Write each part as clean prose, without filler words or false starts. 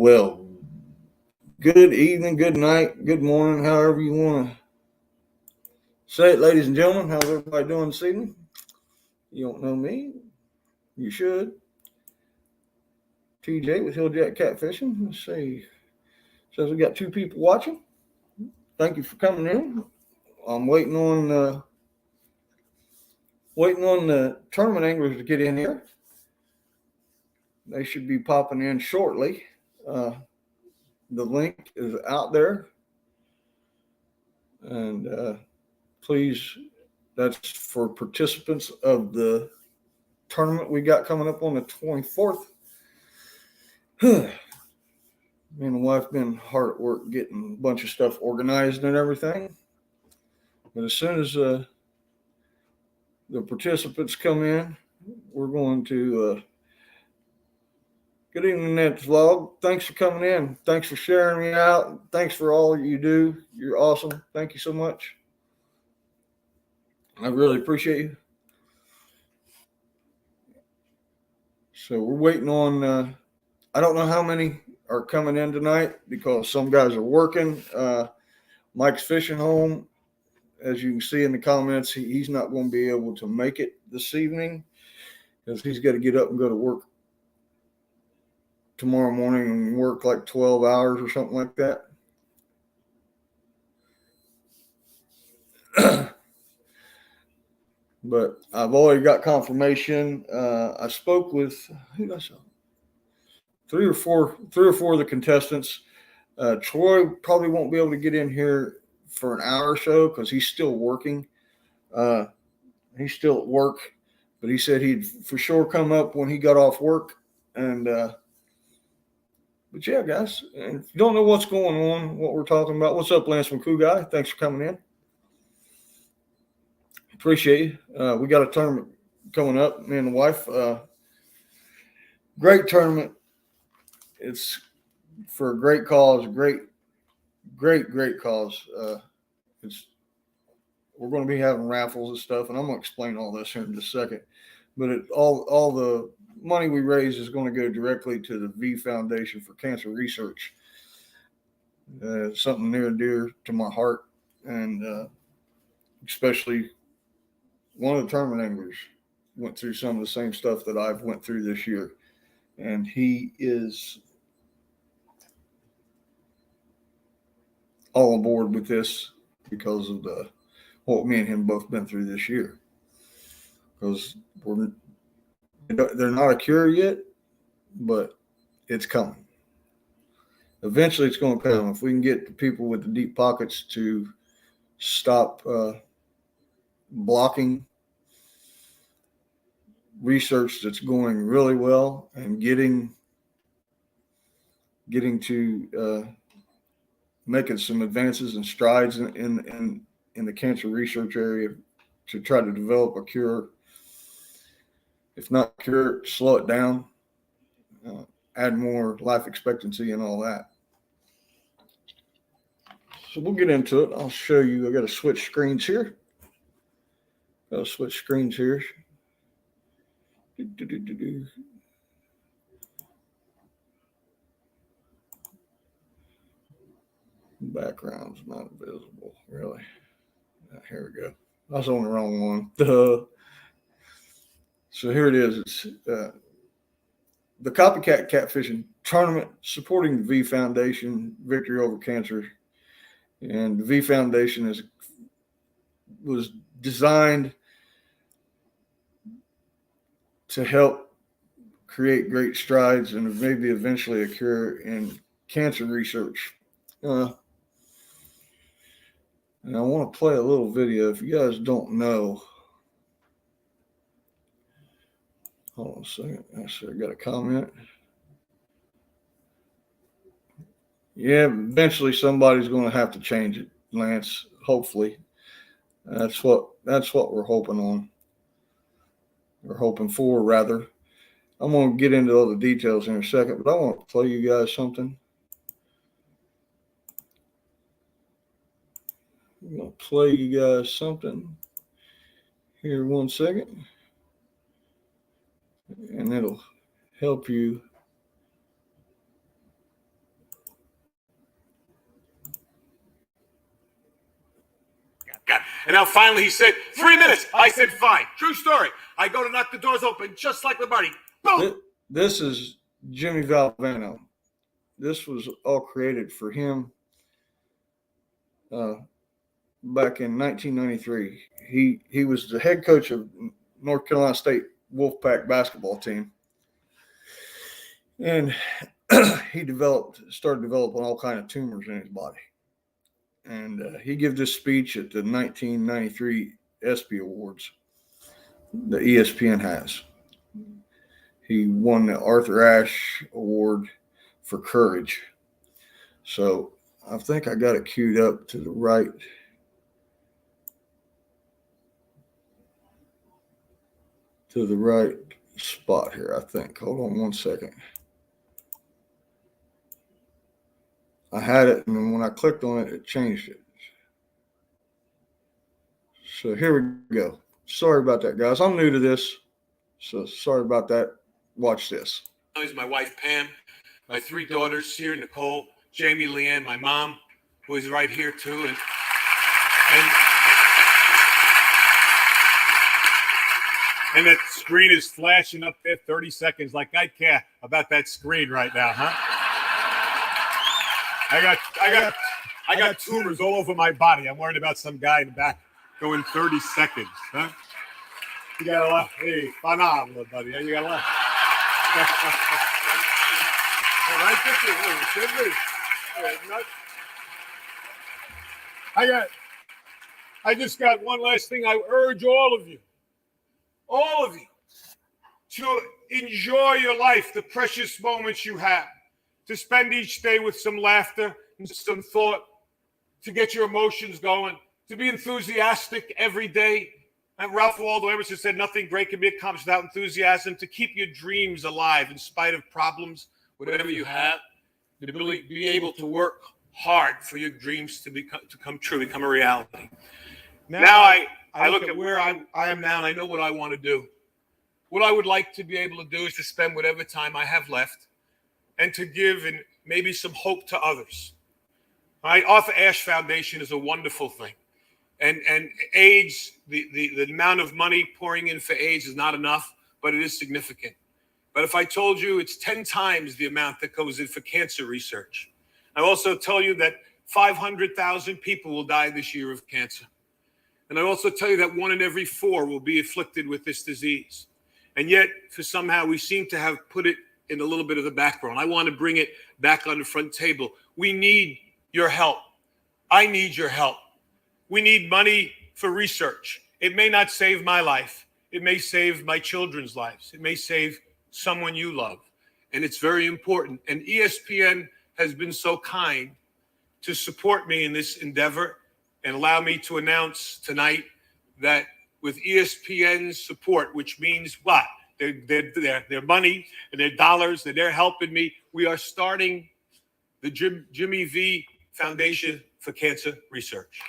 Well, good evening, good night, good morning, however you want to say it, ladies and gentlemen. How's everybody doing this evening? You don't know me? You should. TJ with Hilljack Catfishing. Let's see. Says we got two people watching. Thank you for coming in. I'm waiting on the tournament anglers to get in here. They should be popping in shortly. The link is out there, and please, that's for participants of the tournament we got coming up on the 24th. Me and the wife been hard at work getting a bunch of stuff organized and everything. But as soon as the participants come in, we're going to good evening, Nets Vlog. Thanks for coming in. Thanks for sharing me out. Thanks for all you do. You're awesome. Thank you so much. I really appreciate you. So we're waiting on, I don't know how many are coming in tonight because some guys are working. Mike's fishing home. As you can see in the comments, he's not going to be able to make it this evening because he's got to get up and go to work tomorrow morning and work like 12 hours or something like that. But I've already got confirmation. I spoke with three or four of the contestants. Troy probably won't be able to get in here for an hour or so because he's still working. He's still at work, but he said he'd for sure come up when he got off work. And but yeah, guys, and if you don't know what's going on, what we're talking about, what's up, Lance McCoo? Thanks for coming in. Appreciate you. We got a tournament coming up, me and the wife. Great tournament. It's for a great cause, great cause. We're going to be having raffles and stuff, and I'm going to explain all this here in just a second. But all the money we raise is going to go directly to the V Foundation for Cancer Research. Something near and dear to my heart, and especially one of the tournament anglers went through some of the same stuff that I've went through this year, and he is all aboard with this because of what me and him both been through this year. Because they're not a cure yet, but it's coming. Eventually, it's going to come. If we can get the people with the deep pockets to stop blocking research that's going really well and getting to making some advances and strides in the cancer research area to try to develop a cure. If not cure, slow it down, add more life expectancy and all that. So we'll get into it. I'll show you. I got to switch screens here. Background's not visible, really. Here we go. I was on the wrong one. So here it is. It's the Copycat Catfishing Tournament supporting the V Foundation, Victory Over Cancer. And the V Foundation was designed to help create great strides and maybe eventually a cure in cancer research. And I want to play a little video. If you guys don't know, hold on a second. I got a comment. Yeah, eventually somebody's going to have to change it, Lance. Hopefully, that's what we're hoping on. We're hoping for, rather. I'm going to get into all the details in a second, but I want to play you guys something. I'm going to play you guys something here 1 second, and it'll help you And now finally he said, 3 minutes. I said, fine. True story. I go to knock the doors open just like Lombardi. Boom. This is Jimmy Valvano. This was all created for him back in 1993. He was the head coach of North Carolina State Wolfpack basketball team. And he started developing all kind of tumors in his body. And he gave this speech at the 1993 ESPY Awards that ESPN has. He won the Arthur Ashe Award for courage. So I think I got it queued up to the right. To the right spot here, I think. Hold on one second. I had it, and then when I clicked on it, it changed it. So here we go. Sorry about that, guys. I'm new to this, so sorry about that. Watch this. Is my wife, Pam, my 3 daughters here, Nicole, Jamie, Leanne, my mom, who is right here, too. And that screen is flashing up there 30 seconds. Like I care about that screen right now, huh? I got tumors all over my body. I'm worried about some guy in the back going 30 seconds, huh? You got a lot. Hey, phenomenal, buddy. You got a lot. I just got one last thing. I urge all of you, to enjoy your life, the precious moments you have, to spend each day with some laughter and some thought, to get your emotions going, to be enthusiastic every day. And Ralph Waldo Emerson said, nothing great can be accomplished without enthusiasm, to keep your dreams alive in spite of problems, whatever you have, to be able to work hard for your dreams to come true, become a reality. Now I look at where I am now, and I know what I want to do. What I would like to be able to do is to spend whatever time I have left and to give and maybe some hope to others. Arthur Ashe Foundation is a wonderful thing. And AIDS, the amount of money pouring in for AIDS is not enough, but it is significant. But if I told you it's 10 times the amount that goes in for cancer research, I also tell you that 500,000 people will die this year of cancer. And I also tell you that 1 in every 4 will be afflicted with this disease. And yet, for somehow, we seem to have put it in a little bit of the background. I want to bring it back on the front table. We need your help. I need your help. We need money for research. It may not save my life. It may save my children's lives. It may save someone you love. And it's very important. And ESPN has been so kind to support me in this endeavor and allow me to announce tonight that with ESPN's support, which means what? Their money and their dollars, and they're helping me. We are starting the Jimmy V Foundation for Cancer Research.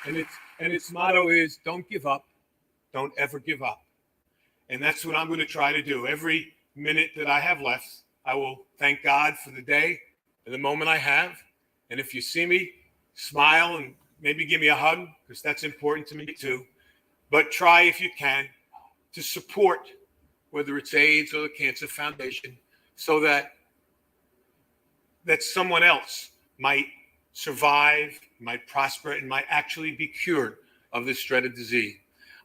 And its motto is, don't give up, don't ever give up. And that's what I'm going to try to do. Every minute that I have left, I will thank God for the day and the moment I have. And if you see me, smile and maybe give me a hug, because that's important to me too. But try, if you can, to support, whether it's AIDS or the Cancer Foundation, so that someone else might survive, might prosper, and might actually be cured of this dreaded disease.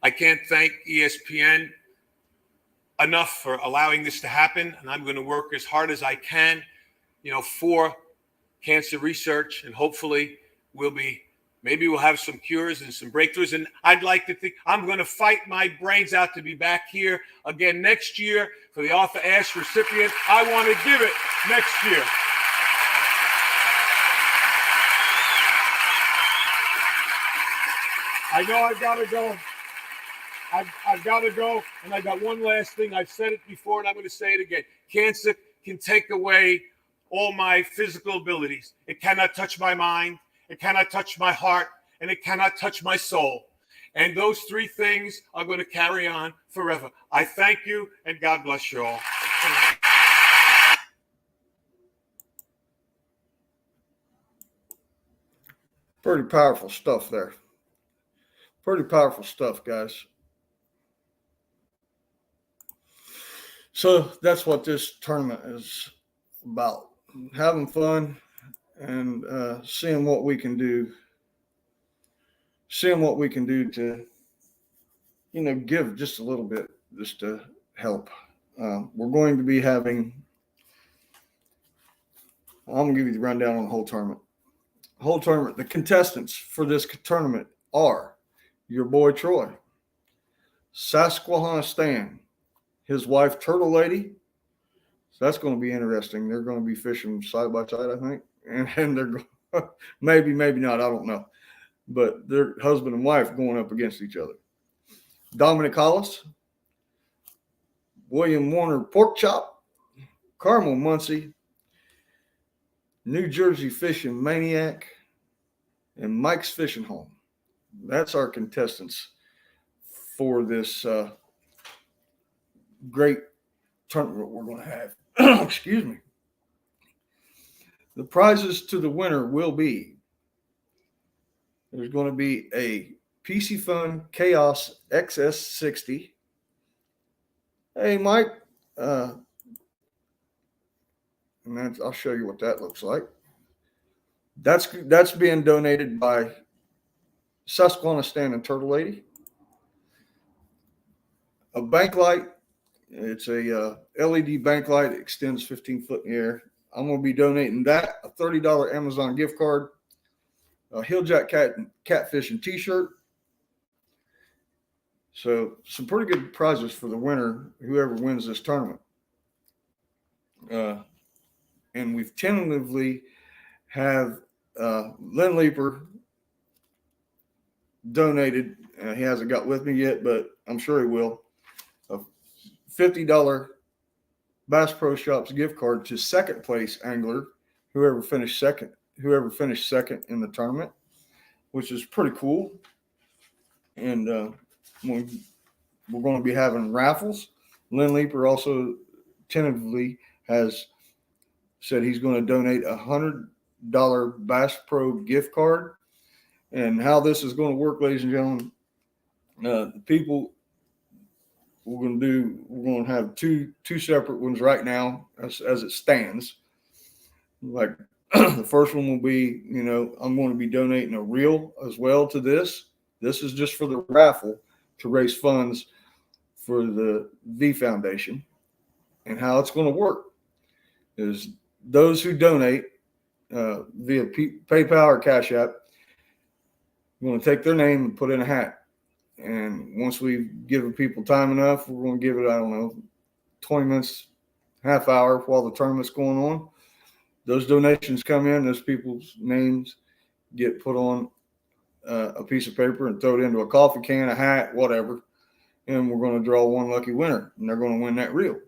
I can't thank ESPN enough for allowing this to happen, and I'm going to work as hard as I can, for cancer research, and hopefully maybe we'll have some cures and some breakthroughs. And I'd like to think I'm going to fight my brains out to be back here again next year for the Arthur Ashe recipient. I want to give it next year. I know I've got to go. I've got to go. And I got one last thing. I've said it before, and I'm going to say it again. Cancer can take away all my physical abilities. It cannot touch my mind. It cannot touch my heart. And it cannot touch my soul. And those three things are going to carry on forever. I thank you, and God bless you all. Pretty powerful stuff there. Pretty powerful stuff, guys. So that's what this tournament is about. Having fun and seeing what we can do. Seeing what we can do to, give just a little bit just to help. We're going to be having, I'm going to give you the rundown on the whole tournament. The contestants for this tournament are your boy Troy, Susquehanna Stan, his wife Turtle Lady. So that's going to be interesting. They're going to be fishing side by side, I think. And they're going, maybe not, I don't know. But they're husband and wife going up against each other. Dominic Hollis, William Warner Porkchop, Carmel Muncie, New Jersey Fishing Maniac, and Mike's Fishing Home. That's our contestants for this great tournament we're going to have. Excuse me. The prizes to the winner will be, there's going to be a PC Fun Chaos XS60. Hey, Mike. And I'll show you what that looks like. That's being donated by Susquehanna Stan and Turtle Lady. A bank light. It's a LED bank light. It extends 15 foot in the air. I'm going to be donating that. A $30 Amazon gift card. A Hilljack Catfishing t-shirt. So some pretty good prizes for the winner, whoever wins this tournament. And we've tentatively have Lynn Leeper donated. He hasn't got with me yet, but I'm sure he will. A $50 Bass Pro Shops gift card to second place angler, whoever finished second in the tournament, which is pretty cool. And we're going to be having raffles. Lynn Leeper also tentatively has said he's going to donate a $100 Bass Pro gift card. And how this is going to work, ladies and gentlemen, the people we're going to have two separate ones right now as it stands. Like the first one will be, I'm going to be donating a reel as well to this. This is just for the raffle to raise funds for the V Foundation. And how it's going to work is those who donate via PayPal or Cash App, we're going to take their name and put in a hat. And once we give people time enough, we're going to give it, 20 minutes, half hour while the tournament's going on. Those donations come in, those people's names get put on a piece of paper and throw it into a coffee can, a hat, whatever. And we're going to draw one lucky winner, and they're going to win that reel.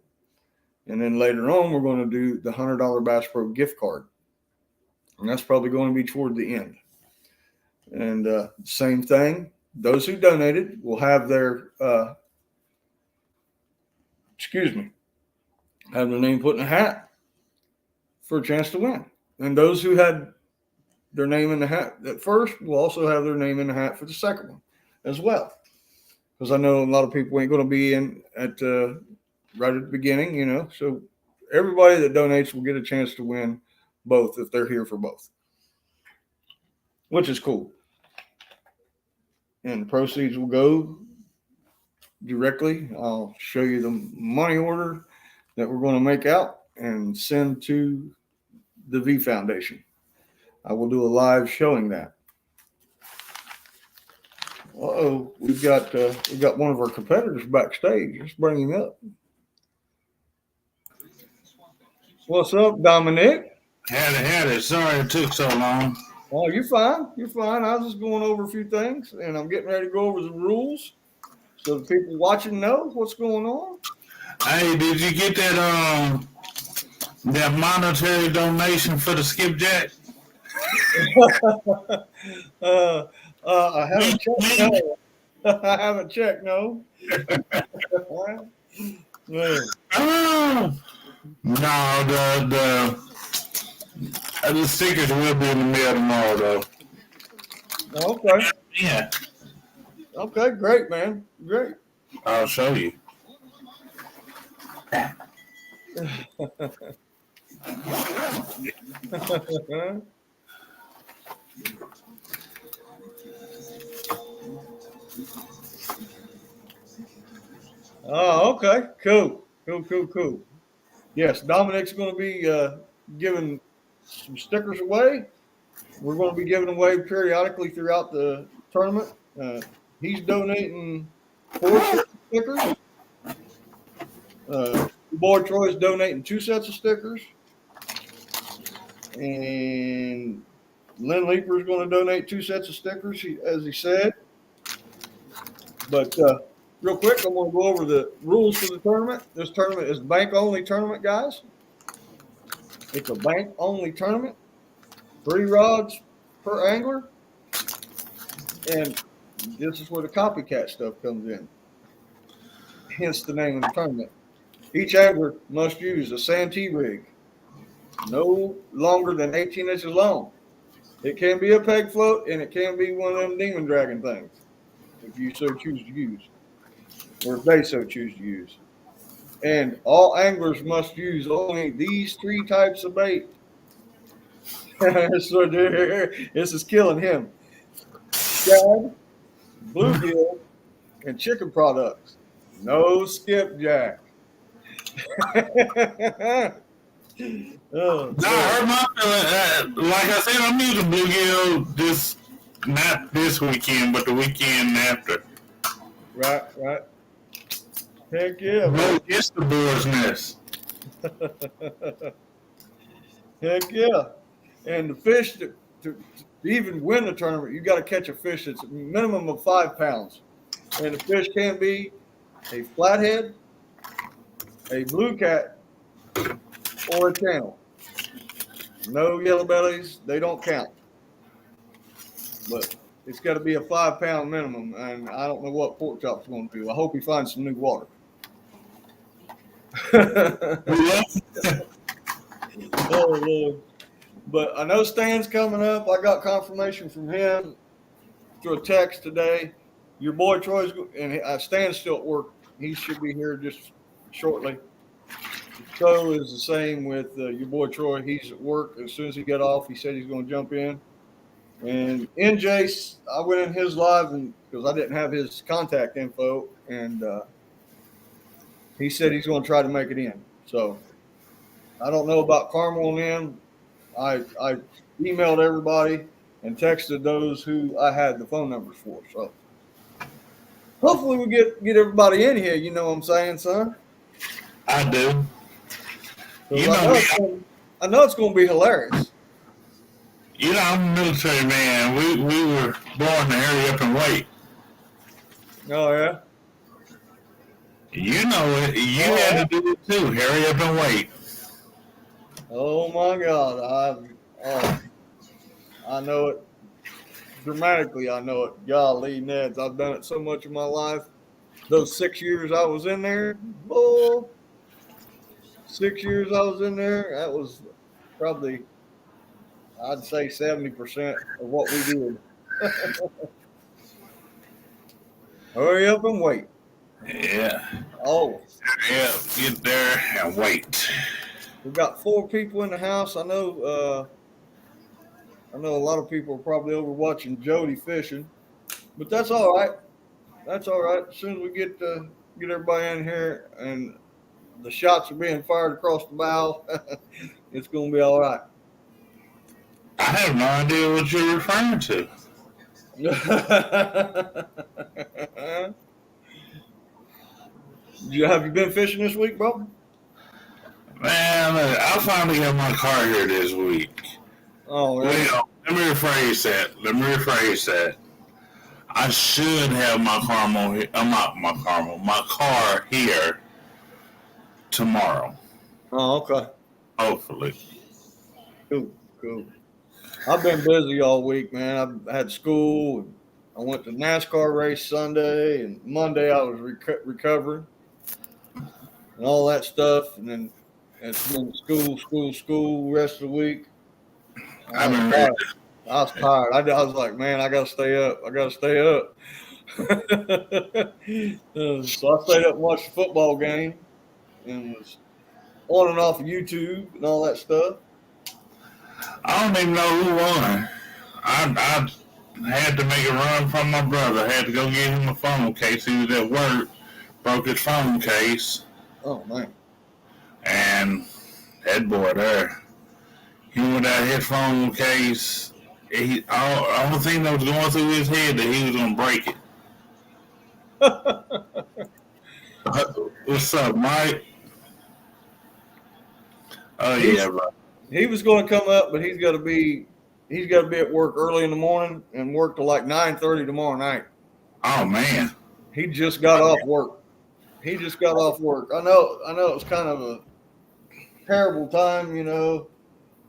And then later on, we're going to do the $100 Bass Pro gift card. And that's probably going to be toward the end. And same thing. Those who donated will have their, have their name put in a hat for a chance to win. And those who had their name in the hat at first will also have their name in the hat for the second one as well. Because I know a lot of people ain't going to be in at right at the beginning, So everybody that donates will get a chance to win both if they're here for both, which is cool. And the proceeds will go directly. I'll show you the money order that we're going to make out and send to the V Foundation. I will do a live showing that. We've got one of our competitors backstage. Let's bring him up. What's up, Dominic? Howdy. Sorry it took so long. Oh, you're fine. I was just going over a few things, and I'm getting ready to go over the rules so the people watching know what's going on. Hey, did you get that monetary donation for the skipjack? I haven't checked. I haven't checked. No. Yeah. Oh, no, the stickers will be in the mail tomorrow, though. Okay. Yeah, Okay. Great, man. Great. I'll show you. Oh, okay. Cool. Cool. Cool. Cool. Yes, Dominic's going to be giving some stickers away. We're going to be giving away periodically throughout the tournament. He's donating 4 stickers. Boy Troy's donating 2 sets of stickers. And Lynn Leeper is going to donate 2 sets of stickers, as he said. But real quick, I'm going to go over the rules for the tournament. This tournament is bank-only tournament, guys. It's a bank-only tournament. 3 rods per angler. And this is where the copycat stuff comes in. Hence the name of the tournament. Each angler must use a Santee rig, no longer than 18 inches long. It can be a peg float, and it can be one of them demon dragon things, if you so choose to use, or if they so choose to use. And all anglers must use only these 3 types of bait. So this is killing him. Shad, bluegill, and chicken products. No skipjack. Oh, No, I hurt my feeling. Like I said, I'm using bluegill not this weekend, but the weekend after. right. Heck yeah, man. No, it's the boar's nest. Heck yeah. And the fish, to even win the tournament, you got to catch a fish that's a minimum of 5 pounds. And the fish can be a flathead, a blue cat, or a channel. No yellow bellies, they don't count. But it's got to be a 5 pound minimum, and I don't know what Pork Chop's going to do. I hope he finds some new water. Oh, Lord. But I know Stan's coming up. I got confirmation from him through a text today. Your boy Troy's, and Stan's still at work. He should be here just shortly. So is the same with your boy Troy. He's at work. As soon as he got off, he said he's going to jump in. And NJ, I went in his live because I didn't have his contact info, and he said he's going to try to make it in. So I don't know about Carmel and them. I emailed everybody and texted those who I had the phone numbers for. So hopefully we get everybody in here. You know what I'm saying, son? I do. I know it's going to be hilarious. You know, I'm a military man. We were born to hurry up and wait. Oh, yeah? You know it. You had to do it too. Hurry up and wait. Oh, my God. I know it. Dramatically, I know it. Golly, Neds. I've done it so much in my life. Those 6 years I was in there, boy. 6 years I was in there, that was probably, I'd say 70% of what we did. Hurry up and wait. Yeah. Oh. Yeah, get there and wait. We've got 4 people in the house. I know a lot of people are probably over watching Jody fishing, but that's all right. That's all right. As soon as we get everybody in here and the shots are being fired across the bow, it's going to be all right. I have no idea what you're referring to. Have you been fishing this week, bro? Man, I finally got my car here this week. Oh, really? Well, let me rephrase that. I should have my car here tomorrow. Oh, okay. Hopefully. Cool. I've been busy all week, man. I've had school and I went to NASCAR race Sunday, and Monday I was recovering and all that stuff. And then it's been school rest of the week. I was tired. I was like, man, I got to stay up. So I stayed up and watched the football game and was on and off of YouTube and all that stuff. I don't even know who won. I had to make a run from my brother. I had to go get him a phone case. He was at work, broke his phone case. Oh, man. And that boy there, he went out his phone case. The only thing that was going through his head that he was going to break it. What's up, Mike? Oh, yeah, bro. He was going to come up, but he's got to be at work early in the morning and work till like 9:30 tomorrow night. Oh, man. He just got off work. I know it was kind of a terrible time,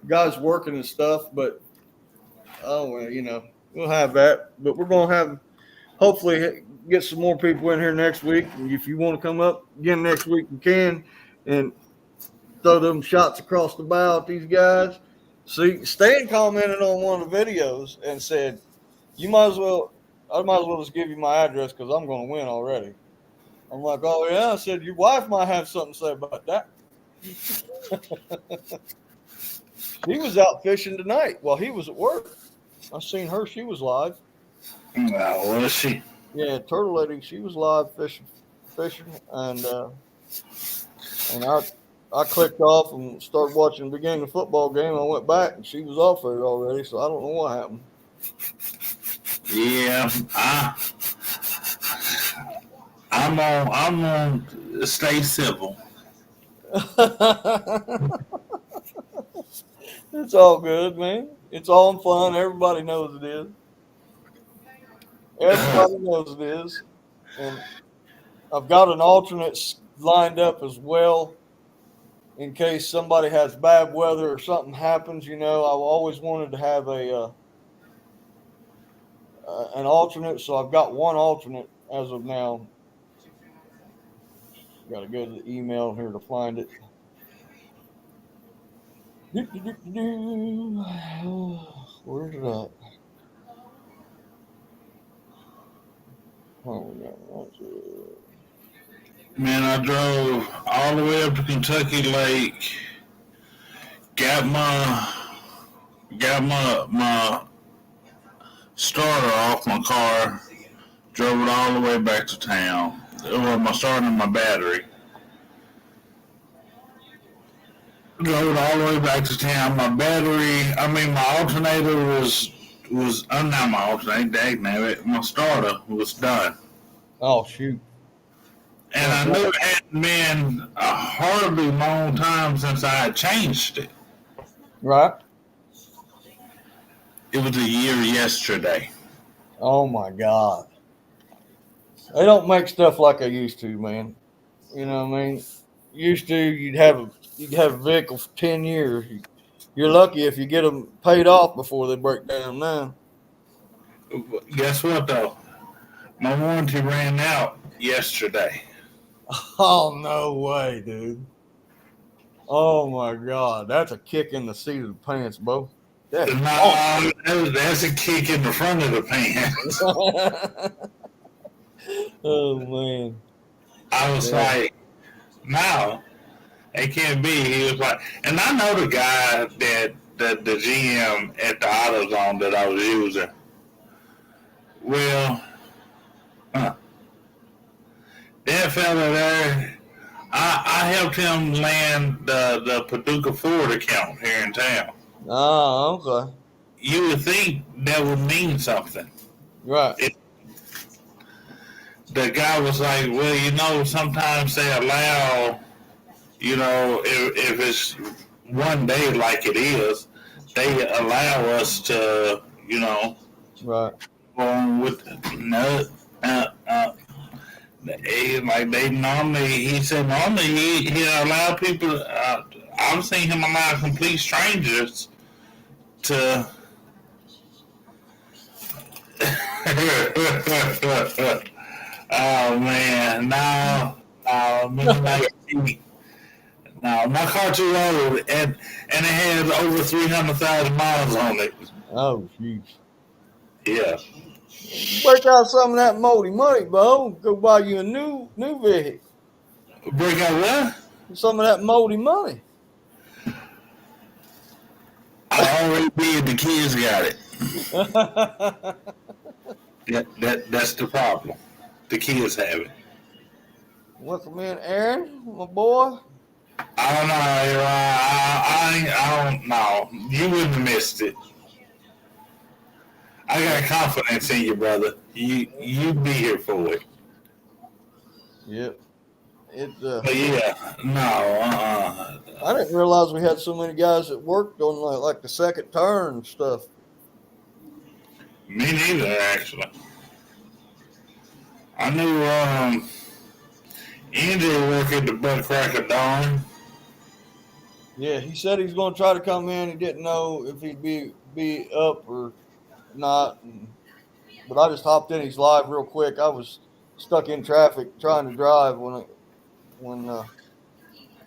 guys working and stuff, but we'll have that. But we're going to have, hopefully, get some more people in here next week. And if you want to come up again next week, you can, and throw them shots across the bow at these guys. See, Stan commented on one of the videos and said, I might as well just give you my address because I'm going to win already. I'm like, oh, yeah. I said, your wife might have something to say about that. She was out fishing tonight while he was at work. I seen her. She was live. Was she? Yeah, Turtle Lady. She was live fishing, and I clicked off and started watching the beginning of the football game. I went back and she was off there already, so I don't know what happened. Yeah, I'm on stay civil. It's all good, man. It's all in fun. Everybody knows it is. And I've got an alternate lined up as well in case somebody has bad weather or something happens. I've always wanted to have an alternate, so I've got one alternate as of now. Got to go to the email here to find it. Where's it at? Oh, yeah, that's it. Man, I drove all the way up to Kentucky Lake, got my starter off my car, drove it all the way back to town. Well, my starter and my battery. Drove it all the way back to town. My alternator not my alternator, dang, my starter was done. Oh, shoot. And I knew it hadn't been a horribly long time since I had changed it. Right. It was a year yesterday. Oh, my God. They don't make stuff like they used to, man. You know what I mean? Used to, you'd have a vehicle for 10 years. You're lucky if you get them paid off before they break down now. Guess what, though? My warranty ran out yesterday. Oh, no way, dude. Oh, my God. That's a kick in the seat of the pants, Bo. That's a kick in the front of the pants. Oh, man. I was like, no, it can't be. He was like, and I know the guy that the GM at the AutoZone that I was using. Well, that fella there, I helped him land the Paducah Ford account here in town. Oh, okay. You would think that would mean something. Right. The guy was like, well, sometimes they allow, if it's one day like it is, they allow us to, right. With he said normally he allow people, I've seen him allow complete strangers to Oh man, no, no, my car too old, and it has over 300,000 miles on it. Oh, jeez. Yeah, Break out some of that moldy money, Bo. Go buy you a new vehicle. break out what? Some of that moldy money. I already did. The kids got it. That's the problem. The kids have it. Welcome in, Aaron, my boy. I don't know. I don't know. You wouldn't have missed it. I got confidence in you, brother. You'd be here for it. Yep. But yeah, no. I didn't realize we had so many guys that worked on like the second turn and stuff. Me neither, actually. I knew Andy worked at the butt crack of dawn. Yeah, he said he's going to try to come in. He didn't know if he'd be up or not. But I just hopped in his live real quick. I was stuck in traffic trying to drive when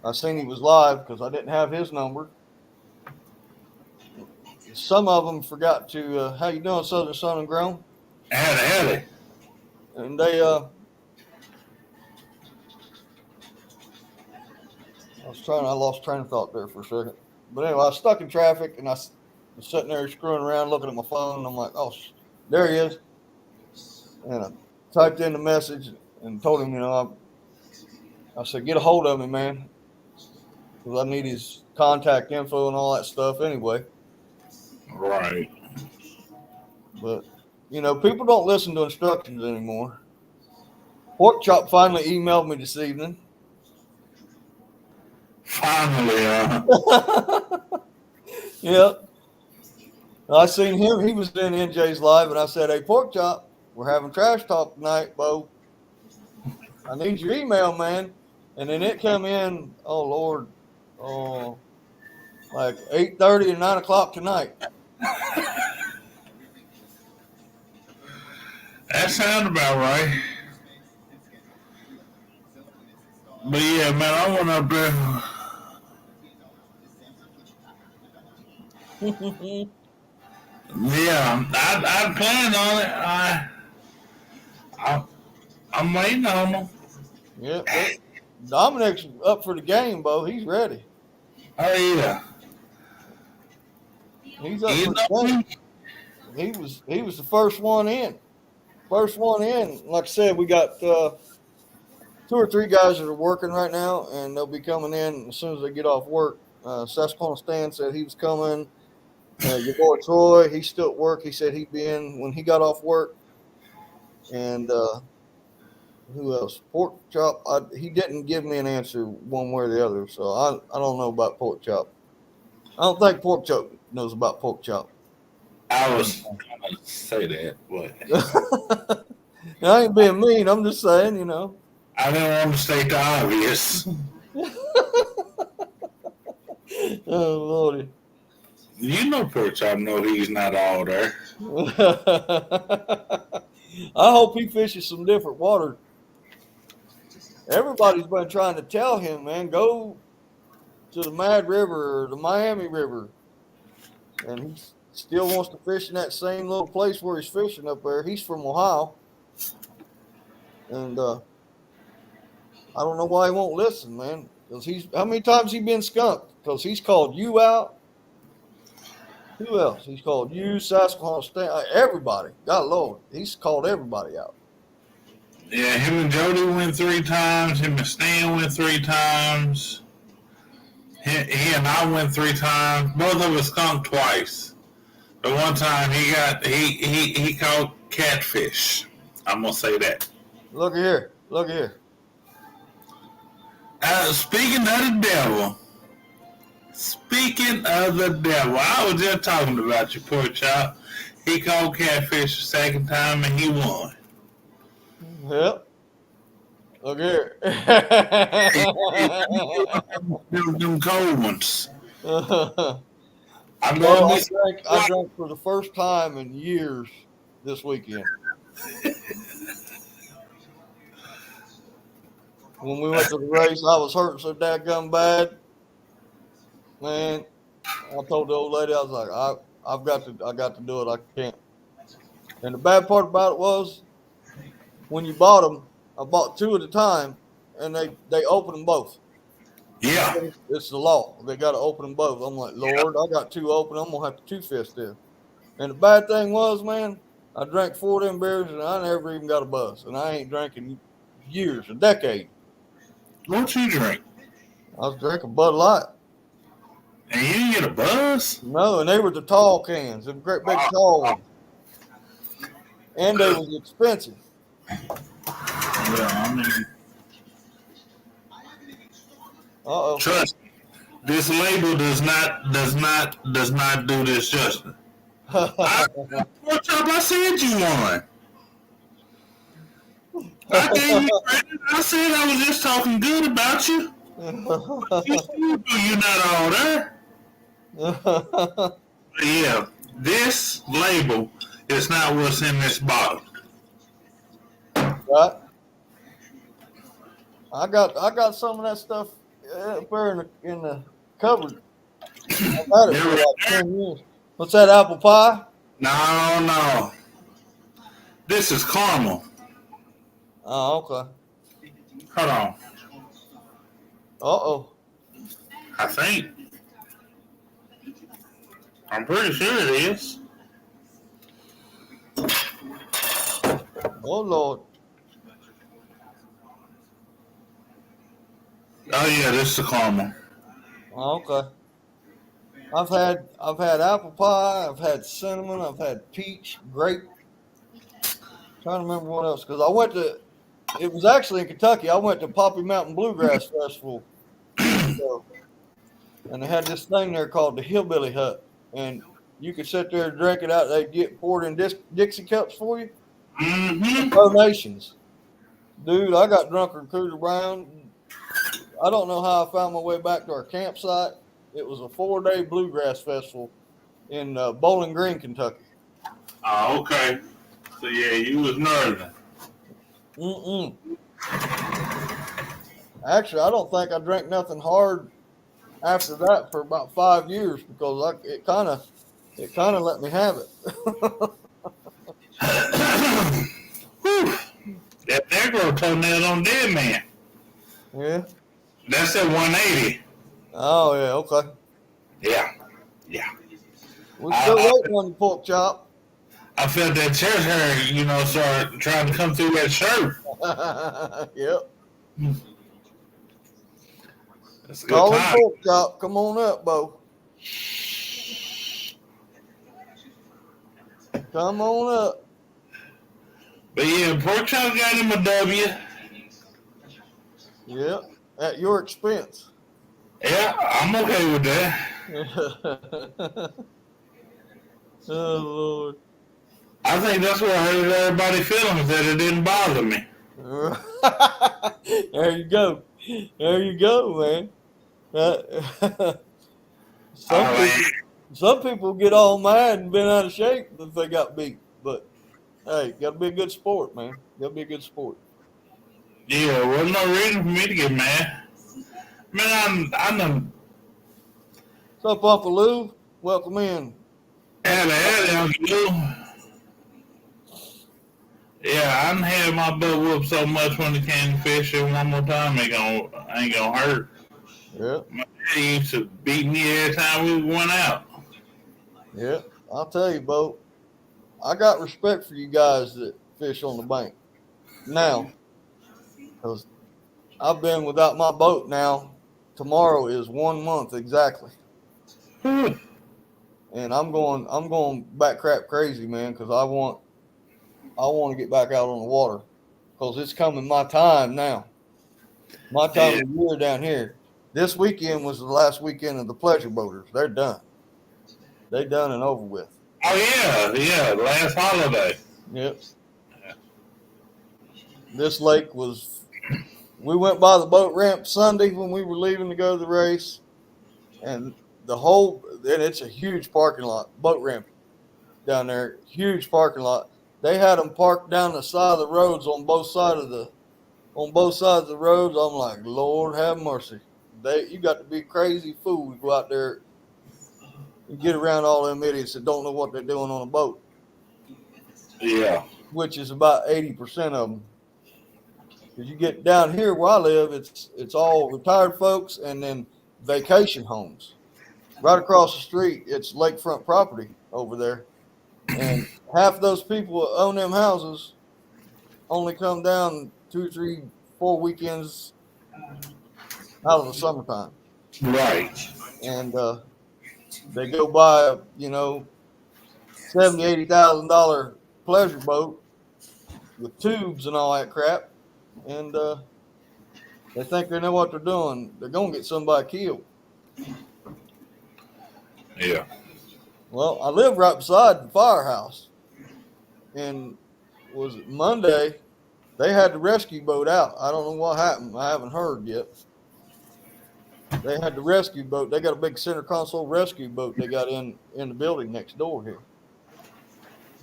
I seen he was live because I didn't have his number. Some of them forgot to, how you doing, Southern Sun and Grown? Howdy. And they, I lost train of thought there for a second. But anyway, I was stuck in traffic and I was sitting there screwing around looking at my phone. And I'm like, oh, there he is. And I typed in the message and told him, I said, get a hold of me, man. Because I need his contact info and all that stuff anyway. Right. But, people don't listen to instructions anymore. Pork Chop finally emailed me this evening. Finally, Yep. I seen him. He was in NJ's live, and I said, hey, Pork Chop, we're having trash talk tonight, Bo. I need your email, man. And then it come in, oh, Lord, like 8:30 and 9 o'clock tonight. that sounds about right. But yeah, man, I went up there. Yeah, I planned on it. I'm waiting on them. Yep. Dominic's up for the game, Bo. He's ready. Oh yeah. He's up for the game. He was the first one in. Like I said, we got 2 or 3 guys that are working right now, and they'll be coming in as soon as they get off work. Susquehanna Stan said he was coming. Your boy Troy, he's still at work. He said he'd be in when he got off work. And who else? Pork Chop. He didn't give me an answer one way or the other, so I don't know about Pork Chop. I don't think Pork Chop knows about Pork Chop. I was going to say that, but I ain't being mean. I'm just saying, I didn't want to state the obvious. Oh, Lordy. Pork Chop know he's not all there. I hope he fishes some different water. Everybody's been trying to tell him, man, go to the Mad River or the Miami River. And he still wants to fish in that same little place where he's fishing up there. He's from Ohio. And I don't know why he won't listen, man. Because how many times he been skunked? Because he's called you out. Who else? He's called you, Susquehanna Stan, everybody. God Lord, he's called everybody out. Yeah, him and Jody went 3 times. Him and Stan went 3 times. He and I went 3 times. Both of us skunked twice. But one time he caught catfish. I'm gonna say that. Look here. Speaking of the devil. I was just talking about you, Pork Chop. He caught catfish the second time and he won. Yep. Look here. them cold ones. I drank for the first time in years this weekend. When we went to the race, I was hurting so dadgum bad. Man, I told the old lady, I was like, I got to do it. I can't. And the bad part about it was when you bought them, I bought 2 at a time, and they opened them both. Yeah. It's the law. They got to open them both. I'm like, Lord, I got 2 open. I'm gonna have to 2-fist this. And the bad thing was, man, I drank 4 of them beers, and I never even got a buzz. And I ain't drinking years, a decade. What you drink? I was drinking Bud Light. And you didn't get a buzz? No, and they were the tall cans, the great big tall ones. And they was expensive. Yeah, I mean, Uh-oh. trust me, this label does not do this justice. Pork chop, I said you won. I gave you credit. I said I was just talking good about you. You're not all there. But yeah, this label is not what's in this bottle. Right. I got some of that stuff up there in the cupboard. I've had it for like 10 years. What's that, apple pie? No. This is caramel. Oh, okay. Hold on. Uh-oh. I think. I'm pretty sure it is. Oh, Lord. Oh yeah, this is the caramel. Oh, okay. I've had apple pie, I've had cinnamon, I've had peach, grape. Trying to remember what else, because it was actually in Kentucky. I went to Poppy Mountain Bluegrass Festival. And they had this thing there called the Hillbilly Hut. And you could sit there and drink it out. They'd get poured in Dixie cups for you. Mm-hmm. Donations. Dude, I got drunk and cruised around. I don't know how I found my way back to our campsite. It was a 4-day bluegrass festival in Bowling Green, Kentucky. Oh, okay. So yeah, you was nervous. Actually, I don't think I drank nothing hard after that for about 5 years because it kind of let me have it. That Negro toenail on Dead Man. Yeah. That's at 180. Oh yeah. Okay. Yeah. We're still waiting on the pork chop. I felt that chest hair, start trying to come through that shirt. Yep. That's a good Call it time. pork chop. Come on up, Bo. Come on up. But yeah, pork chop got him a W. Yep. At your expense. Yeah, I'm okay with that. Oh Lord. I think that's what hurt everybody feelings, that it didn't bother me. There you go. There you go, man. Some people get all mad and been out of shape if they got beat. But hey, gotta be a good sport, man. Gotta be a good sport. Yeah, there wasn't no reason for me to get mad. Man, I done What's up, Uncle Lou? Welcome in. had Uncle Lou. Yeah, I done had my butt whooped so much when it came to fishing. One more time, ain't gonna hurt. Yep. My daddy used to beat me every time we went out. Yep. I'll tell you, Bo. I got respect for you guys that fish on the bank now, because I've been without my boat now. Tomorrow is 1 month exactly. And I'm going back crap crazy, man, because I want to get back out on the water because it's coming my time now. My time of year down here. This weekend was the last weekend of the pleasure boaters. They're done. They done and over with. Oh yeah, last holiday. Yep. This lake we went by the boat ramp Sunday when we were leaving to go to the race, and it's a huge parking lot, boat ramp down there, huge parking lot. they had them parked down the side of the roads on both sides of the roads. I'm like, Lord have mercy. You got to be a crazy fool to go out there and get around all them idiots that don't know what they're doing on a boat. Yeah. Which is about 80% of them. Because you get down here where I live, it's all retired folks and then vacation homes. Right across the street, it's lakefront property over there. And half of those people that own them houses only come down 2, 3, 4 weekends out of the summertime. Right. And they go buy, $70,000, $80,000 pleasure boat with tubes and all that crap. And they think they know what they're doing. They're going to get somebody killed. Yeah. Well, I live right beside the firehouse. And was it Monday? They had the rescue boat out. I don't know what happened. I haven't heard yet. They had the rescue boat. They got a big center console rescue boat they got in the building next door here.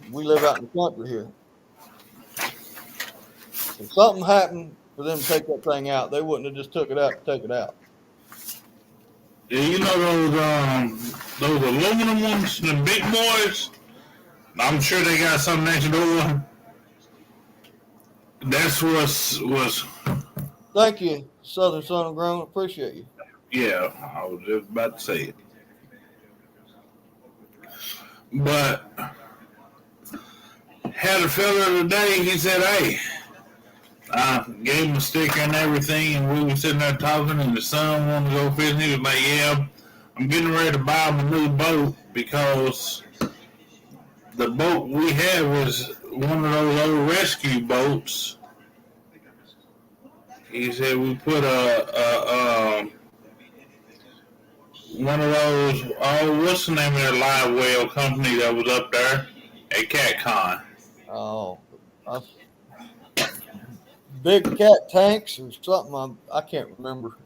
We live out in the country here. If something happened for them to take that thing out, they wouldn't have just took it out to take it out. Yeah, you know those aluminum ones, the big boys? I'm sure they got something next door. That's was. Thank you, Southern Son of Grown. Appreciate you. Yeah, I was just about to say it. But had a fella today, he said, hey, I gave him a sticker and everything, and we were sitting there talking, and the son wanted to go fishing. He was like, yeah, I'm getting ready to buy him a new boat because the boat we have is one of those old rescue boats. He said we put one of those, what's the name of that live well company that was up there at CatCon? Oh, Big Cat Tanks or something. I can't remember.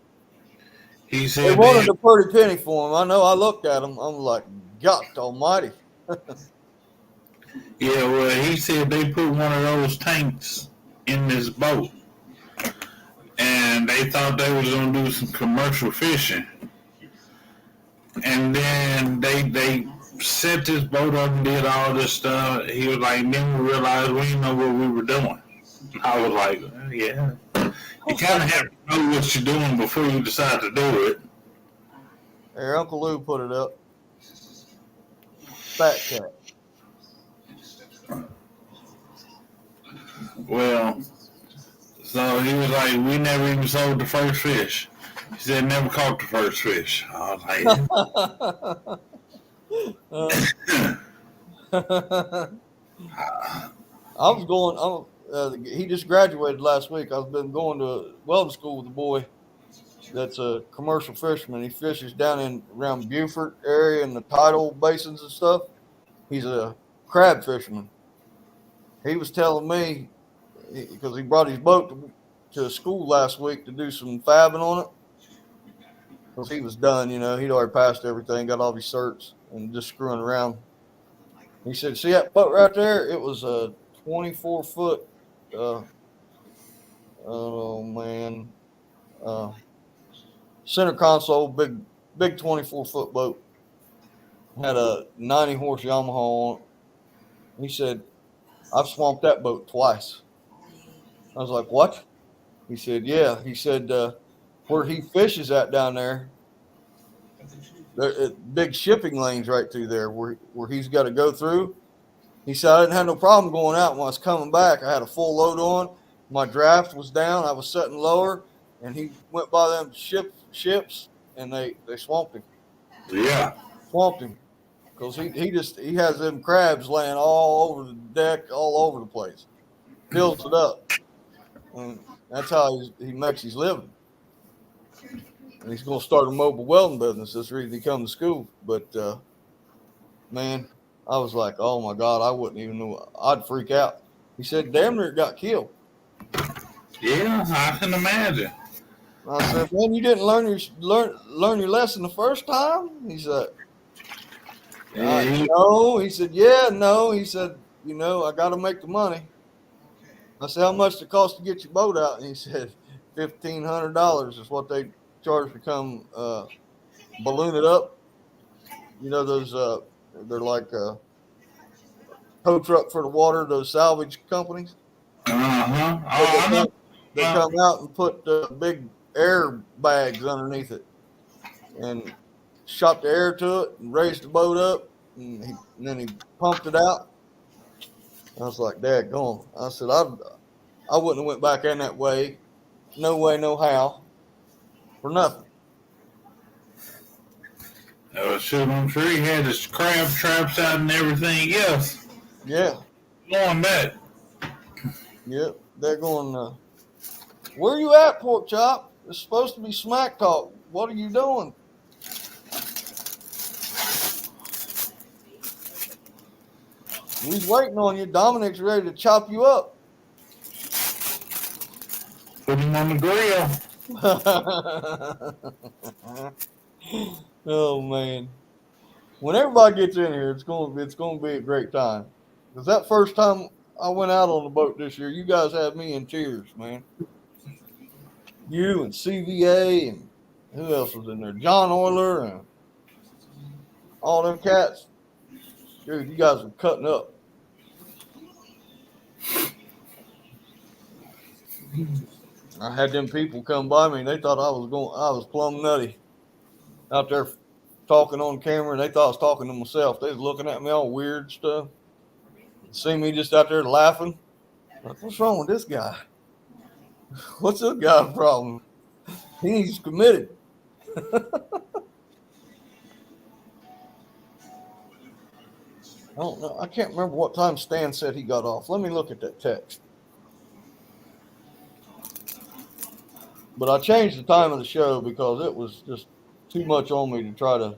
He said they wanted a pretty penny for him. I know. I looked at him. I'm like, God Almighty. Yeah, well, he said they put one of those tanks in this boat, and they thought they was gonna do some commercial fishing, and then they set this boat up and did all this stuff. He was like, then we realized we didn't know what we were doing. I was like, yeah. You kind of have to know what you're doing before you decide to do it. There, Uncle Lou put it up. Fat Cat. Well, so he was like, we never even sold the first fish. He said, never caught the first fish. I was like, he just graduated last week. I've been going to welding school with a boy that's a commercial fisherman. He fishes down around Beaufort area in the tidal basins and stuff. He's a crab fisherman. He was telling me, because he brought his boat to school last week to do some fabbing on it. Because he was done, he'd already passed everything, got all his certs, and just screwing around. He said, see that boat right there? It was a 24-foot, center console, big 24-foot boat. Had a 90-horse Yamaha on it. He said, I've swamped that boat twice. I was like, what? He said, yeah. He said, where he fishes at down there big shipping lanes right through there where he's got to go through. He said, I didn't have no problem going out when I was coming back. I had a full load on. My draft was down. I was setting lower, and he went by them ships, and they swamped him. Yeah. Swamped him. Because he has them crabs laying all over the deck, all over the place. Fills it up. And that's how he makes his living. And he's going to start a mobile welding business. That's the reason he come to school. But, man, I was like, oh, my God, I wouldn't even know. I'd freak out. He said, damn near got killed. Yeah, I can imagine. I said, man, you didn't learn your lesson the first time? He said, no. He said, yeah, no. He said, I got to make the money. I said, how much does it cost to get your boat out? And he said, $1,500 is what they charge to come balloon it up. Those they're like a tow truck for the water, those salvage companies. Uh-huh. Oh, I know. They come out and put big air bags underneath it and shot the air to it and raised the boat up, and then he pumped it out. I was like, Dad, go on. I said, I wouldn't have went back in that way. No way, no how. For nothing. Oh, shit, I'm sure he had his crab traps out and everything else. Yeah. On that. Yep. They're going, where you at, Pork Chop? It's supposed to be smack talk. What are you doing? He's waiting on you. Dominic's ready to chop you up. Put him on the grill. Oh man. When everybody gets in here, it's going to be a great time. Because that first time I went out on the boat this year, you guys had me in tears, man. You and CVA and who else was in there? John Euler and all them cats. Dude, you guys were cutting up. I had them people come by me and they thought I was plumb nutty out there talking on camera, and they thought I was talking to myself. They was looking at me all weird stuff. See me just out there laughing. Like, what's wrong with this guy? What's this guy's problem? He's committed. I don't know. I can't remember what time Stan said he got off. Let me look at that text. But I changed the time of the show because it was just too much on me to try to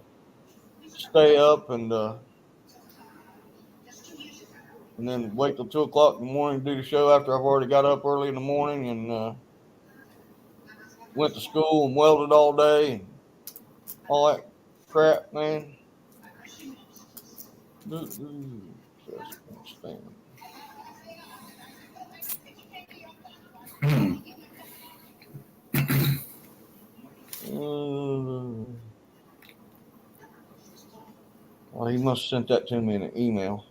stay up and then wait till 2 o'clock in the morning to do the show after I've already got up early in the morning and went to school and welded all day and all that crap, man. Well, he must have sent that to me in an email.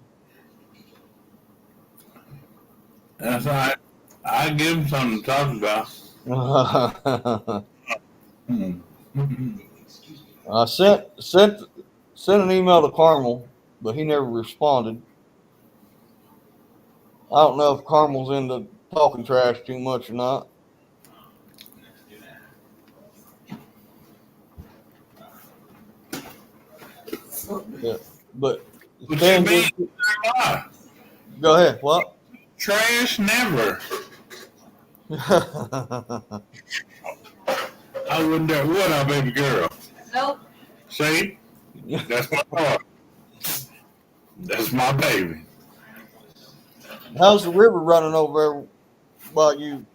That's all right. I give him something to talk about. I sent an email to Carmel, but he never responded. I don't know if Carmel's into talking trash too much or not. Yeah, but Stan, go ahead. What? Trash never. I wouldn't dare. What up, baby girl? Nope. See? That's my heart. That's my baby. How's the river running over there by you?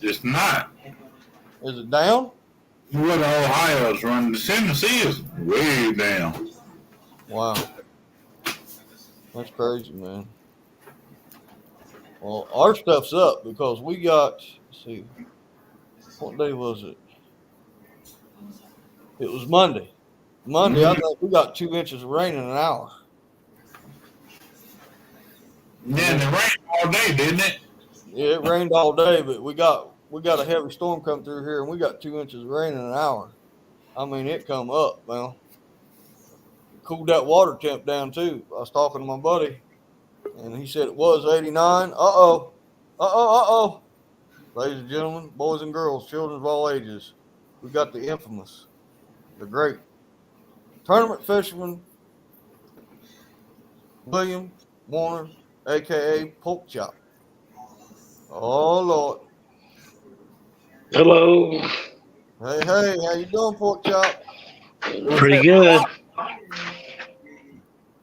It's not. Is it down? What Ohio's running? The Tennessee is way down. Wow. That's crazy, man. Well, our stuff's up because we got, let's see, what day was it? It was Monday. Monday, I think we got 2 inches of rain in an hour. Yeah, and it rained all day, didn't it? Yeah, it rained all day, but we got a heavy storm come through here, and we got 2 inches of rain in an hour. I mean, it come up, man. Cooled that water temp down too. I was talking to my buddy, and he said it was 89. Ladies and gentlemen, boys and girls, children of all ages, we got the infamous, the great tournament fisherman, William Warner, a.k.a. Pork Chop. Oh, Lord. Hello. Hey, how you doing, Pork Chop? Pretty good.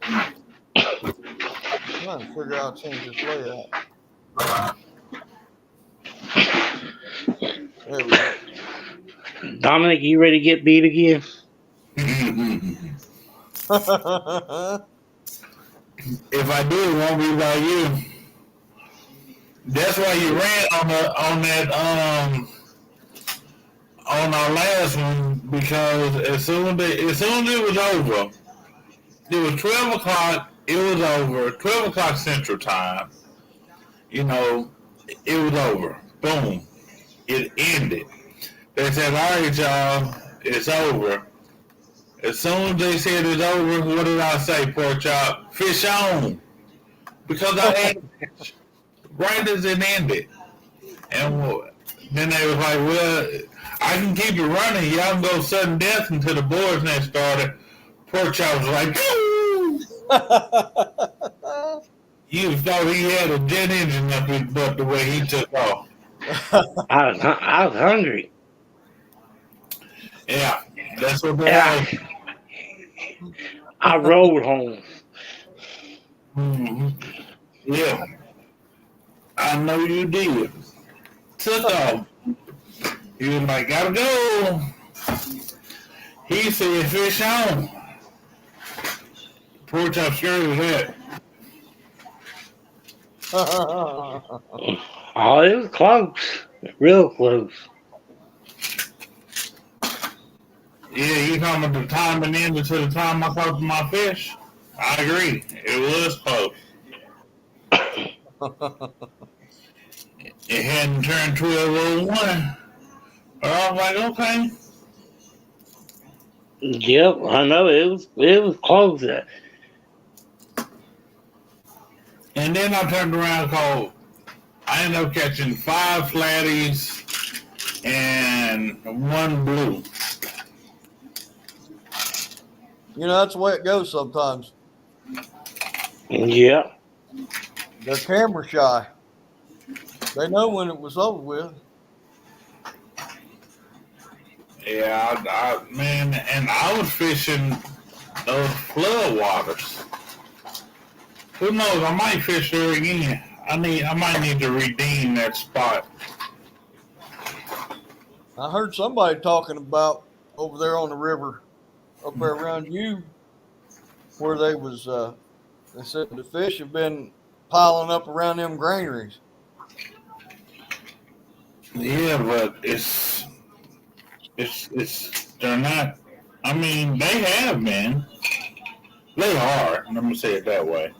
I'm trying to figure out how to change this layout. There we go. Dominic, you ready to get beat again? if I do, it won't be by you. That's why you ran on our last one, because as soon as it was over, it was 12 o'clock. It was over 12 o'clock Central Time. You know, it was over. Boom, it ended. They said, "All right, y'all, it's over." As soon as they said it's over, what did I say, pork chop? Fish on, because I ate fish right as it ended. And then they was like, "Well, I can keep it running. Y'all can go sudden death until the boys next started." Pork chop was like, "Ooh!" You thought he had a jet engine up his butt the way he took off. I was hungry. Yeah, that's what they Yeah. are. I rode home. Mm-hmm. Yeah, I know you did. Took off. He was like, "Gotta go." He said, "Fish on." Poor chop sure as that. Oh, it was close. Real close. Yeah, you talking about the time and ended to the time I caught my fish? I agree. It was close. It hadn't turned 12:01. But I was like, okay. Yep, I know it was close. And then I turned around and called. I ended up catching 5 flatties and 1 blue. You know, that's the way it goes sometimes. Yeah. They're camera shy. They know when it was over with. Yeah, man, and I was fishing those flood waters. Who knows? I might fish there again. I might need to redeem that spot. I heard somebody talking about over there on the river, up there around you, where they said the fish have been piling up around them granaries. Yeah, but they're not. I mean, they have been. They are. Let me say it that way.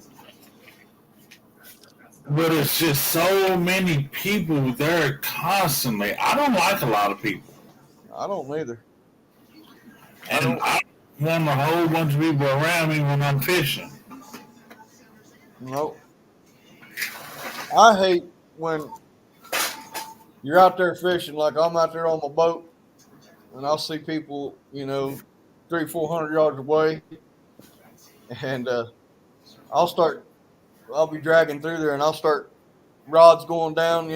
But it's just so many people there constantly. I don't like a lot of people. I don't either. And I want a whole bunch of people around me when I'm fishing. No. I hate when you're out there fishing, like I'm out there on my boat, and I'll see people, 300-400 yards away, and I'll be dragging through there, and I'll start rods going down,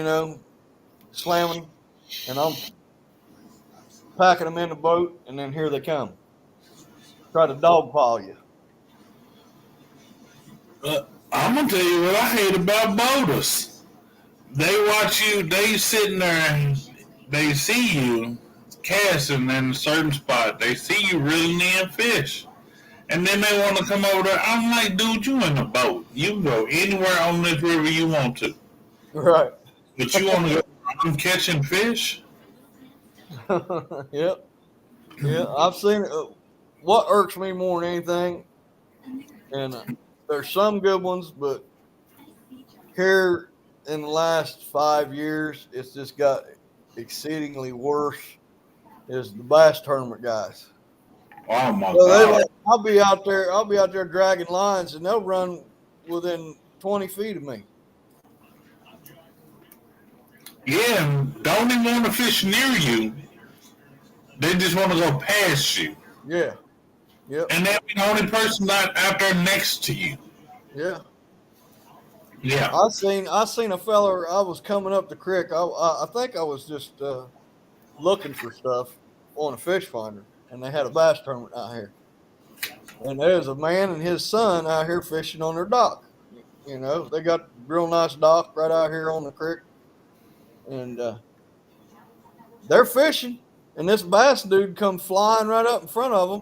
slamming, and I'm packing them in the boat, and then here they come. Try to dogpile you. I'm going to tell you what I hate about boaters. They watch you, they sitting there, and they see you casting in a certain spot. They see you reeling in fish. And then they want to come over there. I'm like, dude, you in the boat. You can go anywhere on this river you want to. Right. But you want to go I'm catching fish? Yep. Yeah, I've seen it. What irks me more than anything, and there's some good ones, but here in the last 5 years, it's just got exceedingly worse, is the bass tournament guys. Oh my So God. I'll be out there dragging lines, and they'll run within 20 feet of me. Yeah, and don't even want to fish near you. They just want to go past you. Yeah. Yep. And they'll be the only person out there next to you. Yeah. Yeah. I seen a fella. I was coming up the creek. I think I was just looking for stuff on a fish finder, and they had a bass tournament out here. And there's a man and his son out here fishing on their dock. They got a real nice dock right out here on the creek, and they're fishing. And this bass dude come flying right up in front of them,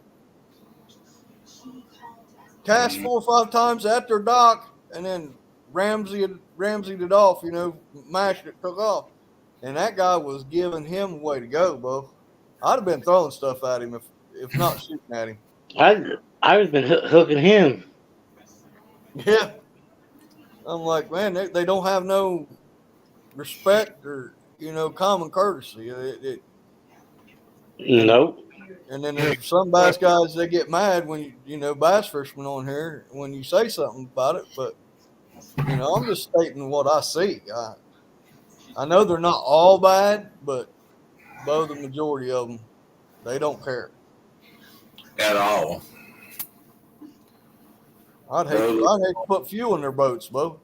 cast 4 or 5 times at their dock, and then Ramseyed it off, mashed it, took off. And that guy was giving him a way to go, Bo. I'd have been throwing stuff at him if not shooting at him. I was been hooking him. Yeah. I'm like, man, they don't have no respect or, common courtesy. Nope. And then there's some bass guys, they get mad when, bass fishermen on here, when you say something about it. But, I'm just stating what I see. I know they're not all bad, but both the majority of them, they don't care. At all. I'd hate to put fuel in their boats, Bo.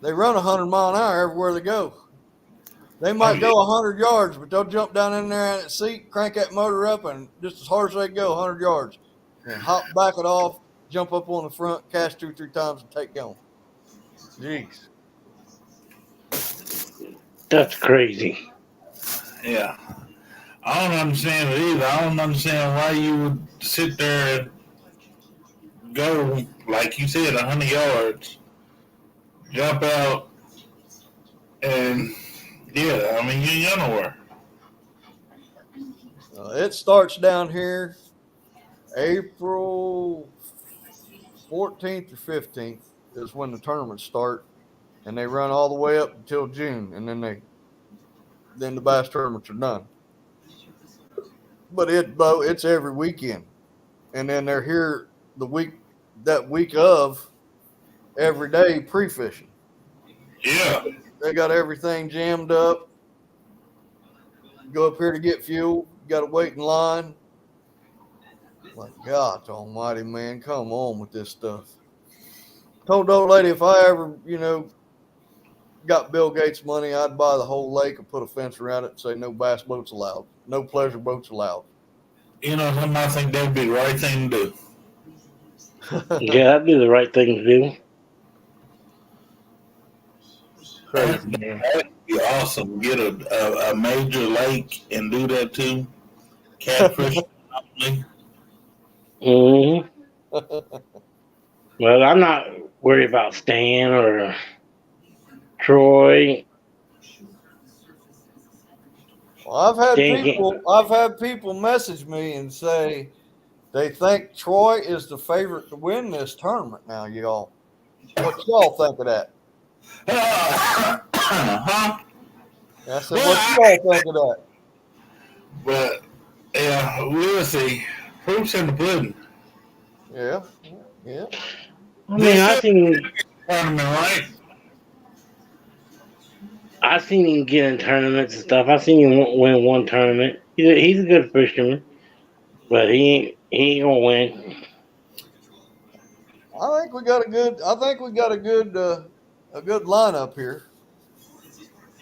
They run 100 mile an hour everywhere they go. They might go 100 yards, but they'll jump down in there in that seat, crank that motor up, and just as hard as they go, 100 yards. And hop back it off, jump up on the front, cast 2 or 3 times, and take going. Jeez. That's crazy. Yeah. I don't understand it either. I don't understand why you would sit there and go, like you said, 100 yards, jump out, and yeah, I mean, you ain't nowhere. It starts down here April 14th or 15th is when the tournaments start, and they run all the way up until June, and then the bass tournaments are done. But it's every weekend, and then they're here that week of every day pre-fishing. Yeah. They got everything jammed up. Go up here to get fuel. Got to wait in line. Like, God almighty, man, come on with this stuff. Told the old lady if I ever, got Bill Gates money, I'd buy the whole lake and put a fence around it and say no bass boats allowed. No pleasure boats allowed. Something I think that'd be the right thing to do. Yeah, that'd be the right thing to do. Crazy, man. That'd be awesome. Get a major lake and do that too. Catfish. Mm-hmm. Well, I'm not worried about Stan or Troy. Well, I've had people message me and say they think Troy is the favorite to win this tournament now, y'all. What y'all think of that? Huh? I said, what y'all think of that? But yeah, we'll see. Proof's in the pudding. Yeah. I mean, I seen Tournament, right? him get in tournaments and stuff. I seen him win one tournament. He's a good fisherman, but he ain't gonna win. I think we got a good lineup here.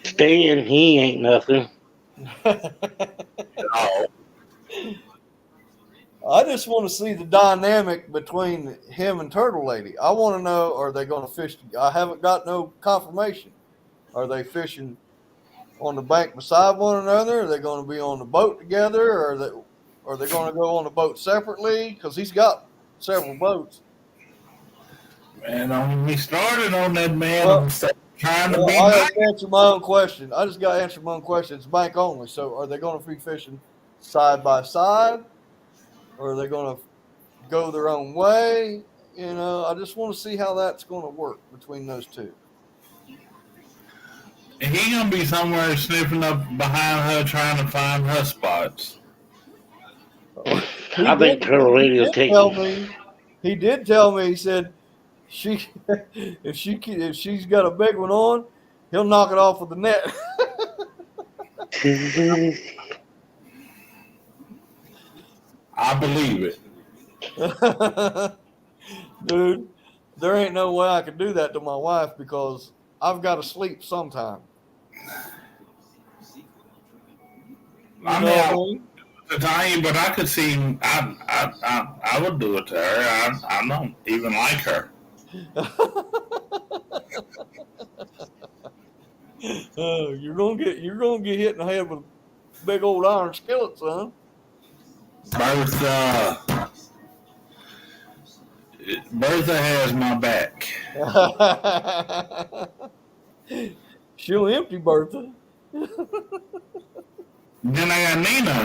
Stan, he ain't nothing. Oh. I just want to see the dynamic between him and Turtle Lady. I want to know, are they going to fish? I haven't got no confirmation. Are they fishing on the bank beside one another? Are they going to be on the boat together? Or are they going to go on the boat separately? Because he's got several boats. Man, when we started on that, man, Well, trying to be I nice. have to answer my own question. I just got to answer my own question. It's bank only. So are they going to be fishing side by side? Or are they going to go their own way? I just want to see how that's going to work between those two. And he gonna be somewhere sniffing up behind her, trying to find her spots. I think Turtle Lady will take him. He did tell me. He said, if she's got a big one on, he'll knock it off with the net. I believe it. Dude, there ain't no way I could do that to my wife because I've got to sleep sometime. I mean, but I could see. I would do it to her. I don't even like her. You're gonna get hit in the head with a big old iron skillet, son. Bertha, Bertha has my back. She'll empty Bertha. Then I got Nina,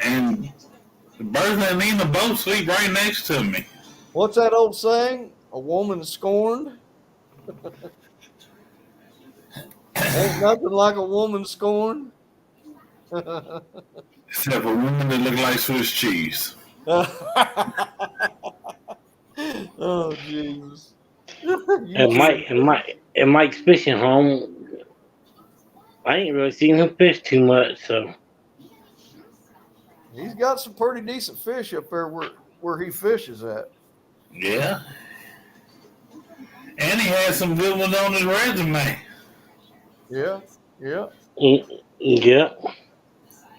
and Bertha and Nina both sleep right next to me. What's that old saying? A woman scorned? Ain't nothing like a woman scorned. Except for women that look like Swiss cheese. Oh, jeez. And Mike's fishing home. I ain't really seen him fish too much, so He's got some pretty decent fish up there where he fishes at. Yeah. And he has some good ones on his resume. Yeah. yeah.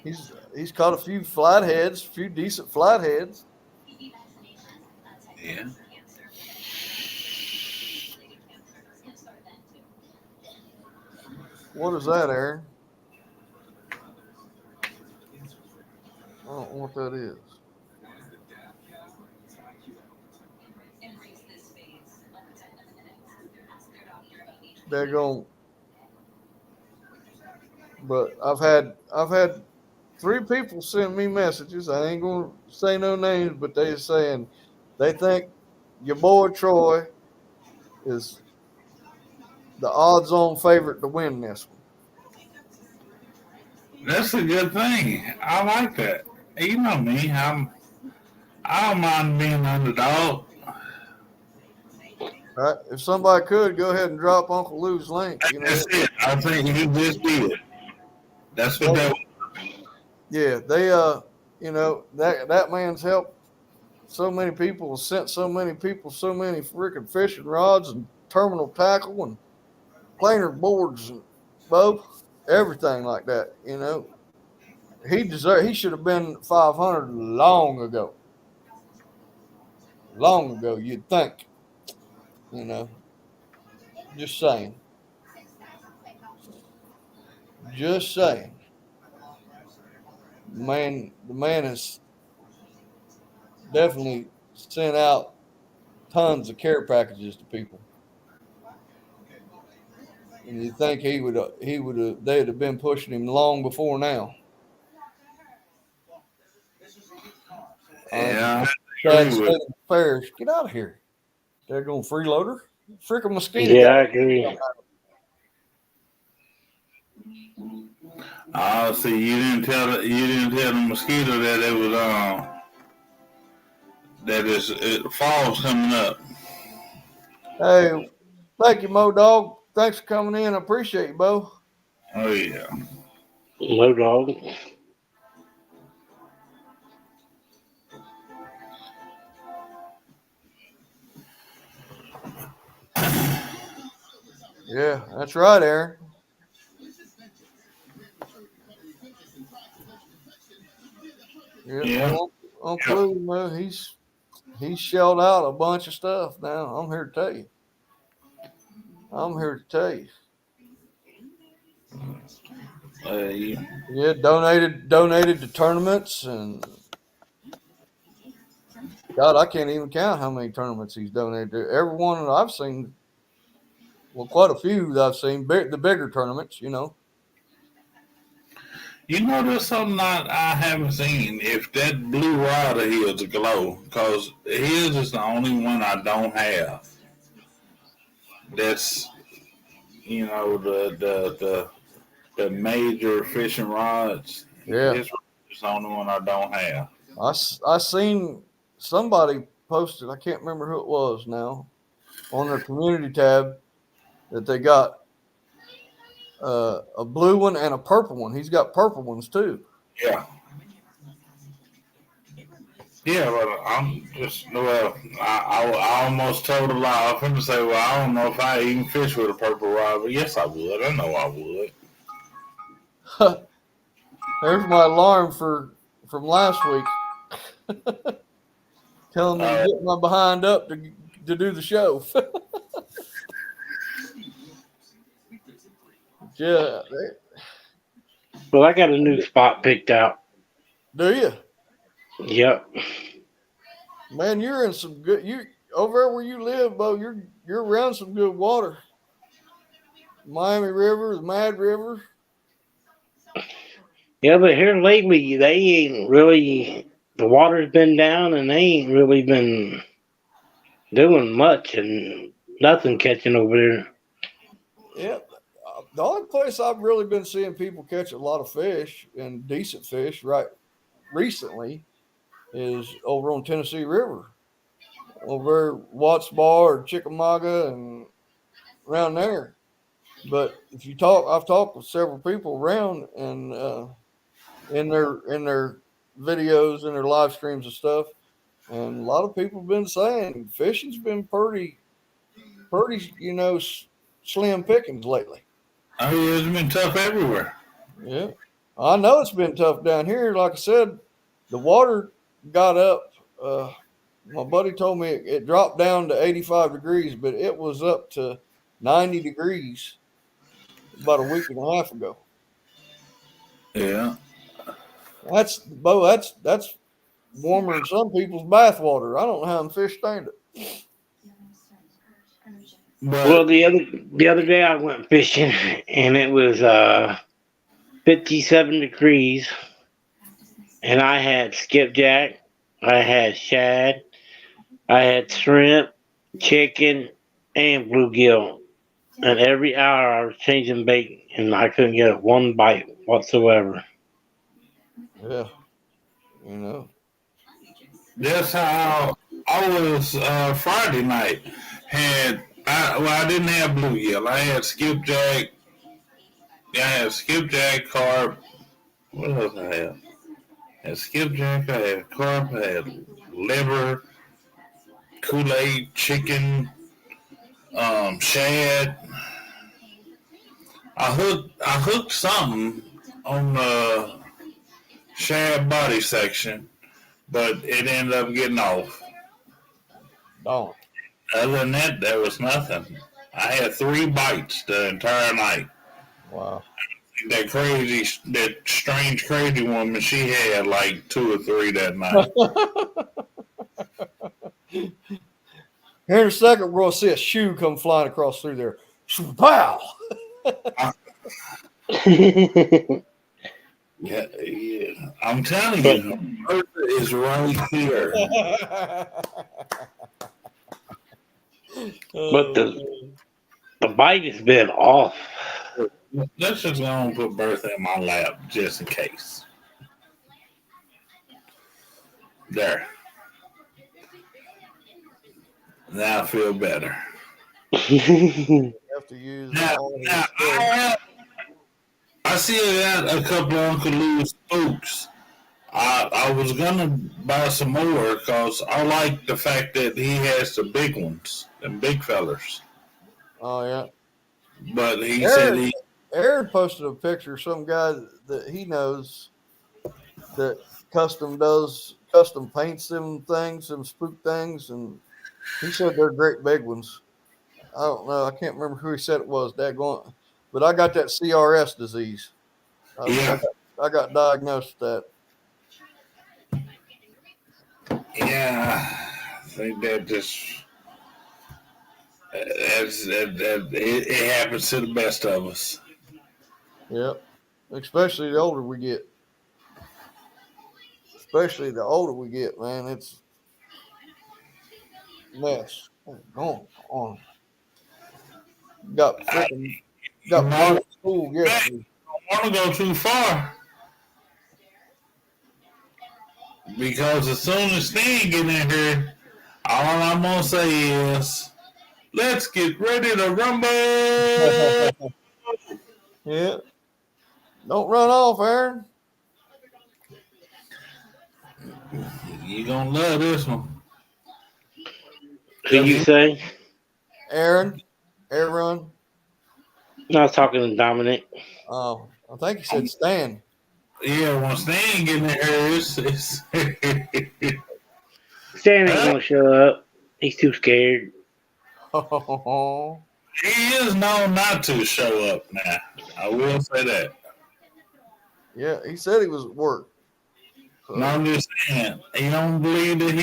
He's caught a few flatheads, a few decent flatheads. Yeah. What is that, Aaron? I don't know what that is. Daggone. But I've had 3 people send me messages. I ain't gonna say no names, but they're saying they think your boy Troy is the odds-on favorite to win this one. That's a good thing. I like that. You know me. I don't mind being underdog. All right. If somebody could go ahead and drop Uncle Lou's link, you know. That's it. I think he just did. That's what that was. Yeah, they you know, that man's helped so many people, sent so many people so many freaking fishing rods and terminal tackle and planer boards and everything like that, you know. He should have been 500 long ago. Long ago, you'd think. You know. Just saying. Just saying. The man has definitely sent out tons of care packages to people. And you think they'd have been pushing him long before now. Yeah. Sad state of affairs. Get out of here. They're going freeloader. Freaking mosquito. Yeah, I agree. Oh, see, you didn't tell the mosquito that it was fall's coming up. Hey, thank you, Mo Dog. Thanks for coming in. I appreciate you, Bo. Oh yeah. No dog. Yeah, that's right, Aaron. Yeah. Uncle Lou, man, he's shelled out a bunch of stuff now. I'm here to tell you. Yeah, donated to tournaments, and God, I can't even count how many tournaments he's donated to. Every one that I've seen, well, quite a few that I've seen, the bigger tournaments, you know. You know, there's something I haven't seen. If that blue rod of his glow, because his is the only one I don't have. That's, you know, the major fishing rods. Yeah, it's the only one I don't have. I seen somebody posted. I can't remember who it was now, on their community tab, that they got a blue one and a purple one. He's got purple ones too. Yeah. Yeah, but I'm just, I almost told a lie. I was going to say, well, I don't know if I even fish with a purple rod, but yes, I would. I know I would. There's my alarm from last week. Telling me to get my behind up to do the show. Yeah. Well, I got a new spot picked out. Do you? Yep. Man, you're in some good. You over there where you live, Bo. You're around some good water. Miami River, the Mad River. Yeah, but here lately, they ain't really. The water's been down, and they ain't really been doing much, and nothing catching over there. Yeah, the only place I've really been seeing people catch a lot of fish and decent fish right recently is over on Tennessee River, over Watts Bar or Chickamauga and around there. But if you talk, I've talked with several people around and in their videos and their live streams and stuff, and a lot of people have been saying fishing's been pretty slim pickings lately. Oh, yeah, it's been tough everywhere. Yeah, I know it's been tough down here. Like I said, the water got up. My buddy told me it dropped down to 85 degrees, but it was up to 90 degrees about a week and a half ago. Yeah. That's Bo. That's warmer than some people's bath water. I don't know how them fish stand it. Well, But the other day I went fishing, and it was 57 degrees, and I had skipjack, I had shad, I had shrimp, chicken, and bluegill. And every hour I was changing bait, and I couldn't get one bite whatsoever. Yeah, you know. that's how I was Friday night. I didn't have bluegill. I had skipjack. Yeah, I had skipjack, carp. What else I had? I had skipjack. I had carp. I had liver, Kool-Aid, chicken, shad. I hooked something on the shad body section, but it ended up getting off. Don't. Other than that, there was nothing. I had 3 bites the entire night. Wow. That strange, crazy woman, she had like 2 or 3 that night. Here in a second, we're gonna see a shoe come flying across through there. Pow! Yeah, I'm telling you, Bertha is right here. But the bite has been off. Let's just go and put Bertha in my lap just in case. There. Now I feel better. You have to use all his Now, I still got a couple of Uncle Lou's spooks. I was gonna buy some more because I like the fact that he has the big ones, them big fellers. Oh yeah. But he said Aaron posted a picture of some guy that he knows that custom paints them things, them spook things, and he said they're great big ones. I don't know. I can't remember who he said it was. Daggone. But I got that CRS disease. Yeah. I got diagnosed with that. Yeah, I think that just it happens to the best of us. Yep. Especially the older we get. Especially the older we get, man. It's a mess. What's going on? Got I school yesterday. don't want to go too far because as soon as Stan get in here, all I'm gonna say is, "Let's get ready to rumble." Yeah. Don't run off, Aaron. You gonna love this one. Who you say? Aaron. I was talking to Dominic. Oh, I think he said Stan. Yeah, when Stan get in here, it's Stan ain't gonna show up. He's too scared. he is known not to show up now. I will say that. Yeah, he said he was at work. So, No, I'm just saying, he don't believe that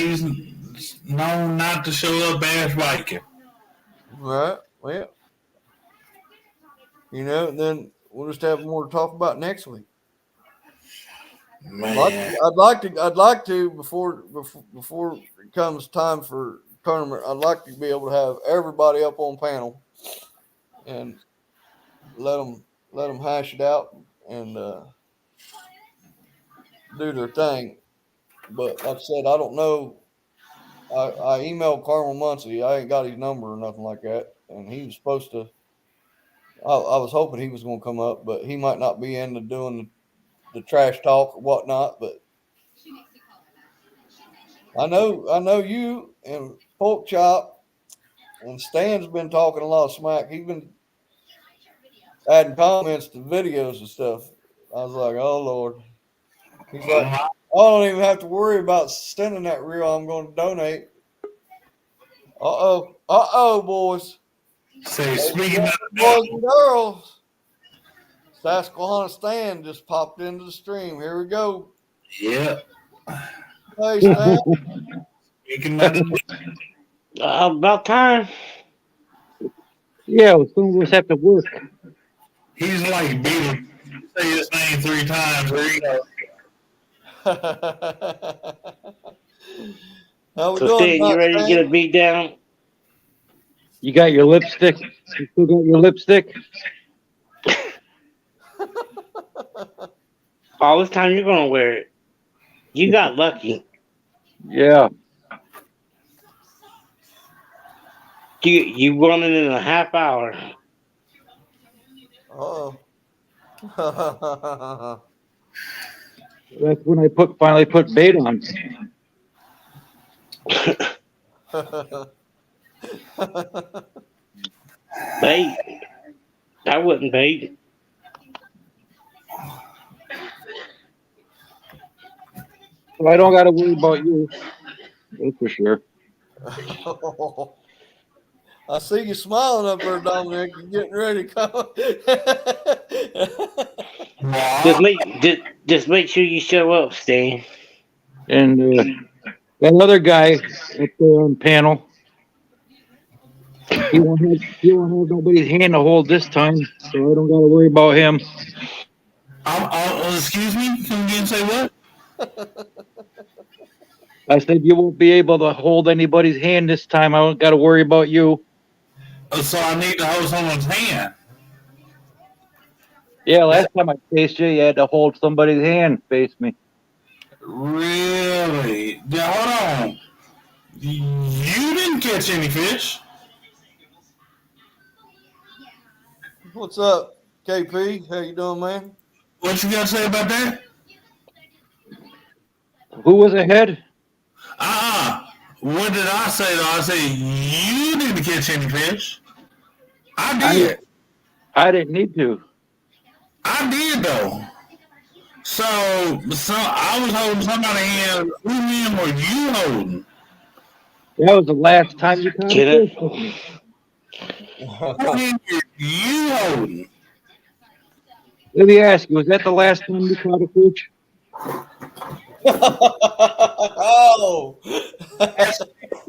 known not to show up ass biking. Right. Well, and then we'll just have more to talk about next week. Man, I'd like to before it comes time for tournament. I'd like to be able to have everybody up on panel and let them hash it out and do their thing. But like I said, I don't know. I emailed Carmel Muncie. I ain't got his number or nothing like that, and he was supposed to. I was hoping he was going to come up, but he might not be into doing the trash talk or whatnot. But I know you and Pork Chop and Stan's been talking a lot of smack. He's been adding comments to videos and stuff. I was like, oh Lord. He's like, I don't even have to worry about sending that reel. I'm going to donate. Boys. say speaking of Boys and girls. Susquehanna Stan just popped into the stream. Here we go. yeah, Hey, Stan. speaking of About time. Yeah, some of us have to work. he's like Beetle. Say his name 3 times. Here you go. How we So, doing? Stan, you ready to get a beat down? You got your lipstick? You still got your lipstick? All this time you're gonna wear it. You got lucky. Yeah. You won it in a half hour. Oh. That's when I finally put bait on. Bait. I wouldn't bait. Well, I don't got to worry about you. That's for sure. I see you smiling up there, Dominic. You're getting ready to come. Just make sure you show up, Stan. And that other guy up there on panel, he won't have nobody's hand to hold this time, so I don't got to worry about him. Excuse me? Can you again say what? I said you won't be able to hold anybody's hand this time. I don't got to worry about you. So I need to hold someone's hand. Yeah, last time I faced you, you had to hold somebody's hand face me. Really? Yeah, hold on. You didn't catch any fish. What's up, KP? How you doing, man? What you got to say about that? Who was ahead? What did I say, though? I said you didn't catch any fish. I did. I didn't need to. I did, though. So I was holding somebody's hand. Who hand were you holding? That was the last time you caught Get a it? fish. Who hand were you holding? Let me ask you, was that the last time you caught a fish? Oh. The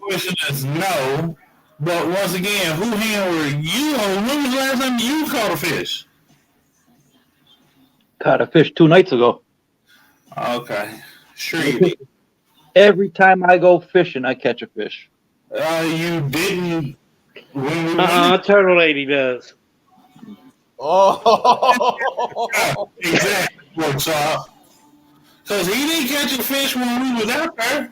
question is no. But once again, who hand were you holding? When was the last time you caught a fish? Caught a fish 2 nights ago. Okay. Sure you did. Every time I go fishing, I catch a fish. You didn't. When we went, Turtle Lady does. Oh. exactly. What's up? Because he didn't catch a fish when we was out there.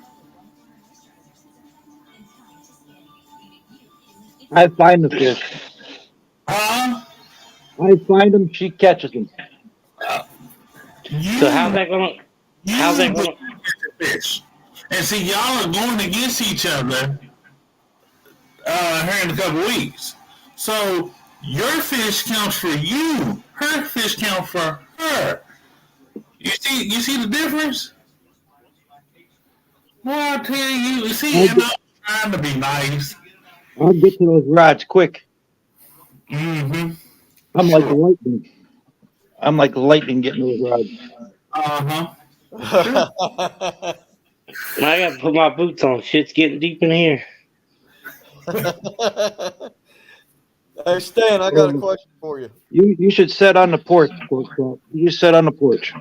I find the fish. Huh? I find them, she catches them. You, So how's that gonna catch a fish? And see, y'all are going against each other here in a couple weeks. So your fish counts for you. Her fish count for her. You see the difference? Well, I tell you, see, I'm trying to be nice. I'll get to those rods quick. Mm-hmm. I'm like lightning. I'm like lightning getting those rods. Uh-huh. I gotta put my boots on. Shit's getting deep in here. Hey, Stan, I got a question for you. You should sit on the porch. You sit on the porch.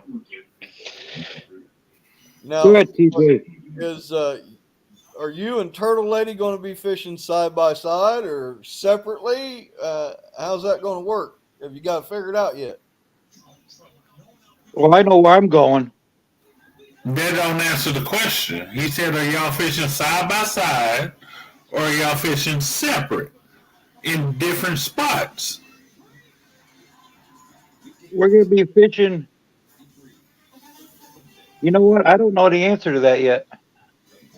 Now, Go ahead, TJ. Are you and Turtle Lady going to be fishing side by side or separately? How's that going to work? Have you got it figured out yet? Well, I know where I'm going. That don't answer the question. He said, are y'all fishing side by side or are y'all fishing separate in different spots? We're going to be fishing. You know what? I don't know the answer to that yet.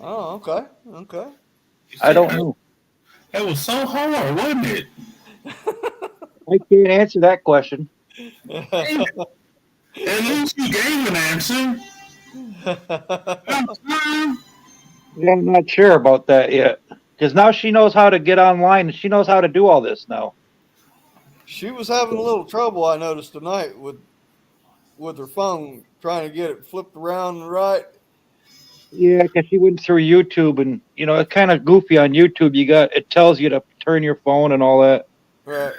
Oh, okay. Okay. I don't know. That was so hard, wasn't it? I can't answer that question. At least you gave an answer. Yeah, I'm not sure about that yet. Because now she knows how to get online and she knows how to do all this now. She was having a little trouble, I noticed tonight, with her phone, trying to get it flipped around and right. Yeah, because she went through YouTube and, you know, it's kind of goofy on YouTube. It tells you to turn your phone and all that. Right.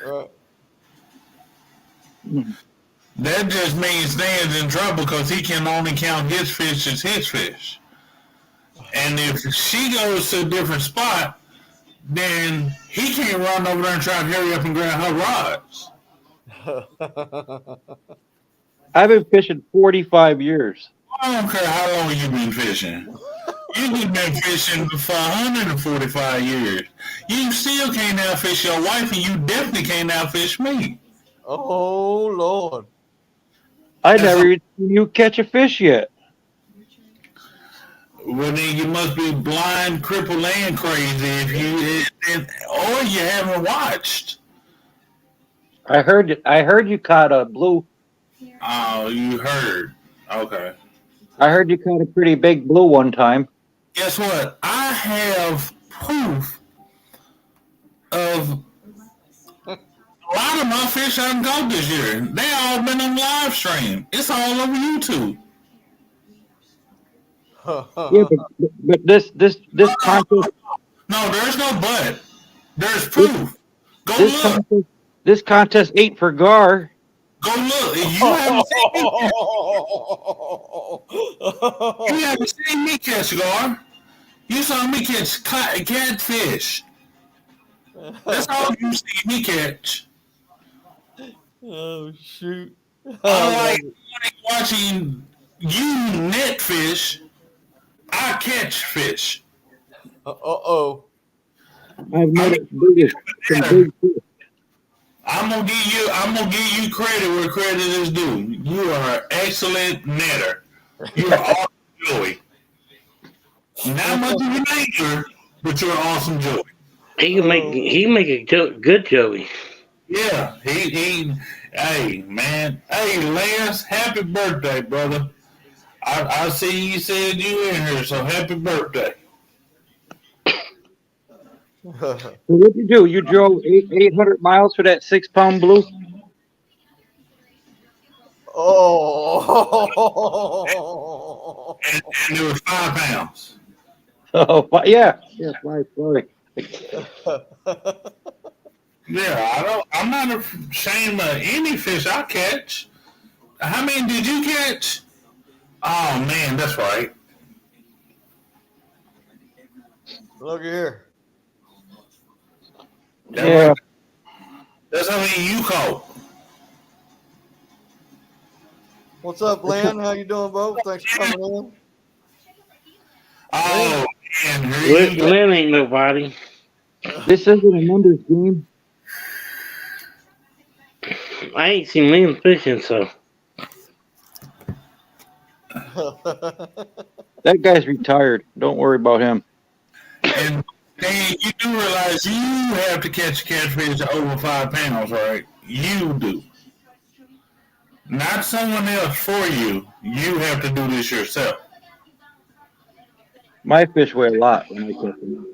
That just means Dan's in trouble because he can only count his fish as his fish. And if she goes to a different spot, then he can't run over there and try to hurry up and grab her rods. I've been fishing 45 years. I don't care how long you've been fishing. You've been fishing for 145 years. You still can't outfish your wife, and you definitely can't outfish me. Oh, Lord. I never even seen you catch a fish yet. Well, then you must be blind, crippled, and crazy or you haven't watched. I heard you caught a blue. Oh, you heard. Okay. I heard you caught a pretty big blue one time. Guess what? I have proof of a lot of my fish I caught this year. They all been on live stream. It's all over YouTube. Yeah, but this contest. No, there's no but. There's proof. Go look. This contest ain't for Gar. Go look. You haven't seen me catch Gar. You saw me catch catfish. That's all you see me catch. Oh, shoot. I like watching you net fish. I catch fish. Uh-oh. I've noticed big fish. I'm gonna give you credit where credit is due. You are an excellent netter. You are awesome Joey. Not much of a nature, but you're an awesome Joey. He make a good Joey. Yeah, he hey man. Hey Lance, happy birthday, brother. I see you said you in here, so happy birthday. What'd you do? You drove 800 miles for that 6-pound blue? Oh. And it was 5 pounds. Oh, yeah. Yeah, sorry. Yeah, I'm not ashamed of any fish I catch. How many did you catch? Oh man, that's right. Look here. Yeah. That's how many you caught. What's up, Lynn? How you doing, Bo? Thanks for coming in. Oh man, Lynn ain't nobody. This isn't a numbers game. I ain't seen Lynn fishing, so. That guy's retired. Don't worry about him. And Dan, you do realize you have to catch a catfish over 5 pounds, right? You do. Not someone else for you. You have to do this yourself. My fish weigh a lot when I catch them.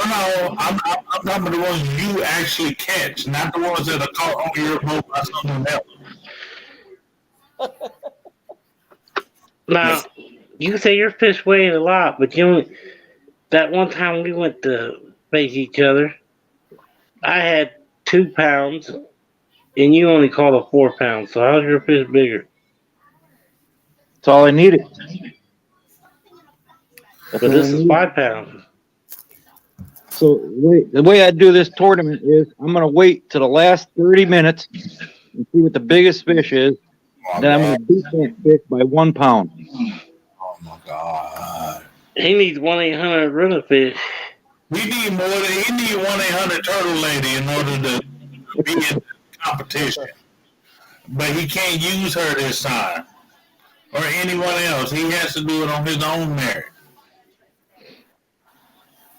No, I'm talking about the ones you actually catch, not the ones that are caught on your boat by someone else. Now, you say your fish weighed a lot, but you only, that one time we went to face each other, I had 2 pounds, and you only caught a 4 pound. So how's your fish bigger? That's all I needed. That's But all I this is needed. 5 pounds. So the way I do this tournament is I'm gonna wait to the last 30 minutes and see what the biggest fish is. Oh, Then I'm gonna beat that fish by 1 pound. oh my God. He needs 1-800 rilla fish. We need more than he need 1-800 Turtle Lady in order to be in competition. But he can't use her this time. Or anyone else. He has to do it on his own merit.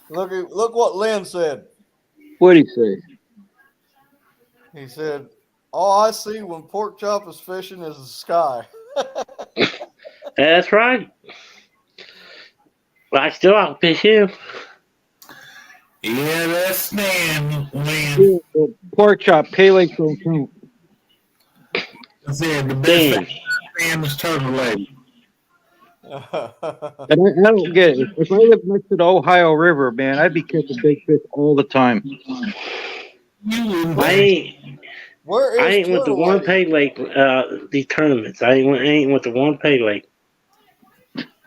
Look what Lynn said. What'd he say? He said, "All I see when Pork Chop is fishing is the sky." That's right. But I still outfish him. Yeah, that's Stan, man. Pork chop, pay legs don't count. I said the Damn. best Stan is Turtle Lady. And I don't get it. If I lived next to the Ohio River, man, I'd be catching big fish all the time. You wouldn't I ain't, Where is I ain't with the Turtle one Lady? pay lake, these tournaments. I ain't with the one pay lake.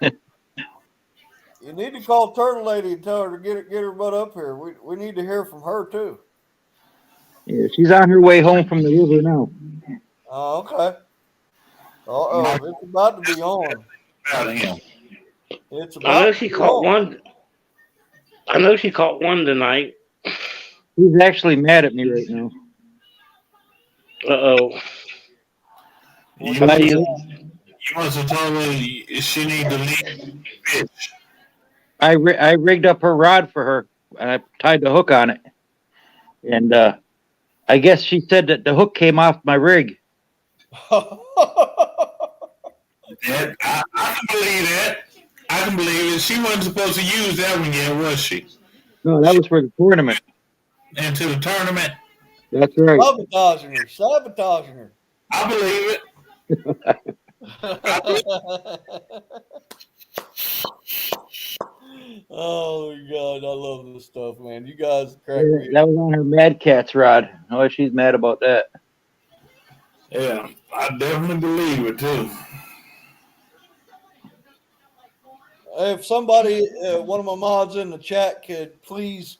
You need to call Turtle Lady and tell her to get her butt up here. We need to hear from her too. Yeah, she's on her way home from the river now. Oh, okay. Oh, it's about to be on. about him. It's I about know to she be caught on. one. I know she caught one tonight. He's actually mad at me right now. Uh-oh. You But must, I, you must have told her she need to leave fish. I rigged up her rod for her, and I tied the hook on it. And I guess she said that the hook came off my rig. That, I can believe that. I can believe it. She wasn't supposed to use that one yet, was she? No, that was for the tournament. Into the tournament. That's right. Sabotaging her. I believe it. Oh my God, I love this stuff, man. You guys crack me up. That was on her Mad Cat's rod. Oh, she's mad about that. Yeah, I definitely believe it too. If somebody, one of my mods in the chat, could please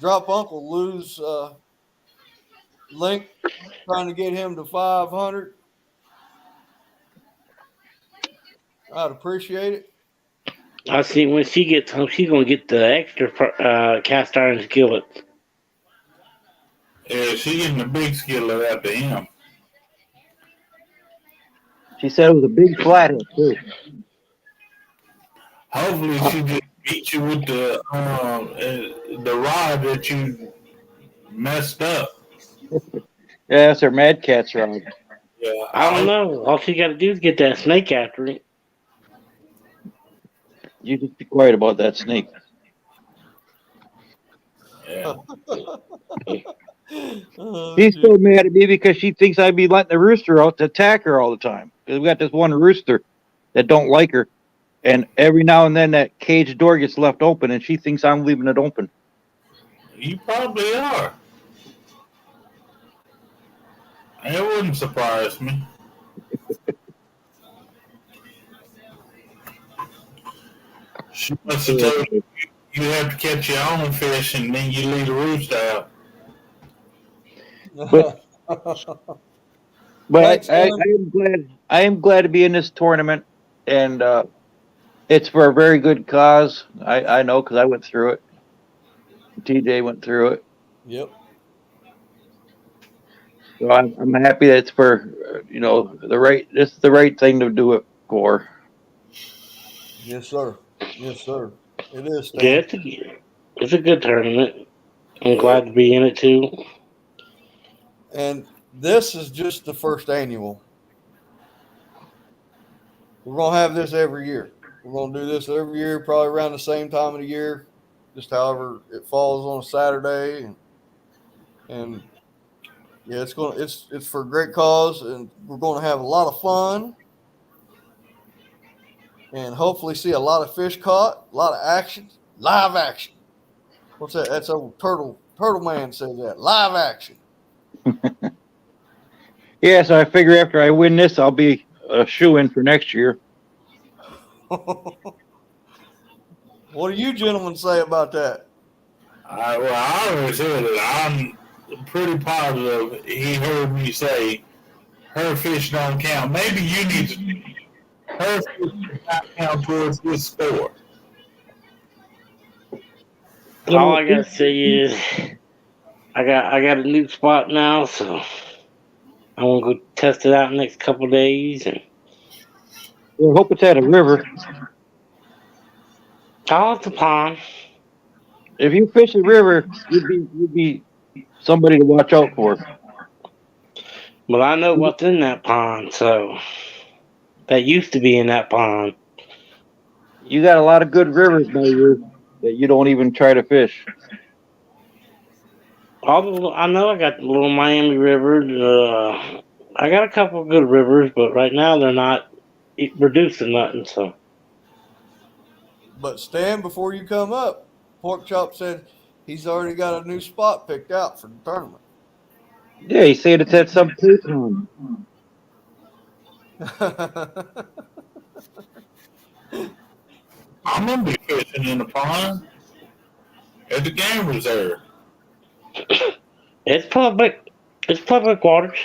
drop Uncle Lou's link, trying to get him to 500, I'd appreciate it. I see when she gets home, she's gonna get the extra cast iron skillet. Yeah, she getting a big skillet after him. She said it was a big flathead too. Hopefully, she just beat you with the rod that you messed up. Yeah, that's her Mad Cat's rod. Yeah, I don't know. All she got to do is get that snake after it. You just be quiet about that snake. Yeah. Oh, She's shit. so mad at me because she thinks I'd be letting the rooster out to attack her all the time. Because we got this one rooster that don't like her, and every now and then that cage door gets left open, and she thinks I'm leaving it open. You probably are. It wouldn't surprise me. She must have told you you have to catch your own fish and then you leave the rooster out. But Thanks, I Sam. am glad. I am glad to be in this tournament, and it's for a very good cause. I know because I went through it. TJ went through it, Yep. so I'm happy that it's for the right. This is the right thing to do it for. Yes, sir. Yes, sir. It is. Stan. Yeah, it's a good tournament. I'm glad to be in it too. And this is just the first annual. We're gonna have this every year. We're gonna do this every year, probably around the same time of the year, just however it falls on a Saturday, and yeah, it's for a great cause, and we're gonna have a lot of fun. and hopefully see a lot of fish caught, a lot of action, live action. What's that? That's old Turtle Man says that. Live action. Yeah, so I figure after I win this, I'll be a shoe-in for next year. What do you gentlemen say about that? I always said that I'm pretty positive he heard me say her fish don't count. Maybe you need to her fish does not count towards this score. All I gotta say is I got a new spot now, so I'm gonna go test it out in the next couple days, and I hope it's at a river. I'll the pond. If you fish a river, you'd be somebody to watch out for. But I know what's in that pond, so that used to be in that pond. You got a lot of good rivers by you that you don't even try to fish. I know I got the Little Miami River. I got a couple of good rivers, but right now they're not producing nothing. So But Stan, before you come up, Pork Chop said he's already got a new spot picked out for the tournament. Yeah, he said it's at some pay pond. I'm gonna be fishing in the pond at the game reserve. it's public. It's public waters.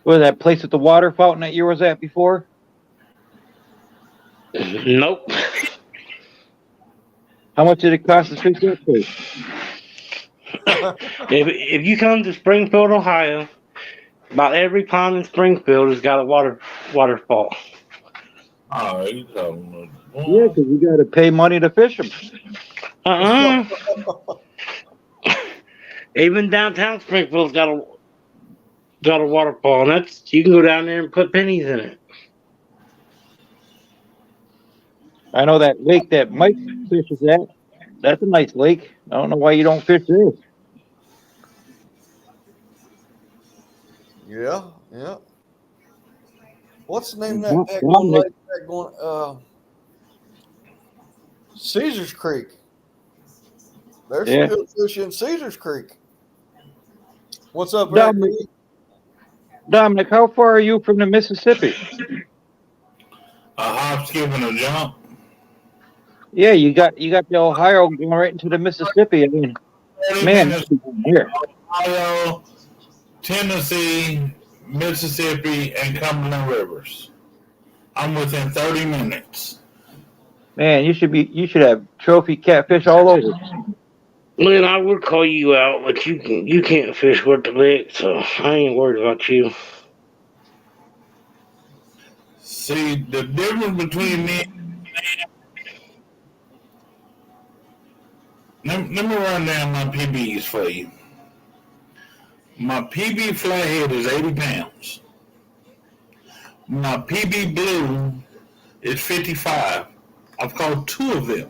Was that place at the water fountain that you was at before? Nope. How much did it cost to fish that place? If you come to Springfield, Ohio, about every pond in Springfield has got a waterfall. Oh, you talking about? Yeah, because you got to pay money to fish them. Even downtown Springfield's got a waterfall, and that's you can go down there and put pennies in it. I know that lake that Mike fishes at. That's a nice lake. I don't know why you don't fish there. Yeah. What's the name of that one lake that going? Caesars Creek. There's some good fish in Caesars Creek. What's up, Eric? Dominic, how far are you from the Mississippi? A hop, skip, and a jump. Yeah, you got the Ohio going right into the Mississippi. I mean, man, here. Ohio, Tennessee, Mississippi, and Cumberland Rivers. I'm within 30 minutes. Man, you should have trophy catfish all over. Man, I would call you out, but you can't fish worth the lick, so I ain't worried about you. See, the difference between me let me run down my PBs for you. My PB flathead is 80 pounds. My PB blue is 55. I've caught 2 of them.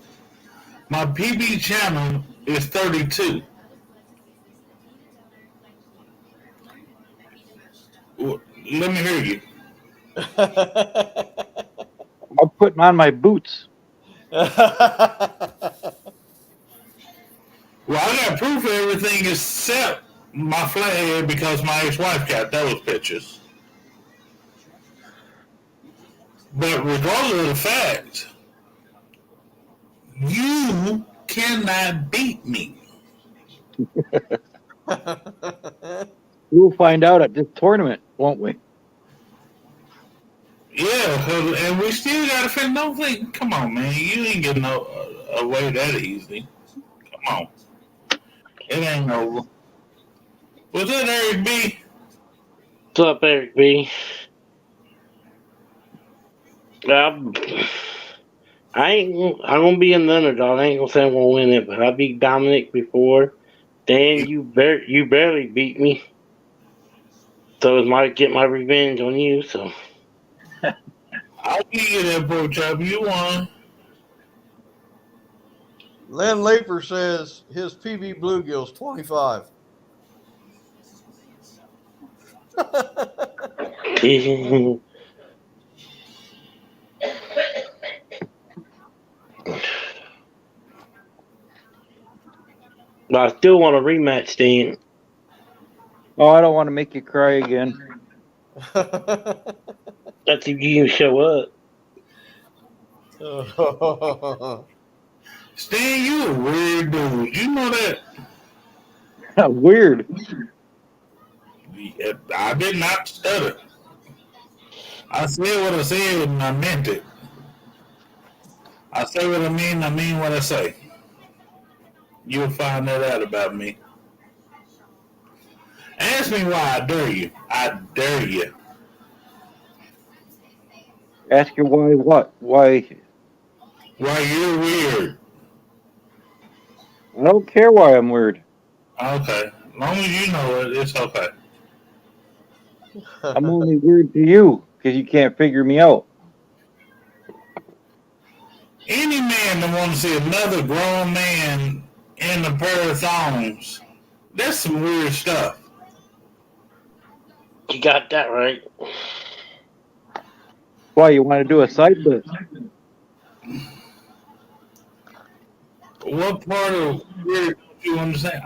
My PB channel is 32. Well, let me hear you. I'm putting on my boots. Well, I got proof of everything except my flathead because my ex-wife got those pictures. But regardless of the fact, you cannot beat me. We'll find out at this tournament, won't we? Yeah, and we still got to finish. Don't think, come on, man. You ain't getting away that easy. Come on. It ain't over. Was that Eric B? What's up, Eric B? I'm gonna be an underdog. I ain't gonna say I'm gonna win it, but I beat Dominic before. Dan, you barely beat me. So it might get my revenge on you, so. I'll give you that, Pork Chop. You won. Len Leeper says his PB bluegill's 25. But I still want a rematch, Steen. Oh, I don't want to make you cry again. That's if you can show up. Stan, you a weird dude. You know that? Weird. I did not stutter. I said what I said and I meant it. I say what I mean what I say. You'll find that out about me. Ask me why I dare you. I dare you. Ask her why what? Why? Why you're weird. I don't care why I'm weird. Okay. As long as you know it, it's okay. I'm only weird to you because you can't figure me out. Any man that wants to see another grown man in a pair of thongs, that's some weird stuff. You got that right. Why, you want to do a side bit? What part of weird do you understand?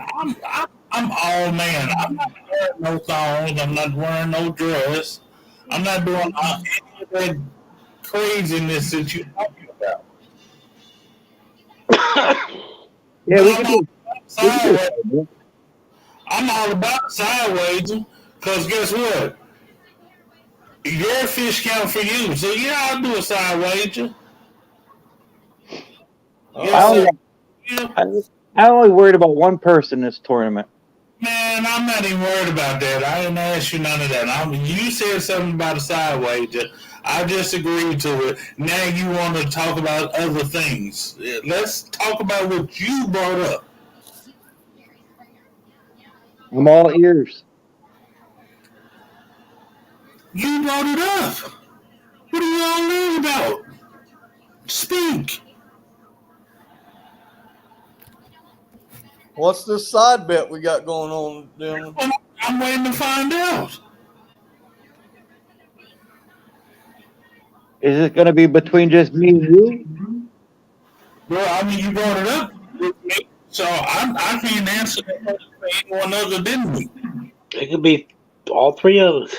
I'm all man. I'm not wearing no thongs. I'm not wearing no dress. I'm not doing any of that craziness that you're talking about. Yeah, we can do Sideways. it. I'm all about sideways because guess what? Your fish count for you. So yeah, I'll do a sideways. I'm only worried about one person in this tournament. Man, I'm not even worried about that. I didn't ask you none of that. You said something about a sideways. I just agreed to it. Now you want to talk about other things. Let's talk about what you brought up. I'm all ears. You brought it up. What are you all learning about? Speak. What's this side bet we got going on, Dylan? I'm waiting to find out. Is it going to be between just me and you? Well, I mean, you brought it up with me, so I can't answer that question for anyone other than me. It could be all three of us.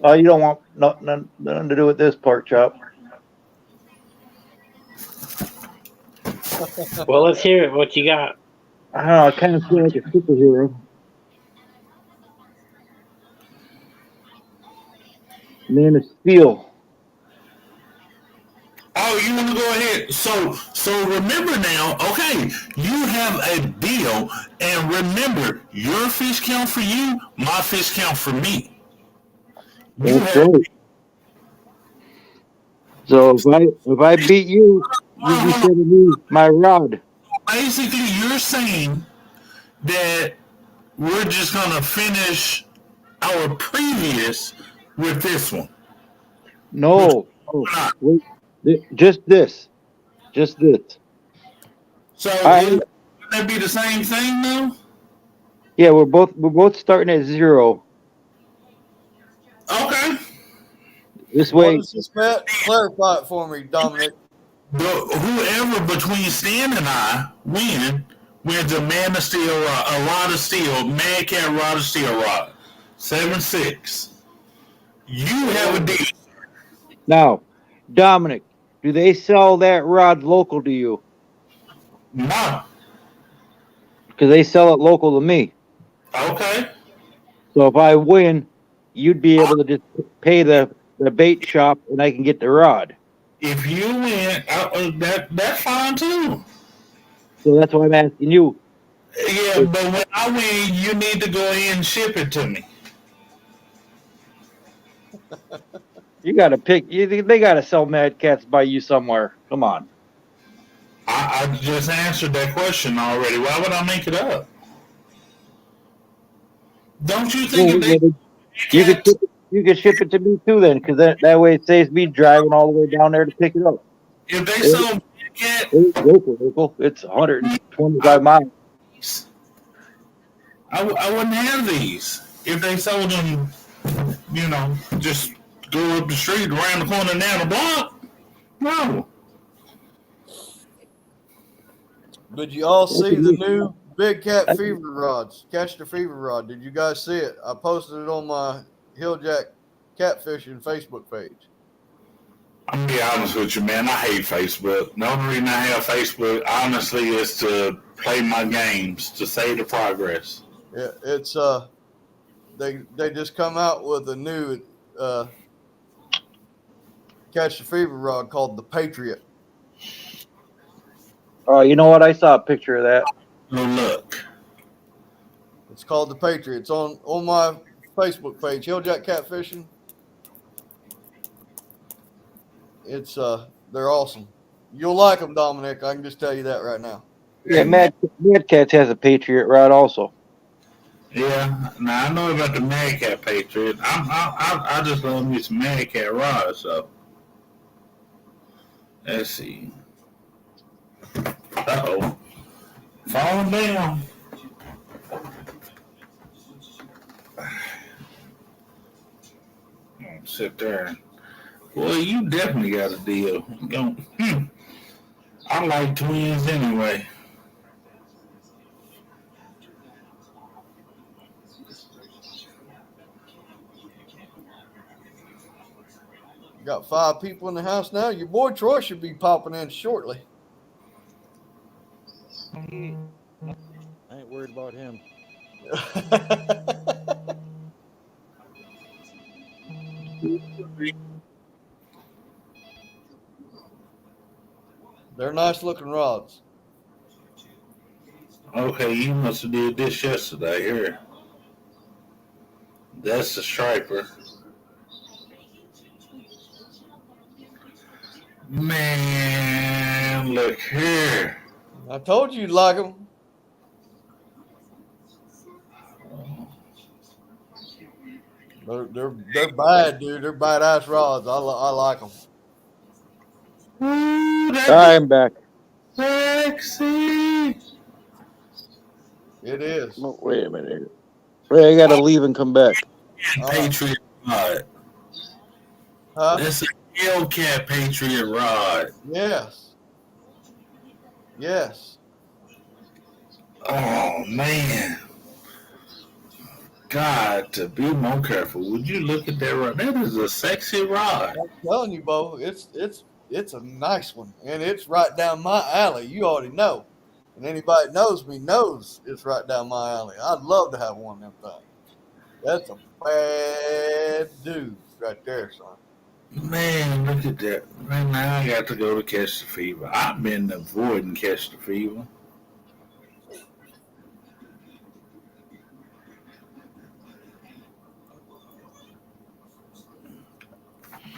Oh, you don't want nothing to do with this part, Chop. Well, let's hear it. What you got? I don't know. I kind of feel like a superhero. Man of Steel. Oh, you want to go ahead? So remember now, okay, you have a deal, and remember, your fish count for you, my fish count for me. That's right. So if I beat you, you can send me my rod. Basically, you're saying that we're just gonna finish our previous with this one. No. Oh, wait. Just this. So wouldn't that be the same thing, though? Yeah, we're both starting at 0. Okay. This way. What is this bet? Clarify it for me, Dominic. Whoever between Stan and I wins a man of steel, a rod of steel, Madcat rod of steel rod, 7.6. You have a deal. Now, Dominic, do they sell that rod local to you? No. Because they sell it local to me. Okay. So if I win, you'd be able to just pay the bait shop and I can get the rod. If you win, that's fine too. So that's why I'm asking you. Yeah, but when I win, you need to go ahead and ship it to me. You got to pick. They got to sell Mad Cats by you somewhere. Come on. I just answered that question already. Why would I make it up? Don't you think you could ship it to me too then, because that way it saves me driving all the way down there to pick it up. If they sold Cat, it's local. It's 125 miles. I wouldn't have these. if they sold them, just go up the street, around the corner, and down the block. No. Did you all see the new Big Cat Fever rods? Catch the Fever rod. Did you guys see it? I posted it on my Hilljack Catfishing Facebook page. I'm gonna be honest with you, man. I hate Facebook. The only reason I have Facebook, honestly, is to play my games, to save the progress. Yeah, it's they just come out with a new Catch the Fever rod called the Patriot. Oh, you know what? I saw a picture of that. Oh, look. It's called the Patriot. It's on my Facebook page, Hilljack Catfishing. It's they're awesome. You'll like them, Dominic. I can just tell you that right now. Yeah, Mad Cats has a Patriot rod also. Yeah, now I know about the Mad Cat Patriot. I just love me some Mad Cat rods. So let's see. Uh-oh, falling down. Sit there. Well, you definitely got a deal. I like twins anyway. Got 5 people in the house now. Your boy Troy should be popping in shortly. I ain't worried about him. They're nice looking rods. Okay, you must have did this yesterday. Here. That's the striper. Man, look here. I told you you'd like them. They're bad, dude. They're badass rods. I like them. Ooh, I'm back. sexy. It is. Oh, wait a minute. Wait, I gotta leave and come back. Patriot rod. Huh? That's a Hellcat Patriot rod. Yes. Yes. Oh man. God, to be more careful. Would you look at that rod? That is a sexy rod. I'm telling you, Bo, it's a nice one, and it's right down my alley. You already know, and anybody that knows me knows it's right down my alley. I'd love to have one of them things. That's a bad dude right there, son. Man, look at that. Right now I got to go to Catch the Fever. I've been avoiding Catch the Fever.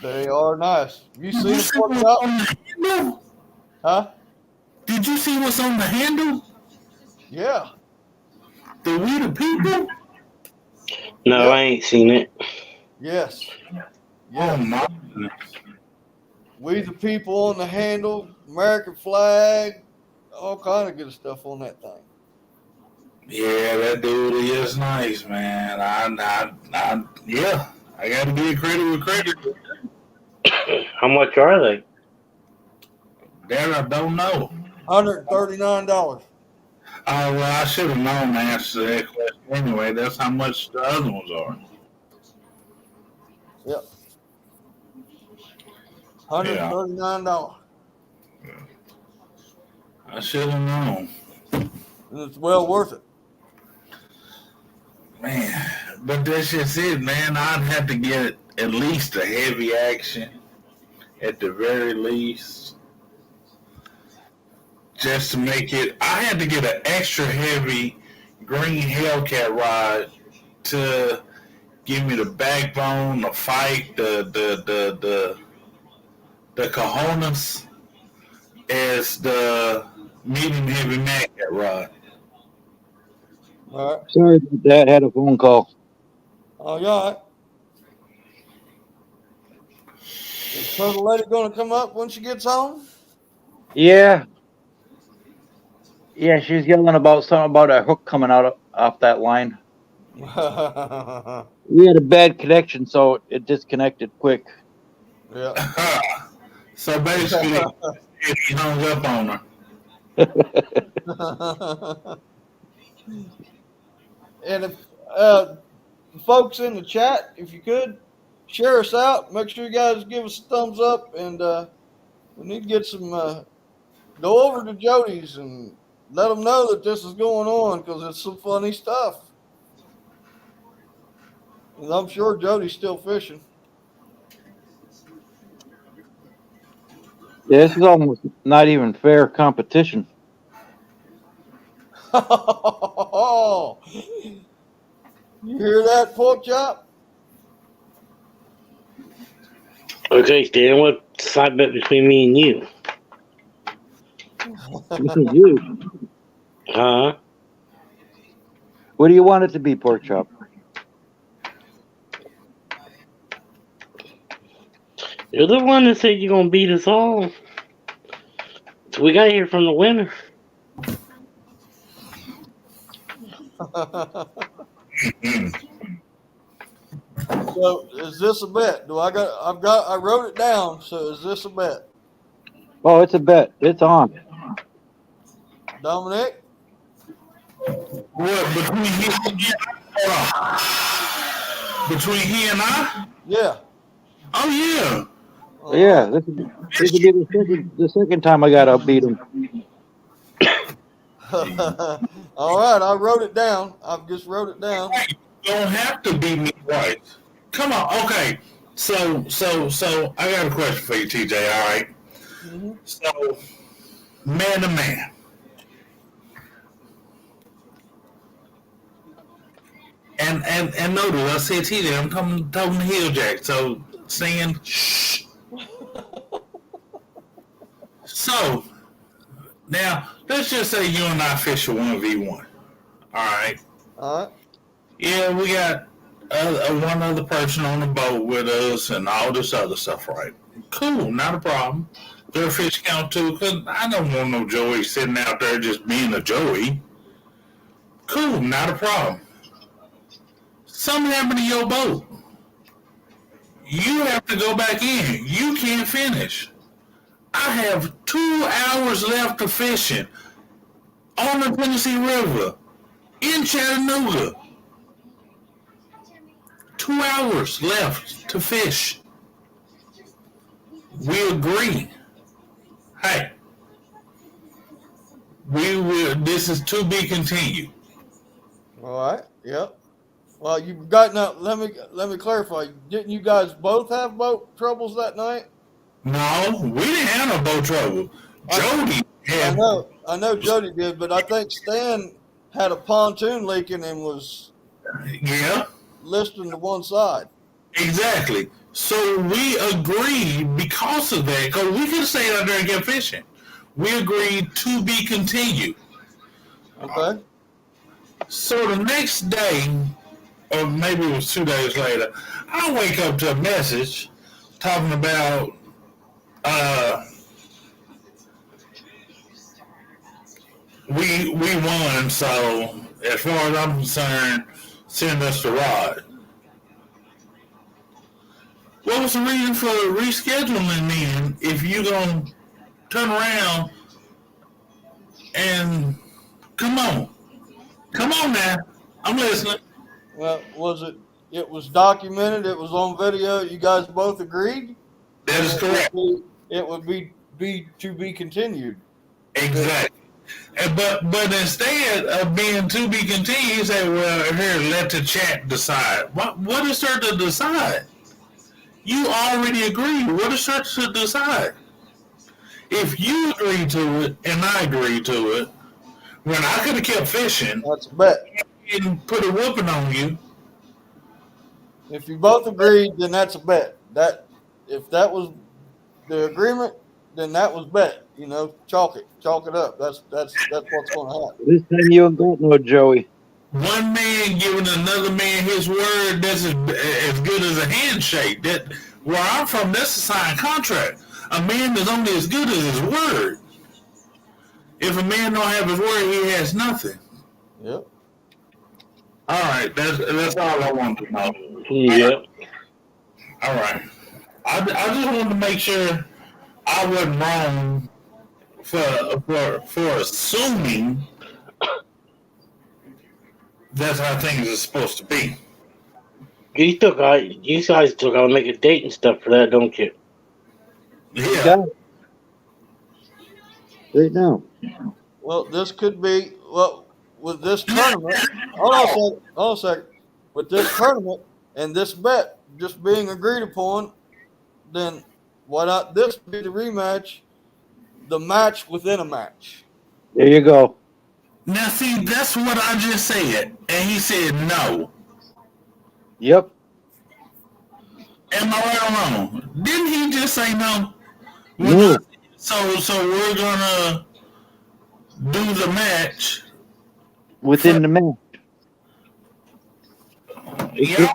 They are nice. You see them put out? No. Huh? Did you see what's on the handle? Yeah. The We the People? No, I ain't seen it. Yes. Oh Yeah. my. We the People on the handle, American flag, all kind of good stuff on that thing. Yeah, that dude is nice, man. Yeah, I got to give credit with credit. How much are they? That I don't know. $139. Oh, well, I should have known the answer to that question anyway. That's how much the other ones are. Yep. $139. I should have known. And it's well worth it. Man, but that's just it, man. I'd have to get at least a heavy action at the very least. Just to make it, I had to get an extra heavy green Hellcat rod to give me the backbone, the fight, the cojones as the medium heavy Mad Cat rod. All right. Sorry about that. Had a phone call. Oh, you all right? Is Turtle Lady going to come up when she gets home? Yeah. Yeah, she's yelling about something about a hook coming out off that line. We had a bad connection, so it disconnected quick. Yeah. So basically, he hung up on her. And if folks in the chat, if you could share us out, make sure you guys give us a thumbs up, and we need to get some. Go over to Jody's and let them know that this is going on because it's some funny stuff. And I'm sure Jody's still fishing. Yeah, this is almost not even fair competition. You hear that, Pork Chop? Okay, Stan, what's the side bet between me and you? This is you. Huh? What do you want it to be, Pork Chop? You're the one that said you're gonna beat us all. So we gotta hear from the winner. So is this a bet? I wrote it down. So is this a bet? Oh, it's a bet. It's on. Dominic? What, between he and I? Yeah. Oh, yeah. Yeah, this will be the second time I got to beat him. All right, I wrote it down. I've just wrote it down. You don't have to beat me twice. Come on. Okay. So I got a question for you, TJ. All right. Mm-hmm. So, man to man. And notice I said TJ. I'm talking to Heel Jack. So saying shh. So now let's just say you and I fish a 1v1. All right. All right. Yeah, we got one other person on the boat with us and all this other stuff, right? Cool, not a problem. Their fish count too, because I don't want no Joey sitting out there just being a Joey. Cool, not a problem. Something happened to your boat. You have to go back in. You can't finish. I have 2 hours left of fishing on the Tennessee River in Chattanooga. 2 hours left to fish. We agree. Hey, we will. This is to be continued. All right. Yep. Well, you've got now. Let me clarify. Didn't you guys both have boat troubles that night? No, we didn't have no boat trouble. Jody had. I know Jody did, but I think Stan had a pontoon leaking and was listing to one side. Exactly. So we agreed because of that, because we could have stayed out there and kept fishing. We agreed to be continued. Okay. So the next day, or maybe it was 2 days later, I wake up to a message talking about we won, so as far as I'm concerned, send us the rod. What was the reason for rescheduling then if you gonna turn around and come on now, I'm listening. Well, it was documented, it was on video, you guys both agreed? That is correct. It would be to be continued. Exactly. But instead of being to be continued, you say, well, here, let the chat decide. What is there to decide? You already agreed. What is there to decide? If you agree to it and I agree to it, when I could have kept fishing, that's a bet. And put a whooping on you. If you both agreed, then that's a bet. If that was the agreement, then that was bet. You know, chalk it up. That's what's going to happen. This time you ain't got no Joey. One man giving another man his word, that's as good as a handshake. That where I'm from, that's a signed contract. A man is only as good as his word. If a man don't have his word, he has nothing. Yep. All right, that's all I wanted to know. Yep. All right, I just wanted to make sure I wasn't wrong for assuming that's how things are supposed to be. You guys still gotta make a date and stuff for that, don't you? Yeah. Got it. Right now. Well, this could be with this tournament. Hold on a second. With this tournament and this bet just being agreed upon, then why not this be the rematch, the match within a match? There you go. Now, see, that's what I just said, and he said no. Yep. Am I right or wrong? Didn't he just say no? No. So we're gonna do the match. Within the match. Yeah.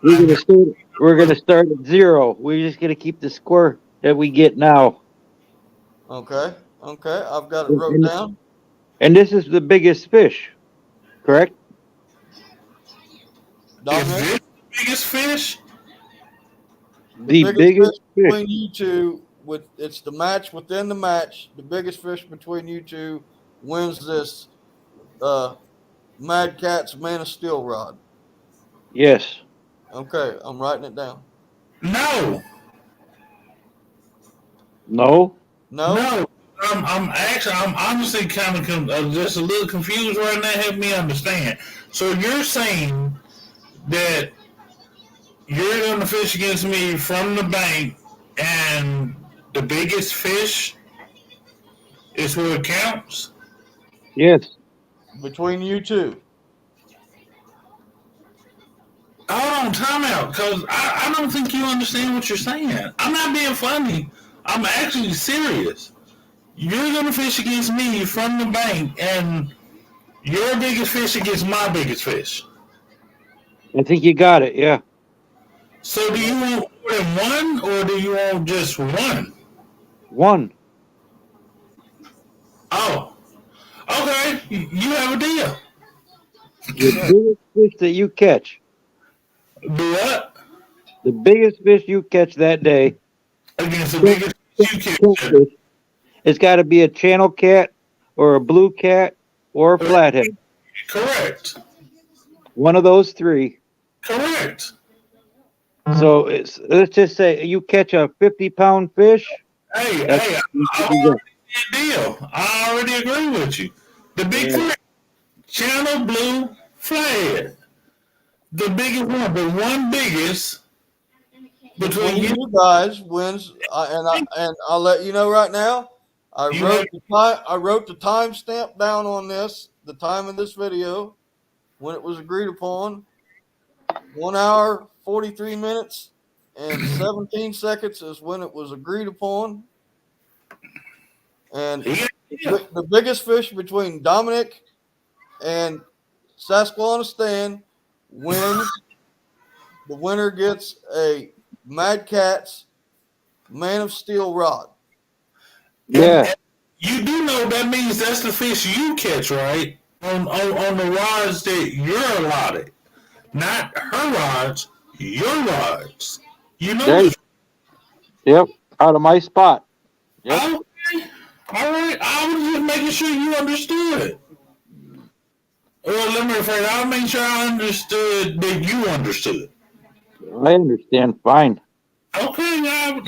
We're gonna start at 0. We're just gonna keep the score that we get now. Okay, I've got it wrote down. And this is the biggest fish, correct? Is Dominic, this the biggest fish? The biggest fish. between you two, it's the match within the match. The biggest fish between you two wins this Mad Catz Man of Steel rod. Yes. Okay, I'm writing it down. No. No? No? No. I'm honestly kind of just a little confused right now. Help me understand. So you're saying that you're going to fish against me from the bank, and the biggest fish is what counts? Yes. Between you two. Hold on, time out, because I don't think you understand what you're saying. I'm not being funny. I'm actually serious. You're going to fish against me from the bank, and your biggest fish against my biggest fish. I think you got it, yeah. So do you want more than one, or do you want just one? One. Oh, okay. You have a deal. The biggest fish that you catch. Do what? The biggest fish you catch that day. Against the biggest fish you catch. It's got to be a channel cat or a blue cat or a flathead. Correct. One of those three. Correct. So let's just say you catch a 50-pound fish. Hey, I already did a deal. I already agree with you. The big fish, channel blue flathead. The biggest one, the one biggest between you guys wins, and I'll let you know right now. I wrote the timestamp down on this, the time of this video, when it was agreed upon. 1 hour, 43 minutes, and 17 seconds is when it was agreed upon. And the biggest fish between Dominic and Sasquatch wins. The winner gets a Mad Catz Man of Steel rod. Yeah. You do know that means that's the fish you catch, right? On the rods that you're allotted. Not her rods, your rods. You know Right. Yep. Out of my spot. Yep. Okay. All right. I was just making sure you understood. Well, let me rephrase. I'll make sure I understood that you understood. I understand. Fine. Okay,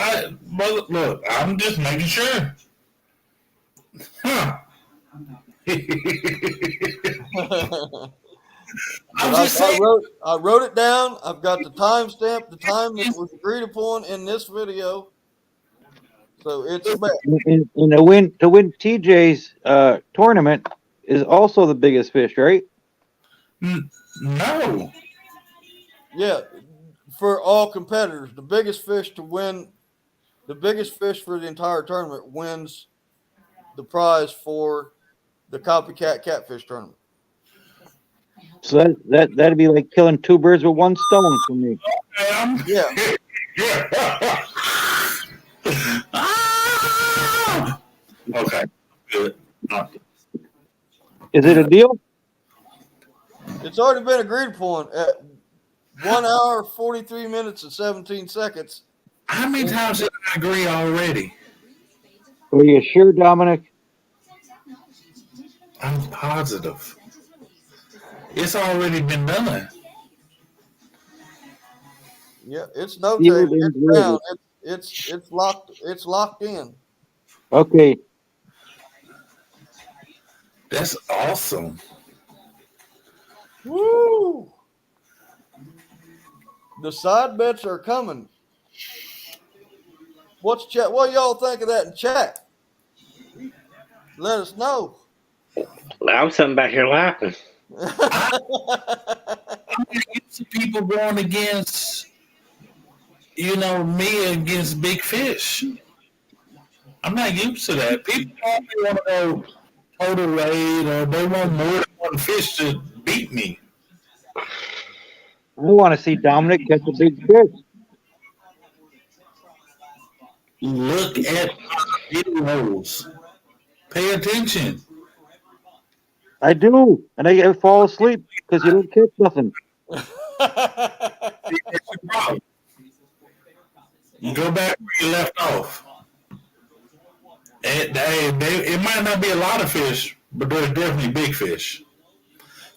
but look, I'm just making sure. Huh. I wrote it down. I've got the timestamp, the time that was agreed upon in this video. So it's And to win TJ's tournament is also the biggest fish, right? No. yeah, for all competitors, the biggest fish to win, the biggest fish for the entire tournament wins the prize for the Copycat Catfish tournament. So that'd be like killing 2 birds with 1 stone for me. Yeah. Okay. Good. Is it a deal? It's already been agreed upon at 1 hour, 43 minutes, and 17 seconds. How many times did I agree already? Are you sure, Dominic? I'm positive. It's already been done. Yeah, it's no Yeah, tape. then It's do down. it. It's locked. It's locked in. Okay. That's awesome. Woo! The side bets are coming. What's chat? What y'all think of that in chat? Let us know. I'm sitting back here laughing. I'm used to people going against, me against big fish. I'm not used to that. People normally want to go total raid, or they want more than one fish to beat me. I want to see Dominic catch a big fish. Look at my videos. Pay attention. I do, and I fall asleep because you don't catch nothing. That's your problem. You go back where you left off. It might not be a lot of fish, but there's definitely big fish.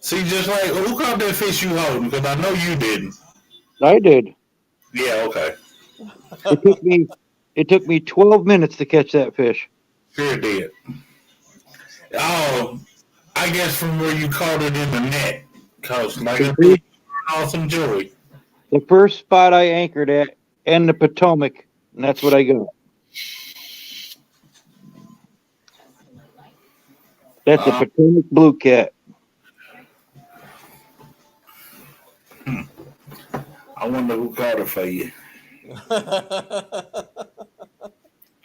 See, just like, who caught that fish you holding? Because I know you didn't. I did. Yeah, okay. It took me 12 minutes to catch that fish. Sure did. Oh, I guess from where you caught it in the net. Because, like I said, awesome joy. The first spot I anchored at, and the Potomac, and that's what I got. That's a Potomac blue cat. I wonder who caught it for you.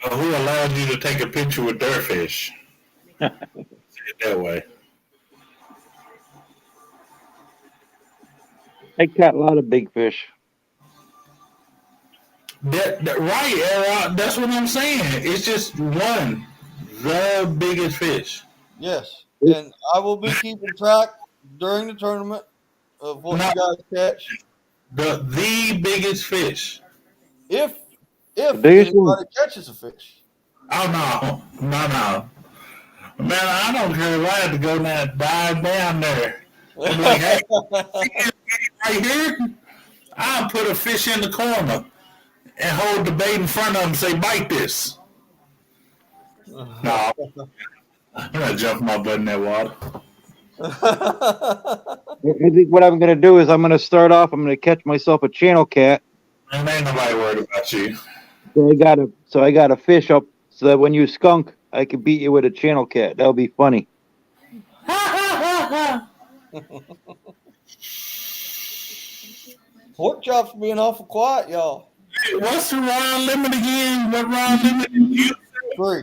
Or who allowed you to take a picture with their fish? Say it that way. I caught a lot of big fish. Right, Era, that's what I'm saying. It's just one, the biggest fish. Yes, and I will be keeping track during the tournament of what you guys catch. The biggest fish. If biggest one. anybody catches a fish. Oh no. Man, I don't care if I had to go now dive down there. I'm like, hey, right here, I'll put a fish in the corner and hold the bait in front of him and say, bite this. No, I'm not jumping my butt in that water. I think what I'm going to do is I'm going to start off. I'm going to catch myself a channel cat. And ain't nobody worried about you. So I got a fish up so that when you skunk, I can beat you with a channel cat. That'll be funny. Pork chop's being awful quiet, y'all. Hey, what's the round limit again? What round limit did you say? 3.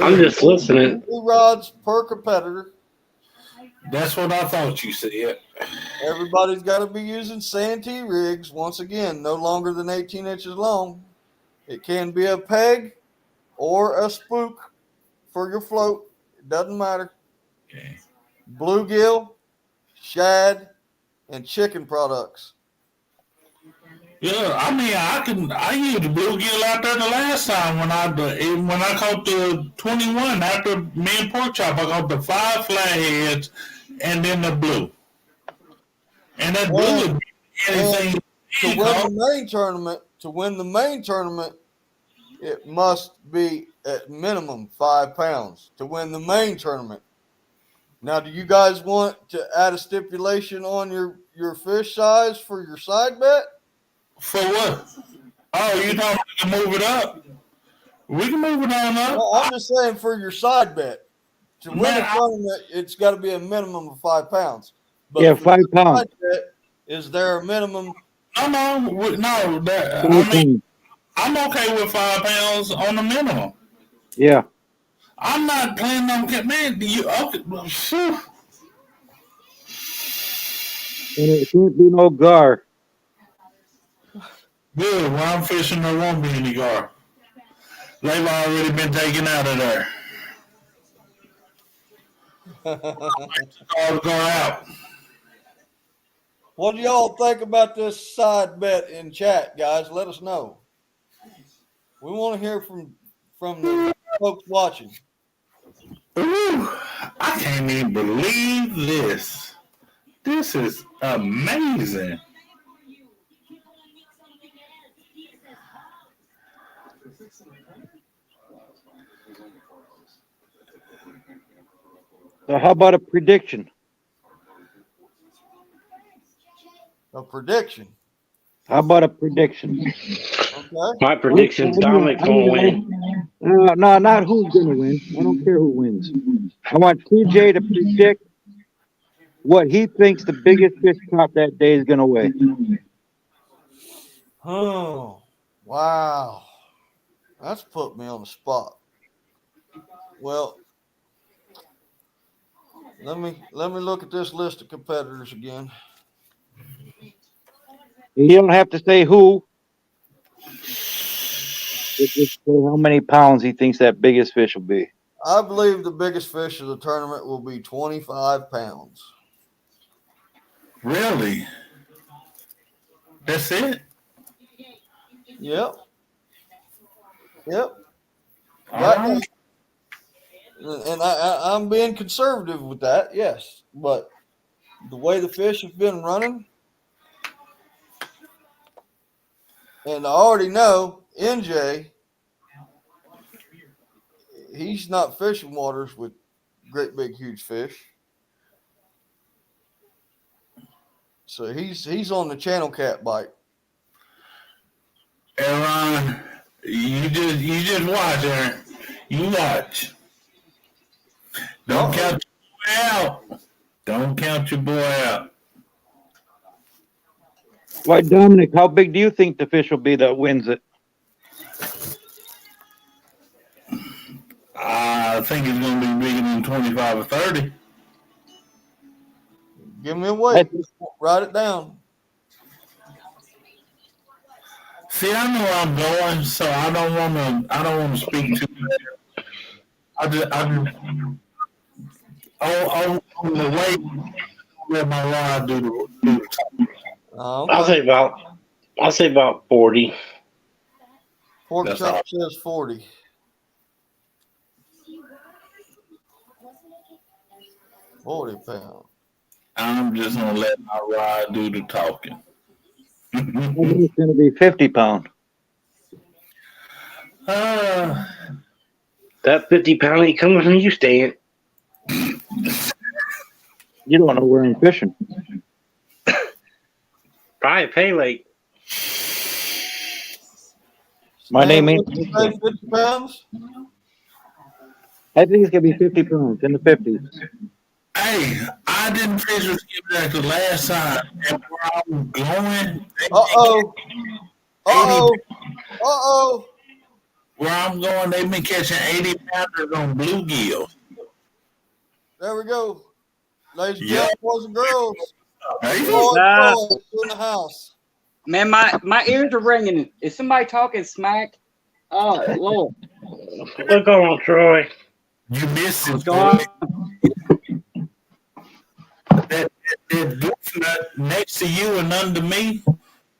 I'm just listening. 2 rods per competitor. That's what I thought you said. Everybody's got to be using Santee rigs. Once again, no longer than 18 inches long. It can be a peg or a spook for your float. It doesn't matter. Okay. Bluegill, shad, and chicken products. Yeah, I mean, I used the bluegill out there the last time when I caught the 21 after me and pork chop. I caught the 5 flatheads and then the blue. And that blue would be anything. To win the main tournament, it must be at minimum 5 pounds to win the main tournament. Now, do you guys want to add a stipulation on your fish size for your side bet? For what? Oh, you know we can move it up. We can move it on up. Well, I'm just saying for your side bet. To win a tournament, it's got to be a minimum of 5 pounds. But Yeah, for 5 your pounds. side bet, is there a minimum? No. I'm okay with 5 pounds on the minimum. Yeah. I'm not planning on man. Do you? Okay, phew. And it can't be no gar. Good. When I'm fishing, there won't be any gar. They've already been taken out of there. All go out. What do y'all think about this side bet in chat, guys? Let us know. We want to hear from the folks watching. Ooh, I can't even believe this. This is amazing. So how about a prediction? A prediction. How about a prediction? Okay. My prediction's Dominic's going to win. No, not who's going to win. I don't care who wins. I want TJ to predict what he thinks the biggest fish caught that day is going to weigh. Oh, wow. That's put me on the spot. Well, let me look at this list of competitors again. You don't have to say who. Just say how many pounds he thinks that biggest fish will be. I believe the biggest fish of the tournament will be 25 pounds. Really? That's it? Yep. Yep. All Right right. now. And I'm being conservative with that, yes. But the way the fish have been running, and I already know NJ, he's not fishing waters with great big huge fish. So he's on the channel cat bite. Aaron, you just watch, Aaron. You watch. Don't count your boy out. Don't count your boy out. Why, Dominic, how big do you think the fish will be that wins it? I think it's going to be bigger than 25 or 30. Give me a weight. Write it down. See, I know where I'm going, so I don't want to speak too much. On the way, let my rod do the talking. Okay. I'll say about 40. Pork That's chop all. says 40. £40. I'm just going to let my rod do the talking. I think it's going to be 50 pounds. Uh, That 50-pound ain't coming from you, Stan. You don't know where I'm fishing. Probably pay late. My name ain't. 50 pounds? I think it's going to be 50 pounds, in the 50s. hey, I didn't fish with Skipjack the last time, and where I'm going, Uh-oh. Uh-oh. Uh-oh. where I'm going, they've been catching 80 pounders on bluegill. There we go. Ladies and Yeah. gentlemen, boys and girls. Hey, Troy in the house. Man, my ears are ringing. Is somebody talking smack? Oh, Lord. Look on, Troy. you missed it. What's going boy. on? That goof nut next to you and under me,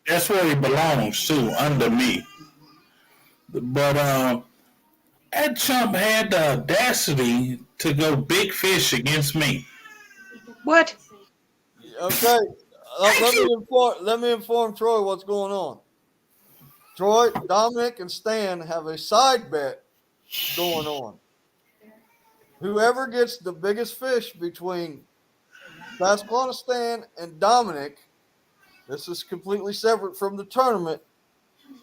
that's where he belongs to, under me. But that chump had the audacity to go big fish against me. What? Okay. Let me inform Troy what's going on. Troy, Dominic, and Stan have a side bet going on. Whoever gets the biggest fish between Pasquale Stan and Dominic, this is completely separate from the tournament,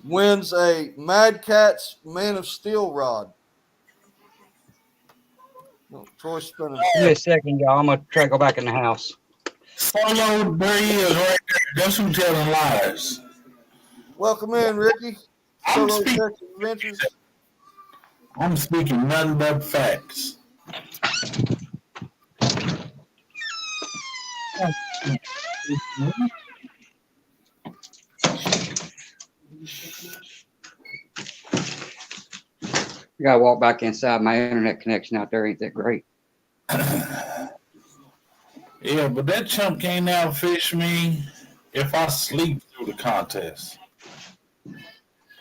wins a Mad Catz Man of Steel rod. No, Troy's spinning. Give me a second, y'all. I'm going to try to go back in the house. Solo, there he is right there. That's who telling lies. Welcome in, Ricky. I'm Solo speaking, Texas Adventures. I'm speaking nothing but facts. I got to walk back inside. My internet connection out there ain't that great. Yeah, but that chump can't outfish me. if I sleep through the contest.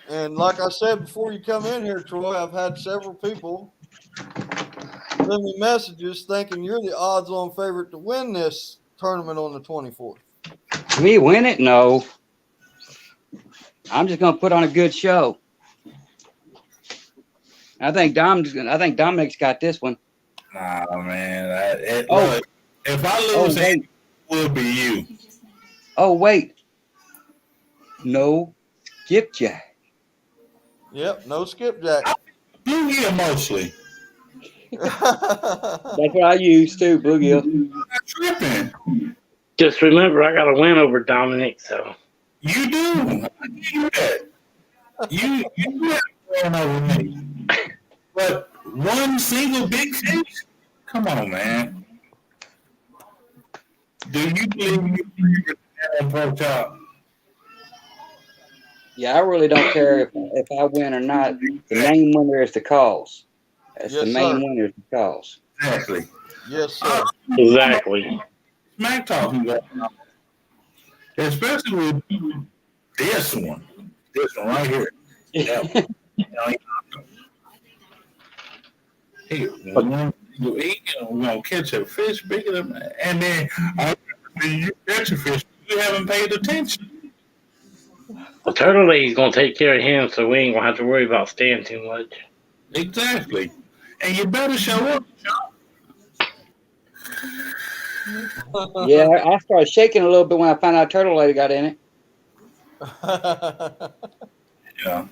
And like I said before you come in here, Troy, I've had several people send me messages thinking you're the odds-on favorite to win this tournament on the 24th. Me win it? No. I'm just gonna put on a good show. I think Dominic's got this one. Nah, man. Oh. If I Oh lose, it wait. will be you. Oh wait. No skipjack. Yep, no skipjack. You here mostly. That's what I use too, bluegill. I'm not tripping. Just remember, I got a win over Dominic, so. You do. I give you that. You have one over me. But one single big fish? Come on, man. Do you believe you can pork chop? Yeah, I really don't care if I win or not. The main winner is the cause. That's Yes, the main sir. winner is the cause. Exactly. Yes, sir. Exactly. Smack talking going on. Especially with this one. This one right here. Yeah. Hey, we're gonna catch a fish bigger than, and then you catch a fish, you haven't paid attention. The turtle lady's gonna take care of him, so we ain't gonna have to worry about staying too much. Exactly. And you better show up. Yeah, I started shaking a little bit when I found out Turtle Lady got in it. Yeah.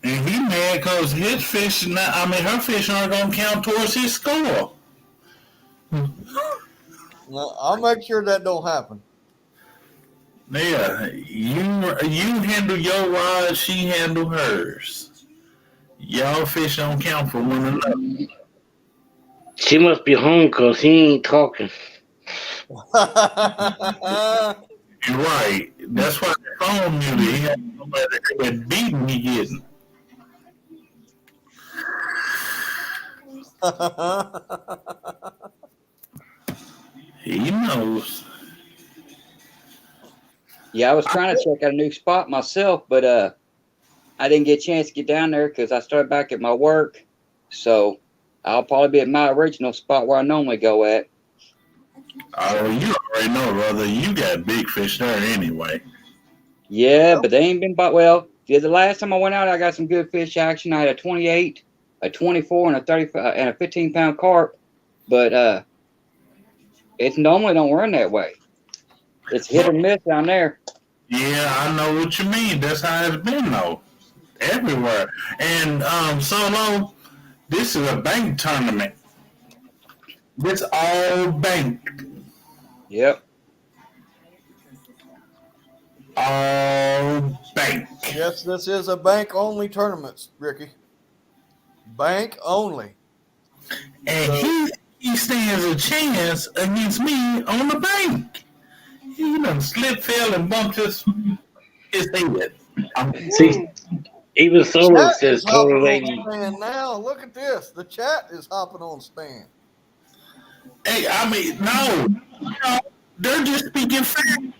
And he mad because his fish, her fish aren't going to count towards his score. No, I'll make sure that don't happen. Yeah. You handle your rod, she handle hers. Y'all fish don't count for one another. She must be home because he ain't talking. You're right. That's why the phone muted. He had somebody that beating he getting. He knows. Yeah, I was trying to check out a new spot myself, but I didn't get a chance to get down there because I started back at my work. So I'll probably be at my original spot where I normally go at. Oh, you already know, brother. You got big fish there anyway. Yeah, but they ain't been bought. Well, the last time I went out, I got some good fish action. I had a 28, a 24, and a 35 and a 15-pound carp. But it normally don't run that way. It's hit or miss down there. Yeah, I know what you mean. That's how it's been though, everywhere. And Solo, this is a bank tournament. This all bank. Yep. All bank. Yes, this is a bank-only tournament, Ricky. Bank only. And he stands a chance against me on the bank. He done slip, fell, and bumped his head. See, even Solo Chat says is hopping Turtle on Lady. Stan now. Look at this. The chat is hopping on Stan. Hey, I mean, no, they're just speaking facts.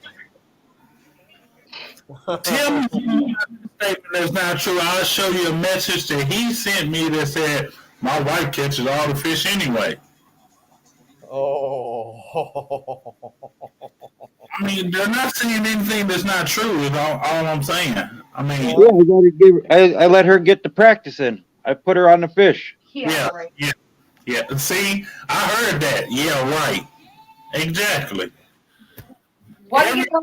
Tell me a statement that's not true. I'll show you a message that he sent me that said, my wife catches all the fish anyway. Oh. I mean, they're not saying anything that's not true is all I'm saying. I mean, Yeah, I gotta give. I let her get the practice in. I put her on the fish. yeah. See, I heard that. Yeah, right. Exactly. Why don't you tell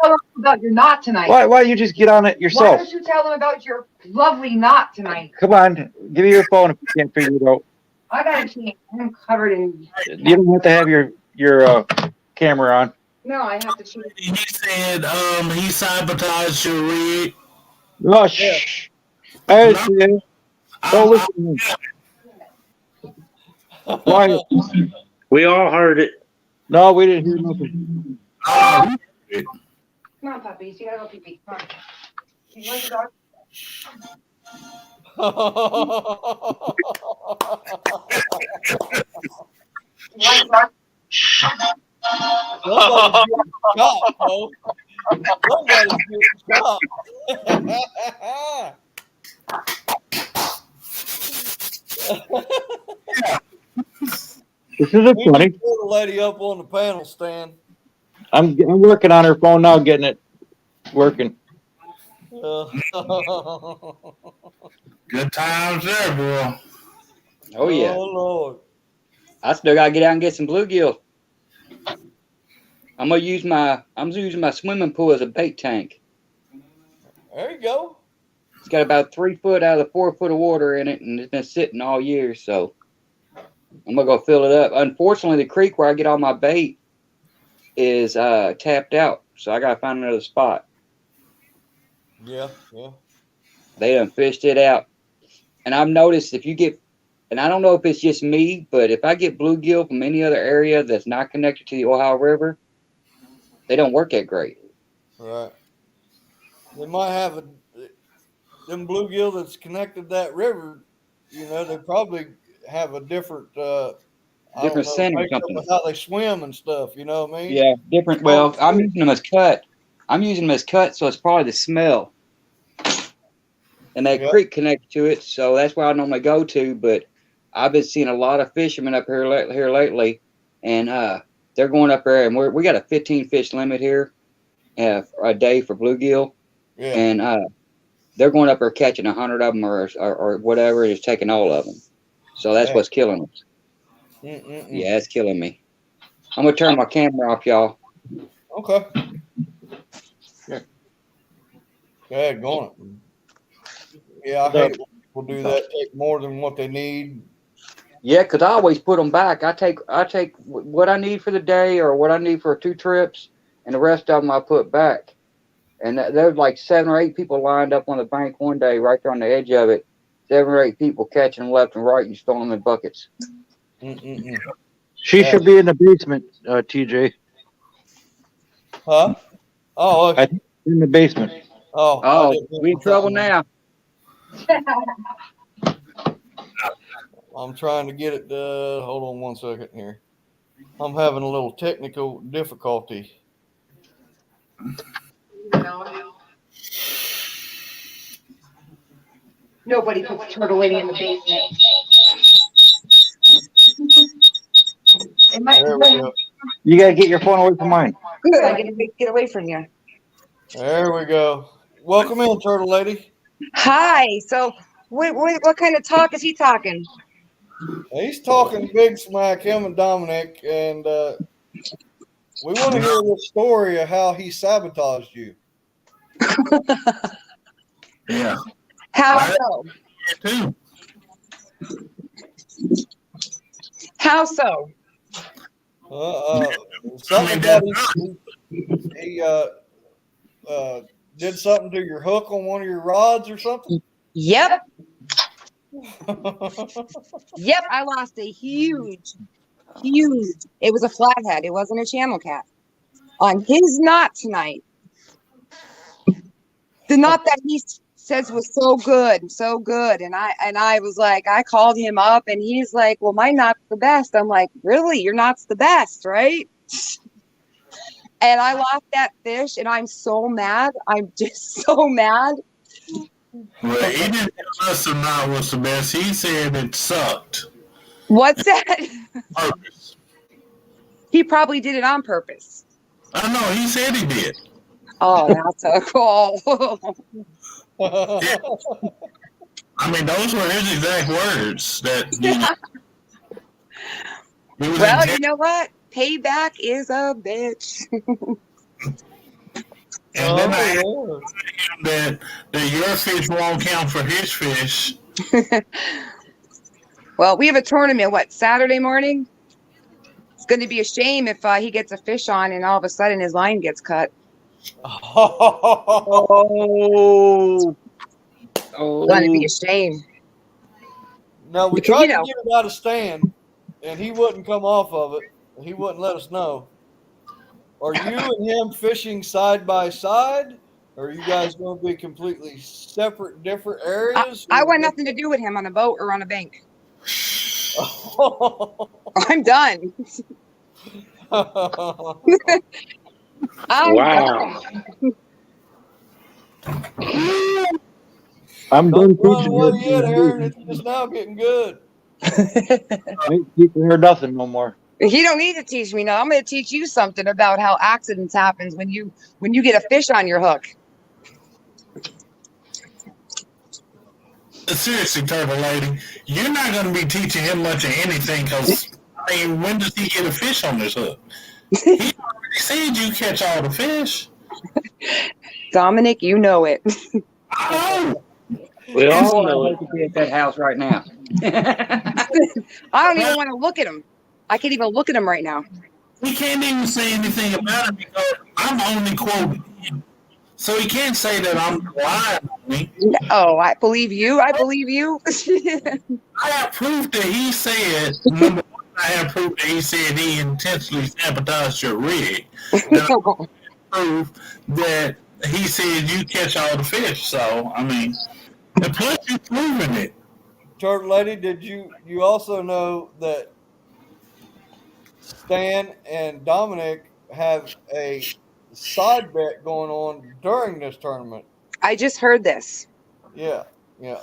them about your knot tonight? Why don't you just get on it Why yourself? don't you tell them about your lovely knot tonight? Come on, give me your phone if you can't figure it out. I got a chance. I'm covered in. You don't have to have your camera on. No, I have to choose. He said he sabotaged your rig. Oh, shh. Hey, Stan, don't listen to me. Quiet. We all heard it. No, we didn't hear nothing. Oh, Come on, puppies. You gotta go pee-pee. Come on. You want the dog? You want the dog? Somebody's getting chopped, bro. Somebody's getting chopped. This isn't We funny. can put the lady up on the panel stand. I'm working on her phone now, getting it working. Good times there, boy. Oh yeah. Oh Lord. I still gotta get out and get some bluegill. I'm using my swimming pool as a bait tank. There you go. It's got about 3 foot out of the 4 foot of water in it, and it's been sitting all year. So I'm gonna go fill it up. Unfortunately, the creek where I get all my bait is tapped out, so I gotta find another spot. Yeah. They done fished it out, and I've noticed if you get, and I don't know if it's just me, but if I get bluegill from any other area that's not connected to the Ohio River, they don't work that great. Right. They might have them bluegill that's connected to that river. You know, they probably have a different Scent or makeup something. of how they swim and stuff. You know what I mean? Yeah, different. Well, I'm using them as cut. So it's probably the smell. And that creek connected to it, so that's where I normally go to. But I've been seeing a lot of fishermen up here lately, and they're going up there, and we got a 15 fish limit here a day for bluegill, and they're going up there catching 100 of them or whatever, and just taking all of them. So that's what's killing us. Yeah, it's killing me. I'm gonna turn my camera off, y'all. Okay. Yeah. Go ahead, go on. Yeah, I hate when people do that. Take more than what they need. Yeah, because I always put them back. I take what I need for the day or what I need for 2 trips, and the rest of them I put back. And there's like 7 or 8 people lined up on the bank one day, right there on the edge of it. 7 or 8 people catching them left and right and throwing them in buckets. She should be in the basement, TJ. Huh? Oh, In the basement. Oh, we in trouble now. I'm trying to get it. Hold on 1 second here. I'm having a little technical difficulty. Nobody puts Turtle Lady in the basement. There we go. You gotta get your phone away from mine. Good, I get away from you. There we go. Welcome in, Turtle Lady. Hi. So, what kind of talk is he talking? He's talking big smack, him and Dominic, and we want to hear the story of how he sabotaged you. Yeah. How so? Too. How so? Something about he did something to your hook on one of your rods or something? Yep. Yep. I lost a huge. It was a flathead. It wasn't a channel cat. On his knot tonight. The knot that he says was so good. And I was like, I called him up and he's like, well, my knot's the best. I'm like, really? Your knot's the best, right? And I lost that fish and I'm so mad. I'm just so mad. Well, he didn't tell us the knot was the best. He said it sucked. What's that? Purpose. He probably did it on purpose. I know, he said he did. Oh, that's so cool. I mean, those were his exact words. Well, you know what? Payback is a bitch. And then I asked him that your fish won't count for his fish. Well, we have a tournament, Saturday morning? It's going to be a shame if he gets a fish on and all of a sudden his line gets cut. Oh. It's going to be a shame. No, we Because, tried to get it out of stand, and he wouldn't come off of it. He wouldn't let us know. Are you and him fishing side by side? Or are you guys going to be completely separate, different areas? I want nothing to do with him on a boat or on a bank. I'm done. I'm Wow. I'm done teaching Well, yet, Aaron, her. it's just now getting good. I ain't teaching her nothing no more. He don't need to teach me now. I'm going to teach you something about how accidents happens when you get a fish on your hook. Seriously, Turtle Lady, you're not going to be teaching him much of anything because, I mean, when does he get a fish on his hook? He already said you catch all the fish. Dominic, you know it. I know. We all I know would it. like to be at that house right now. I don't even want to look at him. I can't even look at him right now. He can't even say anything about it because I'm only quoting him. So he can't say that I'm lying on me. Oh, I believe you. I believe you. I have proof that he said, number one, I have proof that he said he intentionally sabotaged your rig. And I have proof that he said you catch all the fish. So, I mean, and plus you proving it. Turtle Lady, did you also know that Stan and Dominic have a side bet going on during this tournament? I just heard this. Yeah. Yeah.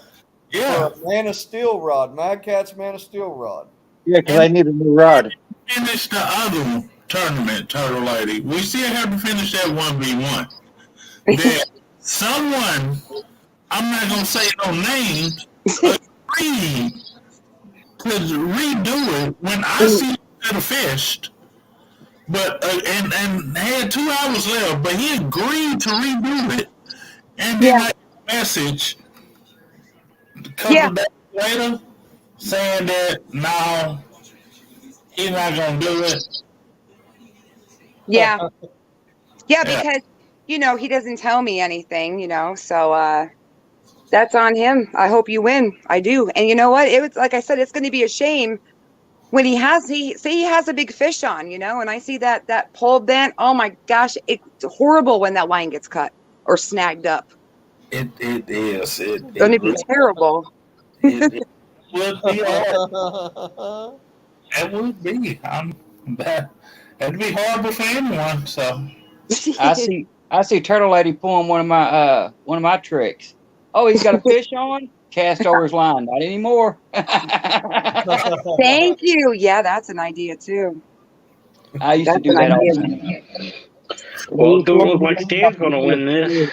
For a Man of Steel rod, Mad Cat's Man of Steel rod. Yeah, because I need a new rod. Finish the other tournament, Turtle Lady. We still have to finish that 1v1. That someone, I'm not going to say no names, agreed to redo it when I see him at a fished. But and had 2 hours left, but he agreed to redo it. And then I got a message a couple days later saying that no, he's not gonna do it. Yeah. Yeah, because he doesn't tell me anything, so that's on him. I hope you win. I do. And you know what? It was like I said, it's going to be a shame when he has a big fish on, and I see that pole bent. Oh my gosh, it's horrible when that line gets cut or snagged up. It is. It's going to be terrible. It would be hard. It would be. That'd be horrible for anyone. So I see Turtle Lady pulling one of my tricks. Oh, he's got a fish on? Cast over his line. Not anymore. Thank you. Yeah, that's an idea too. I used to do that all the time. Well, it don't look like Stan's going to win this.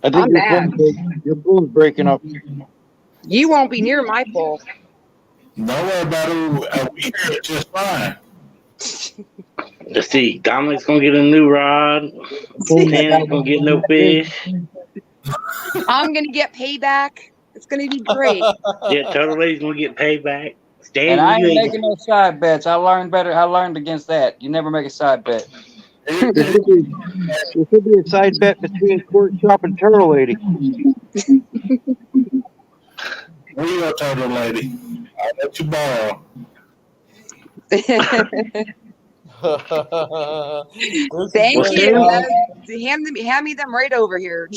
I think I'm mad. Your phone's breaking up. You won't be near my pole. don't worry about it. We hear it just fine. Let's see. Dominic's going to get a new rod. Stan's going to get no fish. I'm going to get payback. It's going to be great. Yeah, Turtle Lady's going to get paid back. Stan, And I you ain't ain't making no side bets. I learned better. I learned against that. You never make a side bet. There should be a side bet between Court Shop and Turtle Lady. Where you go, Turtle Lady? I'll let you borrow. Thank you. Hand me them right over here.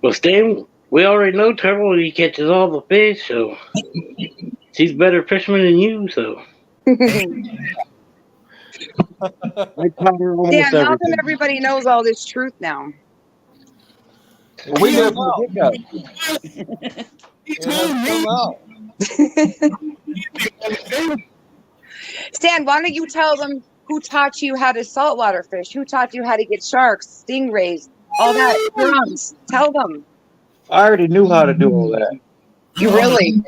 Well, Stan, we already know Turtle Lady catches all the fish, so she's a better fisherman than you, so. I caught her almost Yeah, now that everything. everybody knows all this truth now. We knew it from the get-go. He told me. Stan, why don't you tell them who taught you how to saltwater fish? Who taught you how to get sharks, stingrays, all that? Drums. Tell them. I already knew how to do all that. You really?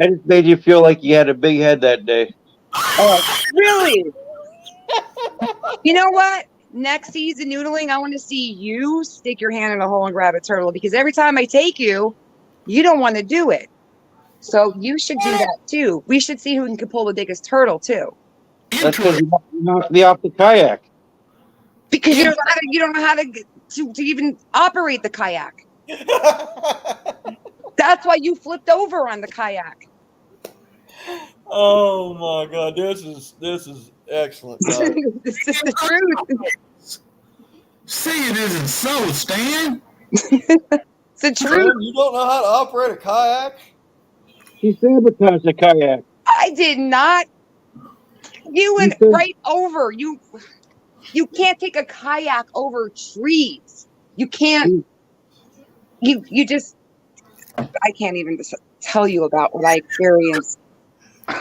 I just made you feel like you had a big head that day. Oh, really? You know what? Next season noodling, I want to see you stick your hand in a hole and grab a turtle, because every time I take you, you don't want to do it. So you should do that too. We should see who can pull the biggest turtle too. That's because you knocked me off the kayak. Because you don't know how to even operate the kayak. That's why you flipped over on the kayak. Oh my God, this is excellent. Guys. This is the truth. Say it isn't so, Stan. It's the truth. You don't know how to operate a kayak? She sabotaged the kayak. I did not. You went You said- right over. You can't take a kayak over trees. You can't. You just. I can't even just tell you about what I experienced. Hey,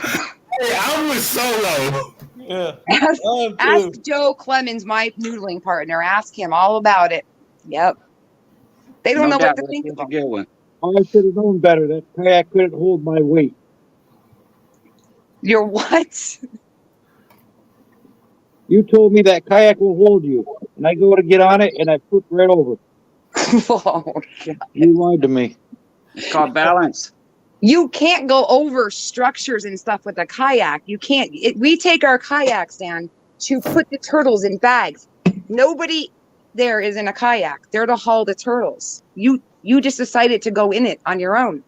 I was solo. Yeah. Ask, I am too. ask Joe Clemens, my noodling partner. Ask him all about it. Yep. They don't know what to think That's a about. good one. I should have known better. That kayak couldn't hold my weight. You're what? You told me that kayak will hold you, and I go to get on it, and I flip right over. Oh, God. You lied to me. It's called balance. You can't go over structures and stuff with a kayak. You can't. We take our kayaks down to put the turtles in bags. Nobody there is in a kayak. They're to haul the turtles. You just decided to go in it on your own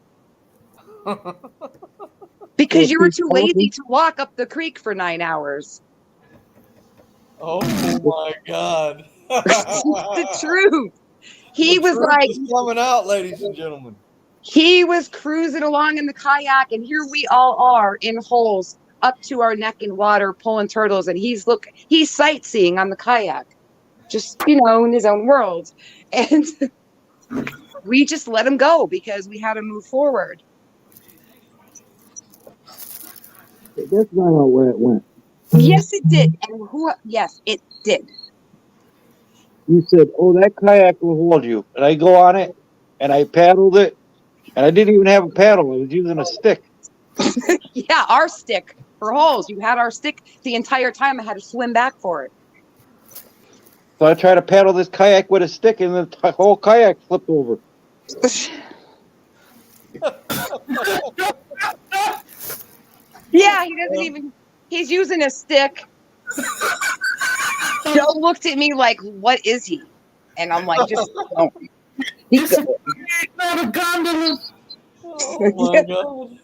because you were too lazy to walk up the creek for 9 hours. Oh my God. The truth. He The was truth like, is coming out, ladies and gentlemen. he was cruising along in the kayak, and here we all are in holes up to our neck in water pulling turtles, and he's sightseeing on the kayak, just in his own world. And we just let him go because we had to move forward. That's not how where it went. Yes, it did. And yes, it did. You said, "Oh, that kayak will hold you," and I go on it, and I paddled it, and I didn't even have a paddle. I was using a stick. Yeah, our stick for holes. You had our stick the entire time. I had to swim back for it. So I tried to paddle this kayak with a stick, and the whole kayak flipped over. Yeah, he doesn't even. He's using a stick. Joe looked at me like, "What is he?" And I'm like, "Just don't." He's Not a gondola. Oh my God.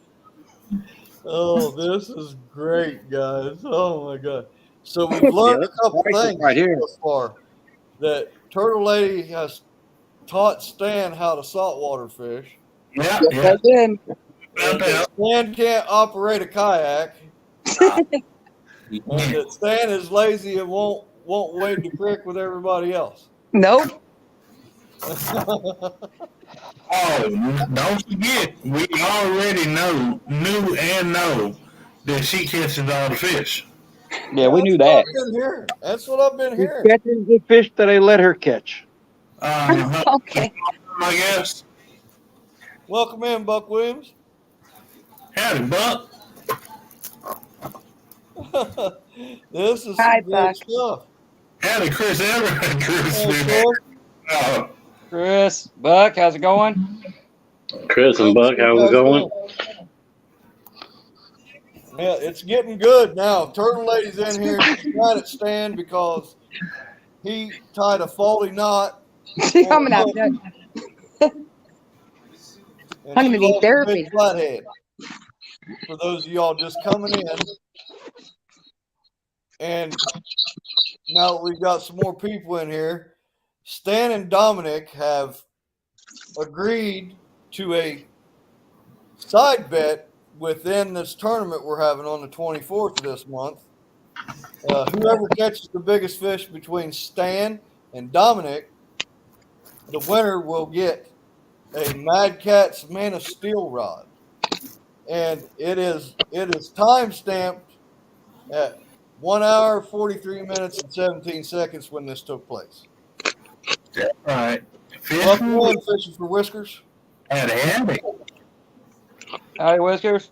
Oh, this is great, guys. Oh my God. So we've learned a couple things right here. so far. That Turtle Lady has taught Stan how to saltwater fish. Yeah, I yeah. did. And that Stan can't operate a kayak. And that Stan is lazy and won't wade the creek with everybody else. Nope. Oh, don't forget, we already knew that she catches all the fish. Yeah, we knew That's that. what I've been hearing. That's what I've been She's hearing. catching the fish that I let her catch. Okay. I guess. Welcome in, Buck Williams. Howdy, Buck. This is Hi, some great Buck. stuff. Howdy, Chris Everett. Chris. Hey, Chris. Oh, Chris, Buck, how's it going? Chris and Buck, how's it going? Yeah, it's getting good now. Turtle Lady's in here. She's mad at Stan because he tied a faulty knot. I'm gonna have to. And I'm gonna she need lost a therapy. big flathead. For those of y'all just coming in. And now that we've got some more people in here, Stan and Dominic have agreed to a side bet within this tournament we're having on the 24th of this month. Whoever catches the biggest fish between Stan and Dominic, the winner will get a Mad Catz Man of Steel rod. And it is time stamped at 1 hour, 43 minutes, and 17 seconds when this took place. all right. Welcome in, Fishing for Whiskers. Howdy. Howdy, Whiskers.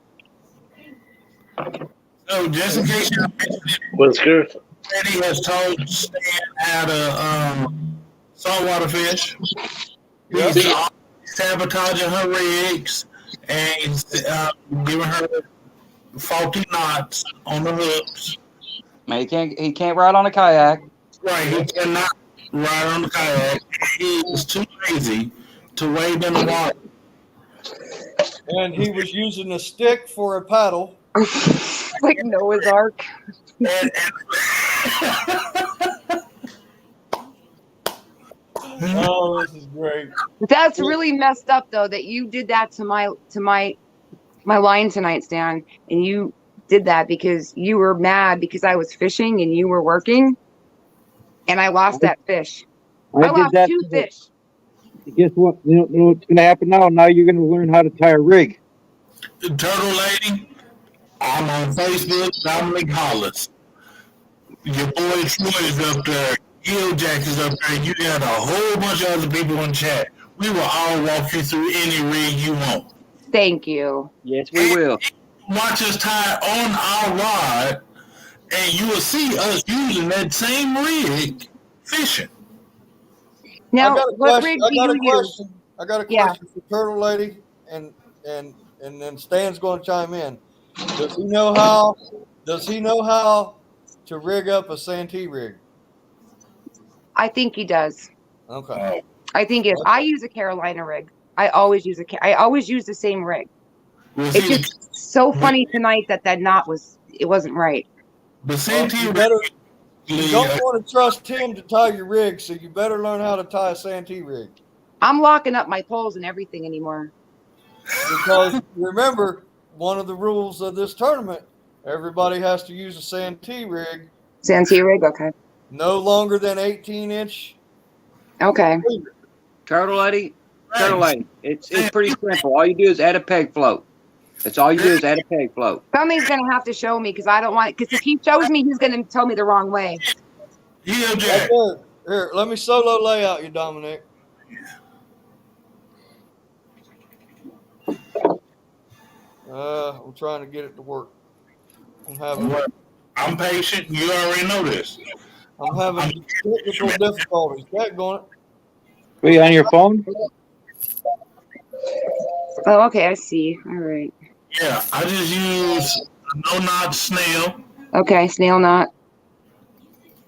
So, just in case you're Whiskers. Eddie has told Stan how to saltwater fish. Yep. He's sabotaging her rigs and he's giving her faulty knots on the hooks. Man, he can't ride on a kayak. Right, he cannot ride on the kayak. He is too lazy to wade in the water. And he was using a stick for a paddle. Like Noah's Ark. Oh, this is great. That's really messed up, though, that you did that to my line tonight, Stan, and you did that because you were mad because I was fishing and you were working, and I lost that fish. I did lost that 2 too. fish. Guess what? You know what's going to happen now? Now you're going to learn how to tie a rig. Turtle Lady, I'm on Facebook, Dominic Hollis. Your boy Troy is up there. Gil Jack is up there. You got a whole bunch of other people in chat. We will all walk you through any rig you want. Thank you. Yes, we will. Watch us tie on our rod, and you will see us using that same rig fishing. Now, I got a what question. rig do you use? I got a Yeah. question for Turtle Lady, and then Stan's going to chime in. Does he know how? Does he know how to rig up a Santee rig? I think he does. Okay. I think it. I use a Carolina rig. I always use the same rig. Well, It's see, just so funny tonight that knot wasn't right. the Well, Santee you rig, don't want to trust him to tie your rig, so you better learn how to tie a Santee rig. I'm locking up my poles and everything anymore. Because remember, one of the rules of this tournament, everybody has to use a Santee rig Santee rig, okay. no longer than 18-inch. Okay. Turtle Lady, it's pretty simple. All you do is add a peg float. That's all you do is add a peg float. Somebody's gonna have to show me because I don't want. Because if he shows me, he's gonna tell me the wrong way. Gil Jack. Here, let me solo layout you, Dominic. I'm trying to get it to work. I'm patient. You already know this. I'm having technical difficulties. That going. Are you on your phone? Oh, okay. I see. All right. Yeah, I just use a no-knot snail Okay. Snail knot.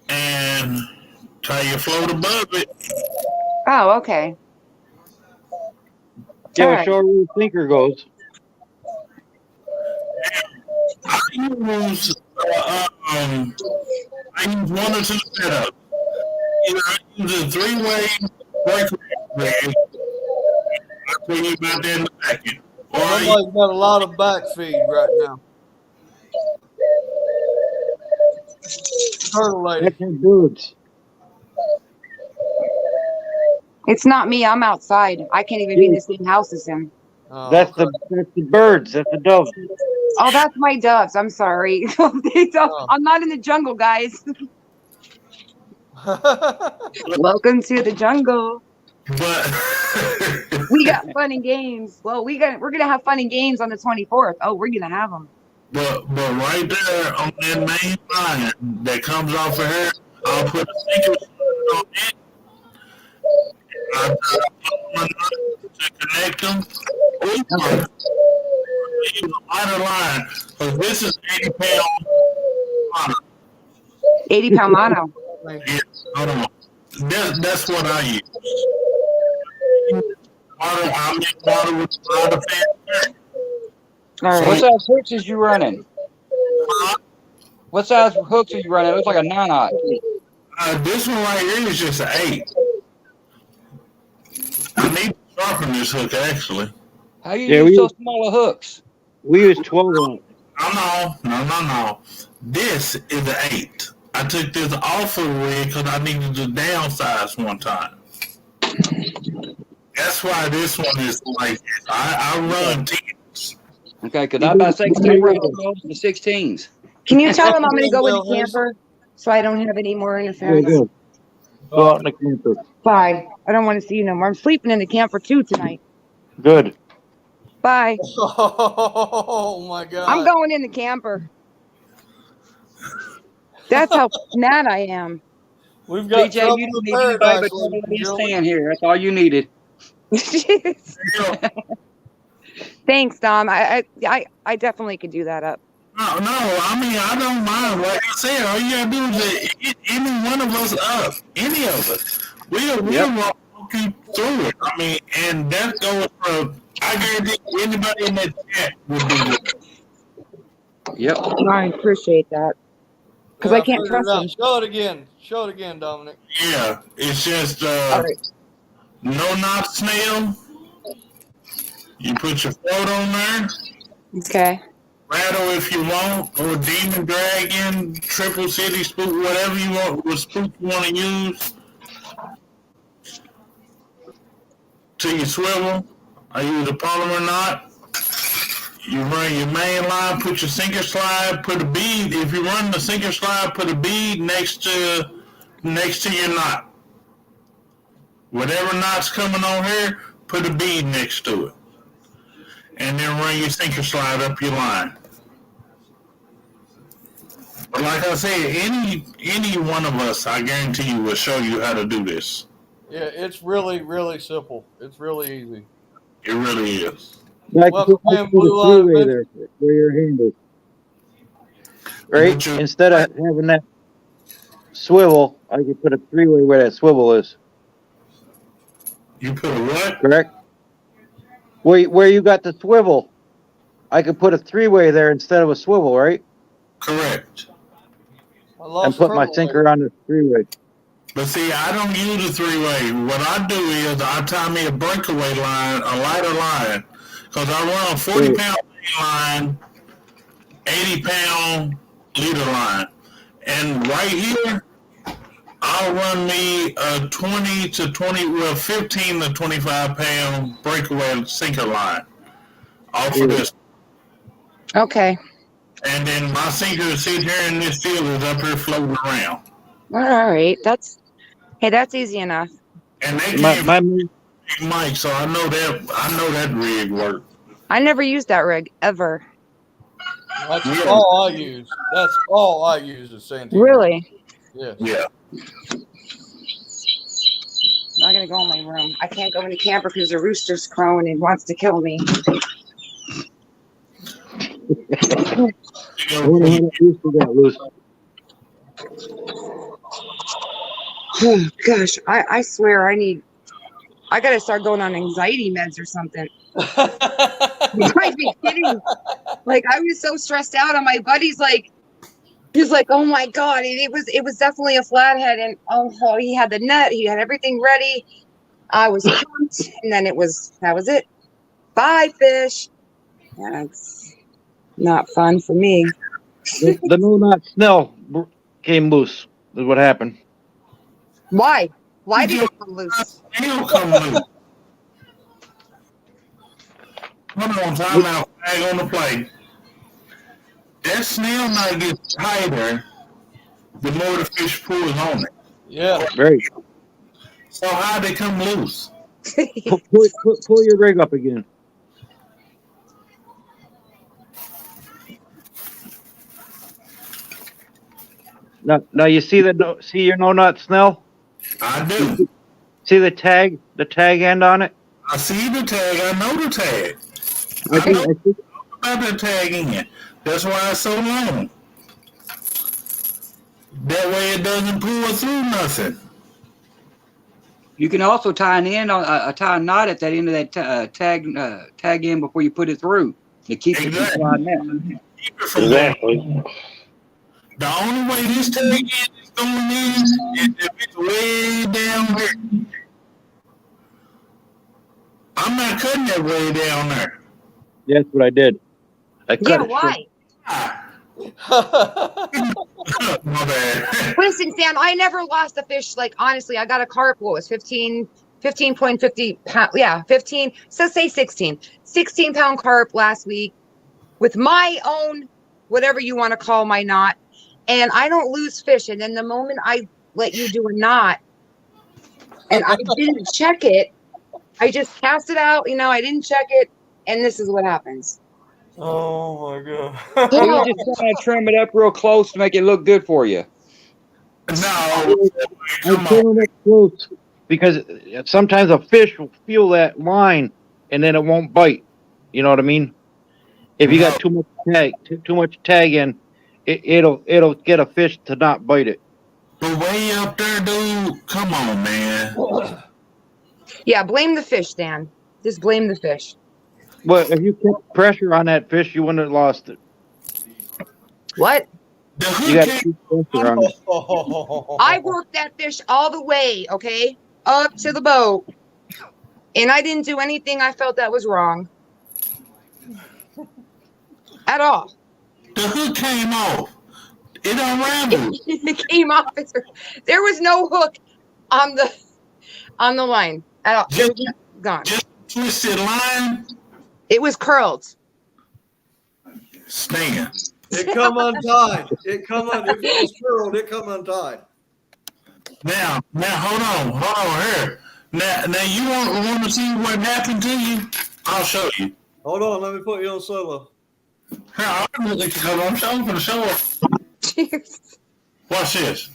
and tie your float above it. Oh, okay. Yeah, All right. show her where the sinker goes. I use one or two setups. Either I use a 3-way breakaway rig. I tell you about that in a second. Or I Somebody's got a lot of back feed right now. Turtle Lady. That's your birds. It's not me. I'm outside. I can't even be in the same house as him. Oh, That's okay. the birds. That's the doves. Oh, that's my doves. I'm sorry. I'm not in the jungle, guys. Welcome to the jungle. but We got fun and games. Well, we're gonna have fun and games on the 24th. Oh, we're gonna have them. but right there on that main line that comes off of her, I'll put a sinker on it. I'll put to connect them. Or use a lighter line, because this is 80 pound mono. 80-pound mono. Yeah, hold on. That's what I use. I mix water with a lot of fat. All right. What size hooks is you running? What size hooks are you running? It looks like a 9-aught. This one right here is just an 8. I need to sharpen this hook, actually. How you Yeah, use so small of hooks? We use 12 on it. No. This is an 8. I took this off of the rig because I needed to downsize one time. That's why this one is like this. I run 10s. Okay, because I'm about to say, stay right on the 16s. Can you tell him I'm gonna go in the camper so I don't have any more Very interference? good. Go out in the camper. Bye. I don't want to see you no more. I'm sleeping in the camper too tonight. Good. Bye. Oh my God. I'm going in the camper. That's how mad I am. We've got BJ, trouble you in don't need anybody paradise, but ladies and to gentlemen. stand here. That's all you needed. Thanks, Dom. I definitely could do that up. No, I mean, I don't mind. Like I said, all you gotta do is hit any one of us up. Any of us. We'll walk you through it. I mean, and that goes from, I guarantee anybody in that chat will do it. Yep. I appreciate that. Because I can't figured trust it out. him. Show it again, Dominic. Yeah, it's just All right. no knot snail. You put your float on there. Okay. rattle if you want, or demon dragon, triple city spook, whatever you want, what spook you want to use. To your swivel, I use a polymer knot. You run your main line, put your sinker slide, put a bead. If you run the sinker slide, put a bead next to your knot. Whatever knot's coming on here, put a bead next to it. And then run your sinker slide up your line. But like I said, any one of us, I guarantee you, will show you how to do this. Yeah, it's really, really simple. It's really easy. It really is. Like Welcome put in, a Blue Line three-way Adventure. there where your hand is. Right? But you- Instead of having that swivel, I could put a three-way where that swivel is. You put a what? Correct? Where you got the swivel, I could put a three-way there instead of a swivel, right? Correct. I lost And put my trouble sinker on the three-way. But see, I don't use a three-way. What I do is I tie me a breakaway line, a lighter line, because I run a 40-pound line, 80-pound leader line. And right here, I'll run me a 15 to 25-pound breakaway sinker line off of this. Okay. And then my sinker is sitting here in this field is up here floating around. All right. That's easy enough. And they My, gave my, me a big mic, so I know that rig worked. I never used that rig ever. That's Yeah. all I use. That's all I use is Santino. Really? Yeah. Yeah. I'm gonna go in my room. I can't go in the camper because the rooster's crowing and wants to kill me. I wonder how that rooster got loose. Oh gosh, I swear I gotta start going on anxiety meds or something. You might be kidding. Like I was so stressed out, and my buddy's like, he's like, oh my god, it was definitely a flathead, and oh he had the net, he had everything ready. I was pumped, and then that was it. Bye fish. That's not fun for me. The no-knot snell came loose. Is what happened. Why? Why did it come loose? He'll come loose. Hold on, time out. Flag on the play. That snail knot gets tighter the more the fish pulls on it. Yeah. Right. So how they come loose? Pull your rig up again. Now you see see your no-knot snell? I do. See the tag end on it? I see the tag. I know the tag. I think About the tag in. That's why it's so long. That way it doesn't pull through nothing. You can also tie an end on tie a knot at that end of that tag end before you put it through to keep it from Exactly. sliding out. Keep it from that. Exactly. The only way this tag end is going in is if it's way down here. I'm not cutting that way down there. that's what I did. I cut Yeah, it. why? My bad. Listen, Sam, I never lost a fish. Like, honestly, I got a carp. What was 15.50 pound? Yeah, 15. So say 16 pound carp last week with my own, whatever you want to call my knot. And I don't lose fish. And then the moment I let you do a knot and I didn't check it, I just cast it out. I didn't check it. And this is what happens. Oh my god. So you just trying to trim it up real close to make it look good for you. No, I'm pulling it close because sometimes a fish will feel that line and then it won't bite. You know what I mean? If you got too much tag in, it'll get a fish to not bite it. but way up there, dude. Come on, man. Yeah, blame the fish, Dan. Just blame the fish. But if you kept pressure on that fish, you wouldn't have lost it. What? The You got hook to keep pressure on it. I worked that fish all the way, okay, up to the boat. And I didn't do anything I felt that was wrong. at all. The hook came off. It unraveled. It came off. There was no hook on the line at all. It was gone. Just twisted line. It was curled. Stan. It come untied. If it was curled, it come untied. Now, hold on here. Now, you want to see what happened to you? I'll show you. Hold on, let me put you on solo. Here, I'm going to show her. Cheers. Watch this.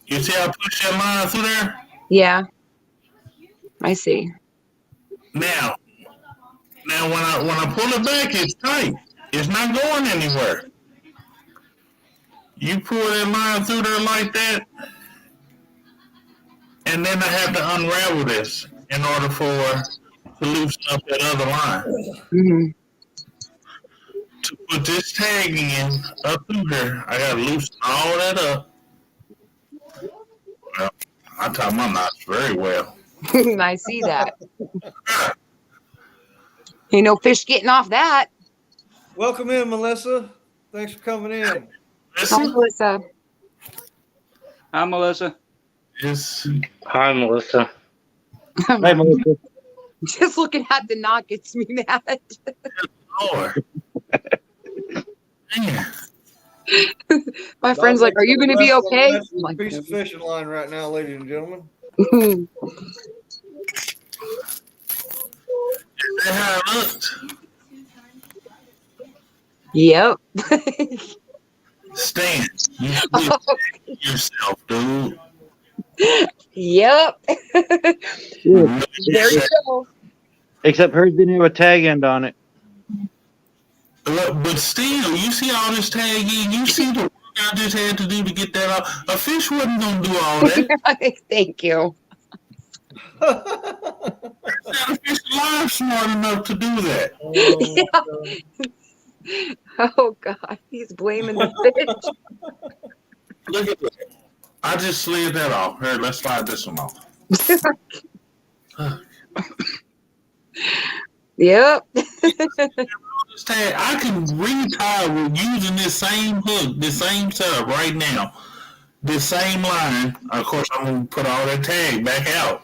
You see how I push that line through there? Yeah, I see. Now, when I pull it back, it's tight. It's not going anywhere. You pull that line through there like that, and then I have to unravel this in order to loosen up that other line. Mm-hmm. To put this tag in up through here, I got to loosen all that up. Well, I tie my knots very well. I see that. Ain't no fish getting off that. Welcome in, Melissa. Thanks for coming in. Hi, Melissa. Hi, Melissa. Yes. Hi, Melissa. Hi, Melissa. Just looking at the knot gets me mad. Lord. Man. My friend's like, "Are you going to be okay?" That's I'm a like, piece of fishing line right now, ladies and gentlemen. Is that how it looked? Yep. Stan, you did yourself, dude. Yep. Yeah. There you go. Except hers didn't have a tag end on it. Look, but still, you see all this tagging, you see the work I just had to do to get that off. A fish wasn't going to do all that. Thank you. A fish alive smart enough to do that. Oh God, he's blaming the fish. Look at that. I just slid that off. Here, let's slide this one off. Yep. This tag, I can retie with using this same hook, this same setup right now. This same line. Of course, I'm going to put all that tag back out.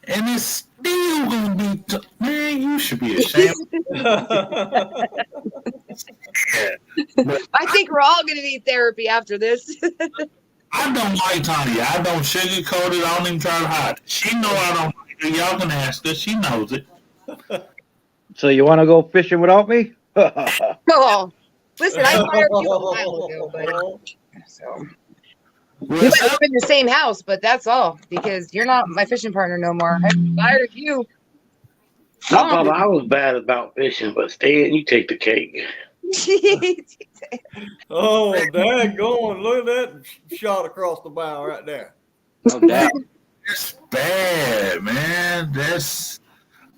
And it's still going to be... man, you should be ashamed. I think we're all going to need therapy after this. I don't like Tanya. I don't sugarcoat it. I don't even try to hide it. She know I don't like her. Y'all can ask her. She knows it. So you want to go fishing without me? Oh, listen, I fired you a while ago, buddy. So. We might live in the same house, but that's all because you're not my fishing partner no more. I fired you. I thought I was bad about fishing, but Stan, you take the cake. Oh, Dad, going! Look at that shot across the bow right there. No doubt. That's bad, man.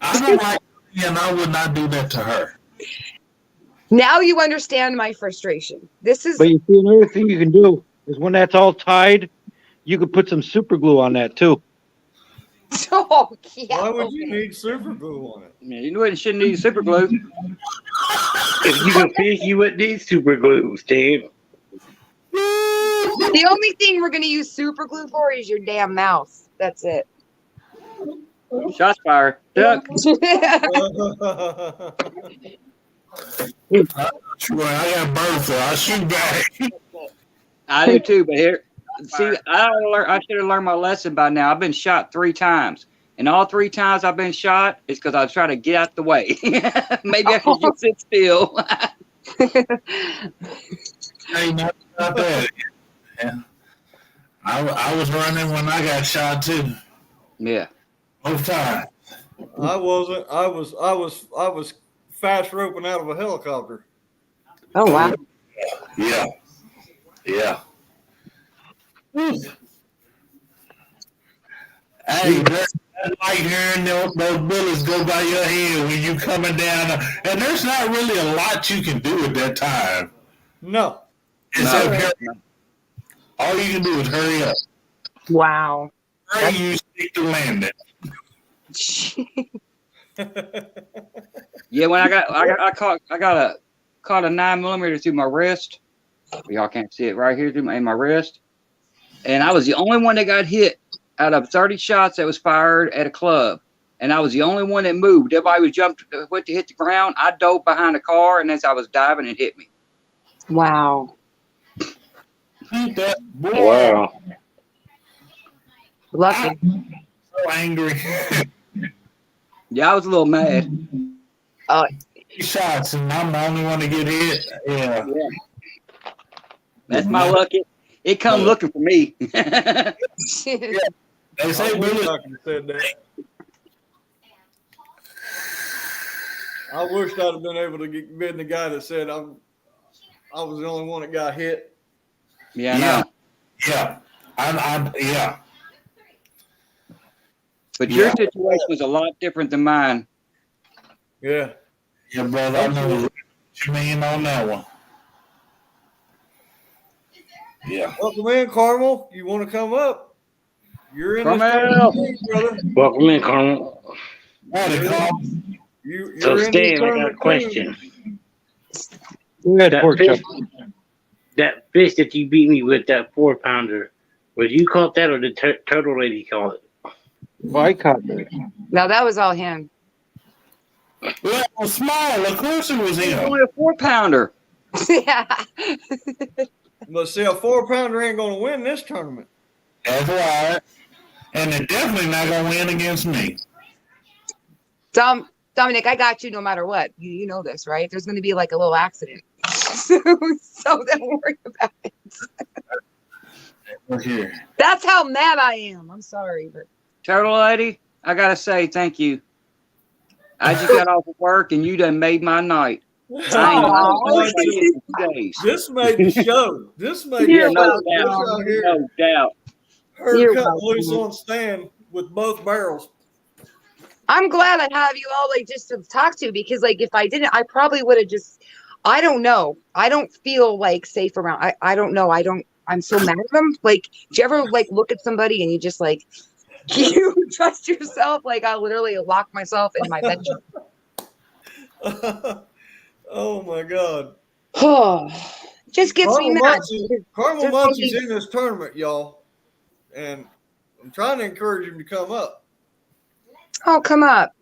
I don't like her, and I would not do that to her. Now you understand my frustration. This is. But you see, another thing you can do is when that's all tied, you could put some super glue on that too. Oh, yeah. Why would you need super glue on it? Yeah, you know it shouldn't need super glue. If you can fish, you wouldn't need super glue, Stan. The only thing we're going to use super glue for is your damn mouth. That's it. Shots fired. Duck. Troy, I got Bertha. I shoot back. I do too, but here, see, I should have learned my lesson by now. I've been shot 3 times, and all 3 times I've been shot is because I was trying to get out the way. Maybe I should just sit still. Ain't nothing about that. Yeah. I was running when I got shot too. Yeah. Both times. I wasn't. I was fast roping out of a helicopter. Oh, wow. Yeah. Yeah. Hey, that's like hearing those bullets go by your head when you coming down, and there's not really a lot you can do at that time. No. Except hurry. All you can do is hurry up. Wow. Hurry, you stick to landing. Yeah, when I caught a 9mm through my wrist. Y'all can't see it right here in my wrist, and I was the only one that got hit out of 30 shots that was fired at a club, and I was the only one that moved. Everybody was went to hit the ground. I dove behind the car, and as I was diving, it hit me. Wow. Ain't that boy? Wow. Lucky. So angry. Yeah, I was a little mad. 3 shots, and I'm the only one to get hit. Yeah. That's my luck. It come looking for me. They say bullets. Said that. I wish I'd have been able to been the guy that said I was the only one that got hit. Yeah, I know. Yeah. Yeah. But your situation was a lot different than mine. Yeah. Yeah, brother. I know what you mean on that one. Yeah. Welcome in, Carmel. You want to come up? You're in this Carmel. tournament, brother. Welcome in, Carmel. You're So, in this Stan, I got a tournament, question. Go ahead, That pork fish, chop. that fish that you beat me with, that 4-pounder, was you caught that or the turtle lady caught it? Well, I caught that. No, that was all him. Well, it was small. Of course it was It's him. only a 4-pounder. Yeah. But see, a 4-pounder ain't going to win this tournament. That's right. And they're definitely not going to win against me. Dominic, I got you no matter what. You know this, right? There's going to be like a little accident. So don't worry about it. Look here. That's how mad I am. I'm sorry, but Turtle lady, I gotta say thank you. I just got off of work and you done made my night. This made the show. This made Yeah, the no show. doubt. Out here. No doubt. Her You're cut welcome. loose on stand with both barrels. I'm glad I have you all like just to talk to, because like if I didn't, I probably would have just, I don't know. I don't feel like safe around. I don't know. I'm so mad at them. Like, do you ever like look at somebody and you just like, you trust yourself? Like I literally lock myself in my bedroom. Oh my God. Oh, just gets me mad. Carmel Just Muncy's thinking- in this tournament, y'all. And I'm trying to encourage him to come up. Oh, come up.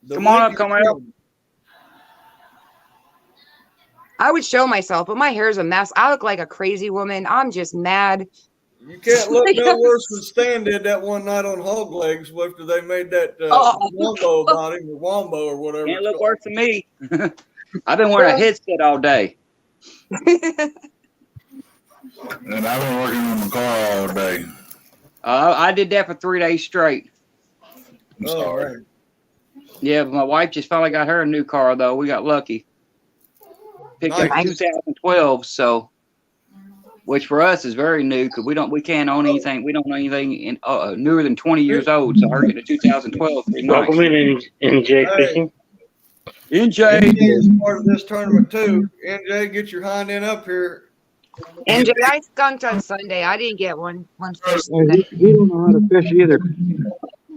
Come on up, come up. I would show myself, but my hair is a mess. I look like a crazy woman. I'm just mad. You can't look no worse than Stan did that one night on Hog Legs after they made that wombo about him, or wombo or whatever. Can't it's look called. worse than me. I've been wearing a headset all day. And I've been working on the car all day. I did that for 3 days straight. I'm Oh, sorry. man. Yeah, but my wife just finally got her a new car though. We got lucky. Picked up Nice. in 2012, so which for us is very new because we can't own anything. We don't own anything in newer than 20 years old. So her getting a 2012 pretty nice. Welcome in, NJ Hey. Fishing. NJ. NJ is part of this tournament too. NJ, get your hind end up here. And I skunked on Sunday. I didn't get one fish. Well, he don't know how to fish either.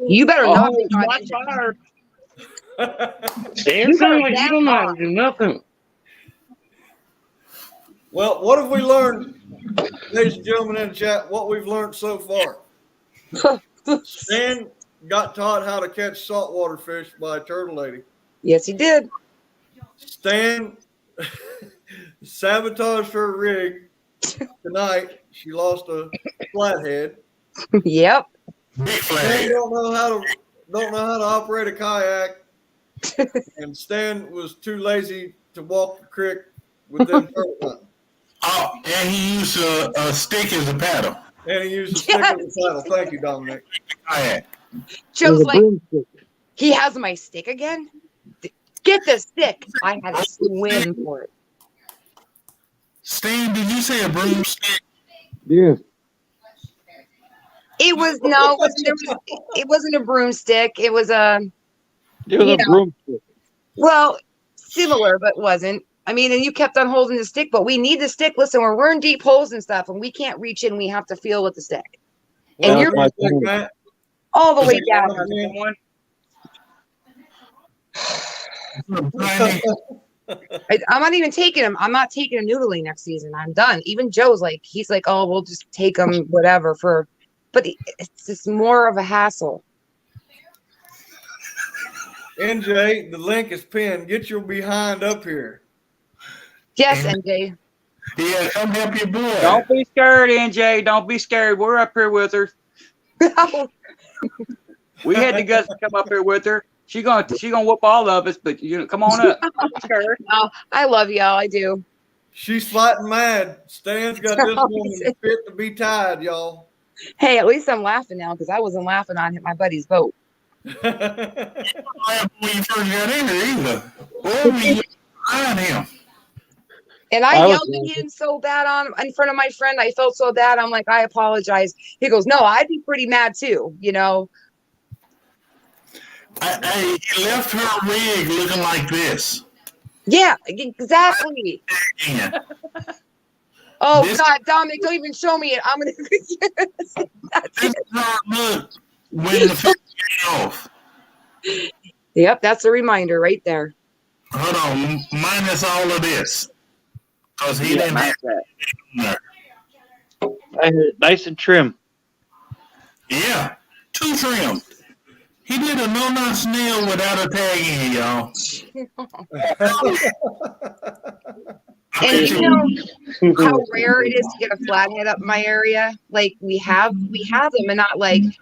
You better not be Oh, on shots it. fired. Stand saying like you don't know how to do nothing. Well, what have we learned, ladies and gentlemen in the chat? What we've learned so far? Stan got taught how to catch saltwater fish by a turtle lady. Yes, he did. Stan sabotaged her rig tonight. She lost a flathead. Yep. Big Stan flag. don't know how to operate a kayak, and Stan was too lazy to walk the creek with them turtle hunting. Oh, and he used a stick as a paddle. And he used a stick as a paddle. Thank you, Dominic. Kayak. Joe's With a like, broomstick. he has my stick again? Get the stick. I had to swim for it. Stan, did you say a broomstick? Yeah. It was no, it wasn't a broomstick. It was a It was You a know. broomstick. well, similar, but wasn't. I mean, and you kept on holding the stick, but we need the stick. Listen, we're in deep holes and stuff, and we can't reach in. We have to feel with the stick. Well, And you're my stick, Matt. all the way Yeah. down. One. I'm not even taking him. I'm not taking him noodling next season. I'm done. Even Joe's like, he's like, oh, we'll just take him whatever for, but it's just more of a hassle. NJ, the link is pinned. Get your behind up here. Yes, NJ. Yeah, come help your boy. Don't be scared, NJ. Don't be scared. We're up here with her. We had the guts to come up here with her. She gonna whoop all of us, but come on up. Don't be scared. Oh, I love y'all. I do. She's fighting mad. Stan's got this woman fit to be tied, y'all. Hey, at least I'm laughing now because I wasn't laughing on my buddy's boat. You didn't laugh when you first got in here either. Where were you behind him? And I yelled at him so bad in front of my friend. I felt so bad. I'm like, I apologize. He goes, no, I'd be pretty mad too, you know. He left her rig looking like this. Yeah, exactly. Yeah. Oh, God, Dominic, don't even show me it. I'm going to. This is how it looked when the fish came off. Yep, that's a reminder right there. Hold on, minus all of this. Because he didn't have that. Nice and trim. Yeah, too trimmed. He did a no-nonsense nail without a tag in, y'all. And you know how rare it is to get a flathead up in my area. Like we have them, and